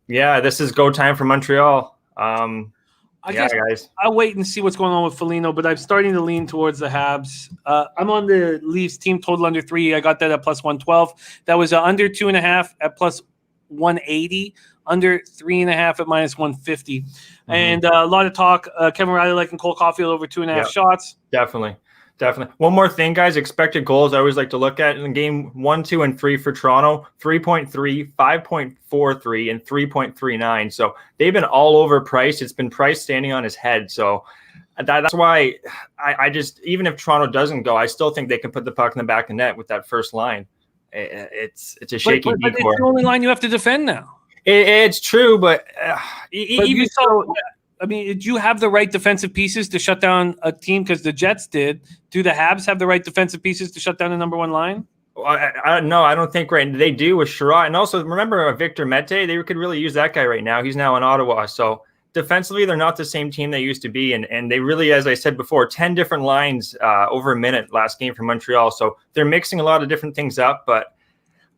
this is go time for Montreal. Guys, I'll wait and see what's going on with Foligno, but I'm starting to lean towards the Habs. I'm on the Leafs team total under 3. I got that at plus 112. That was under 2.5 at plus 180, under 3.5 at minus 150. And a lot of talk. Kevin Riley liking Cole Caulfield over 2.5 shots. Definitely. Definitely. One more thing, guys. Expected goals I always like to look at in game 1, 2, and 3 for Toronto: 3.3, 5.43, and 3.39. So they've been all over Price. It's been Price standing on his head. So that's why I just, even if Toronto doesn't go, I still think they can put the puck in the back of the net with that first line. It's a shaky but it's the only line you have to defend now. It's true, but even so. I mean, did you have the right defensive pieces to shut down a team? Because the Jets did. Do the Habs have the right defensive pieces to shut down the number one line? No, I don't think they do with Sherrod. And also, remember Victor Mete? They could really use that guy right now. He's now in Ottawa. So defensively, they're not the same team they used to be. And they really, as I said before, 10 different lines over a minute last game for Montreal. So they're mixing a lot of different things up. But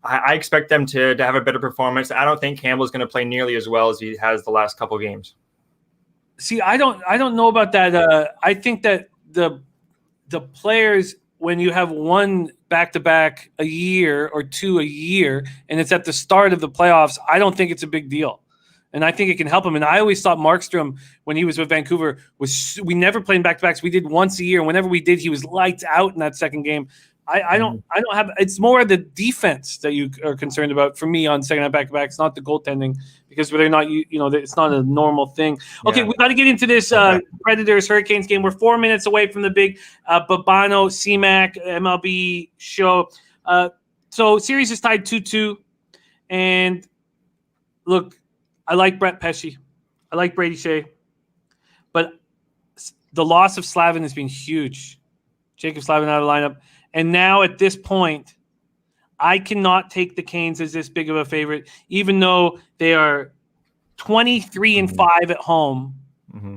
I expect them to have a better performance. I don't think Campbell's going to play nearly as well as he has the last couple games. See, I don't know about that. I think that the players, when you have one back-to-back a year or two a year, and it's at the start of the playoffs, I don't think it's a big deal. And I think it can help him. And I always thought Markstrom, when he was with Vancouver, we never played back-to-backs. We did once a year. And whenever we did, he was lights out in that second game. I don't have. It's more the defense that you are concerned about for me on second night back-to-backs, not the goaltending, because they're not. It's not a normal thing. Okay, we got to get into this Predators Hurricanes game. We're 4 minutes away from the big Babano CMAC MLB show. So series is tied 2-2, and look, I like Brett Pesce, I like Brady Shea, but the loss of Slavin has been huge. Jacob Slavin out of the lineup. And now at this point, I cannot take the Canes as this big of a favorite, even though they are 23-5 at home. Mm-hmm.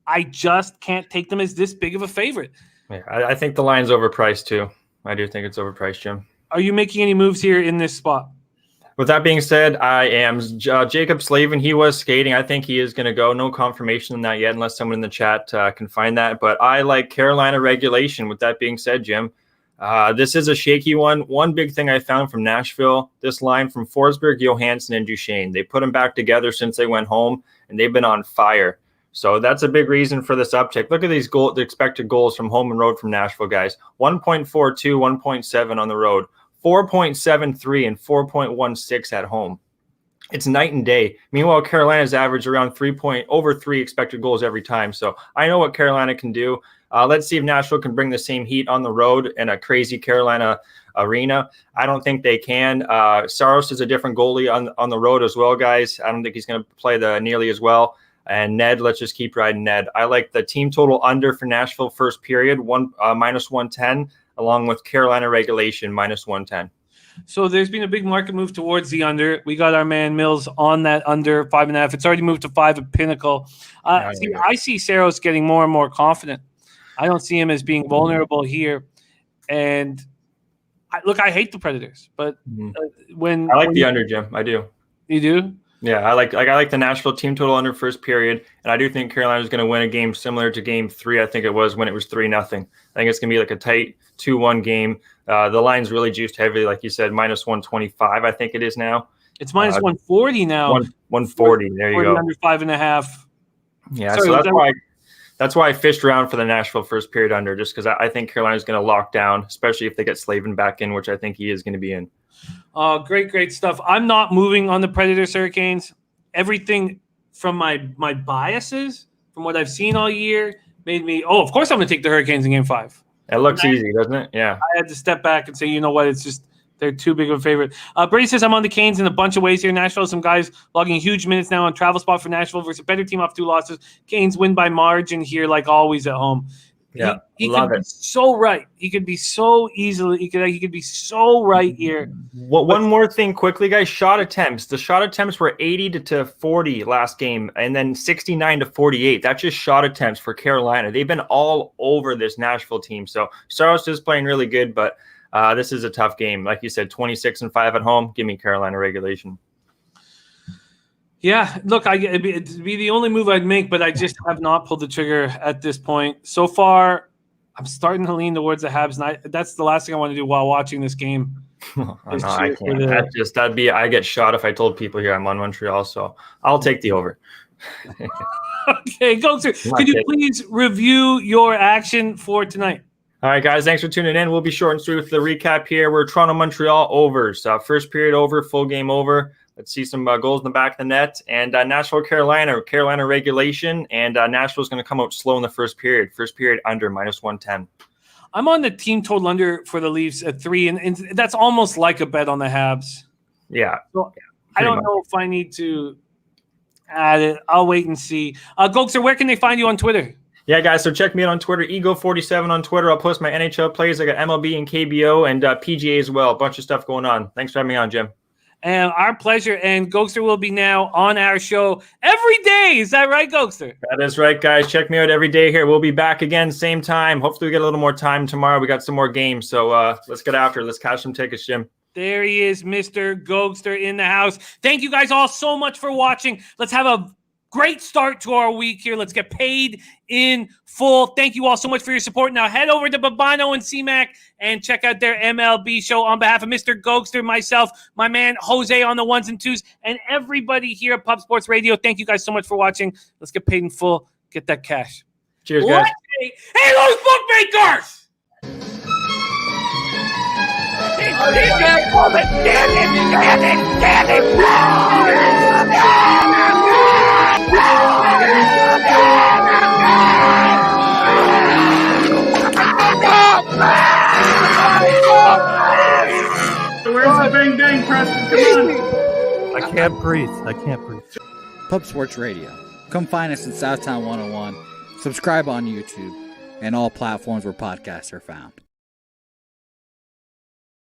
I just can't take them as this big of a favorite. Yeah, I think the line's overpriced too. I do think it's overpriced, Jim. Are you making any moves here in this spot? With that being said, I am. Jacob Slavin, he was skating. I think he is going to go. No confirmation on that yet, unless someone in the chat can find that. But I like Carolina regulation. With that being said, Jim, this is a shaky one. One big thing I found from Nashville, this line from Forsberg, Johansson, and Duchesne. They put them back together since they went home, and they've been on fire. So that's a big reason for this uptick. Look at these the expected goals from home and road from Nashville, guys. 1.42, 1.7 on the road, 4.73, and 4.16 at home. It's night and day. Meanwhile, Carolina's average around over 3 expected goals every time. So I know what Carolina can do. Let's see if Nashville can bring the same heat on the road in a crazy Carolina arena. I don't think they can. Saros is a different goalie on the road as well, guys. I don't think he's going to play nearly as well. And Ned, let's just keep riding Ned. I like the team total under for Nashville first period, minus 110, along with Carolina regulation, minus 110. So there's been a big market move towards the under. We got our man Mills on that under 5.5. It's already moved to 5 at Pinnacle. I see Saros getting more and more confident. I don't see him as being vulnerable here. And I hate the Predators, but when I like the under, Jim, I do. You do? Yeah, I like the Nashville team total under first period, and I do think Carolina is going to win a game similar to Game 3. I think it was when it was 3-0. I think it's going to be like a tight 2-1 game. The line's really juiced heavily, like you said, minus 125. I think it is now. It's minus 140 now. 140. There you go. Under 5.5. Yeah, sorry, so that's why I fished around for the Nashville first period under, just because I think Carolina's going to lock down, especially if they get Slavin back in, which I think he is going to be in. Great stuff. I'm not moving on the Predators Hurricanes. Everything from my biases, from what I've seen all year, made me, of course I'm going to take the Hurricanes in Game 5. It looks easy, doesn't it? Yeah. I had to step back and say, you know what, it's just they're too big of a favorite. Brady says I'm on the Canes in a bunch of ways here. Nashville, some guys logging huge minutes now on travel spot for Nashville versus a better team off 2 losses. Canes win by margin here, like always at home. Yeah, he could be so right. He could be so easily. He could be so right here. One more thing, quickly, guys. Shot attempts. The shot attempts were 80 to 40 last game, and then 69 to 48. That's just shot attempts for Carolina. They've been all over this Nashville team. So Saros is playing really good, but this is a tough game. Like you said, 26-5 at home. Give me Carolina regulation. Yeah, look, it'd be the only move I'd make, but I just have not pulled the trigger at this point. So far, I'm starting to lean towards the Habs, and that's the last thing I want to do while watching this game. No, I can't. I get shot if I told people here I'm on Montreal, so I'll take the over. Okay, go through. Could you please review your action for tonight? All right, guys, thanks for tuning in. We'll be short and sweet with the recap here. We're Toronto-Montreal overs. First period over, full game over. Let's see some goals in the back of the net. And Nashville-Carolina regulation. And Nashville's going to come out slow in the first period. First period under, -110. I'm on the team total under for the Leafs at 3, and that's almost like a bet on the Habs. Yeah. So I don't know if I need to add it. I'll wait and see. Gokster, where can they find you on Twitter? Yeah, guys, so check me out on Twitter, Ego47 on Twitter. I'll post my NHL plays. I got MLB and KBO and PGA as well. A bunch of stuff going on. Thanks for having me on, Jim. And our pleasure. And Gokster will be now on our show every day. Is that right, Gokster? That is right, guys. Check me out every day here. We'll be back again, same time. Hopefully we get a little more time tomorrow. We got some more games. So let's get after it. Let's cash some tickets, Jim. There he is, Mr. Gokster in the house. Thank you guys all so much for watching. Let's have a great start to our week here. Let's get paid in full. Thank you all so much for your support. Now head over to Babano and C-Mac and check out their MLB show on behalf of Mr. Gokster, myself, my man Jose on the ones and twos, and everybody here at Pub Sports Radio. Thank you guys so much for watching. Let's get paid in full. Get that cash. Cheers, guys. Hey, those bookmakers! Where's the bang bang, Preston? Come on. I can't breathe. Pub Sports Radio. Come find us in Southtown 101. Subscribe on YouTube and all platforms where podcasts are found.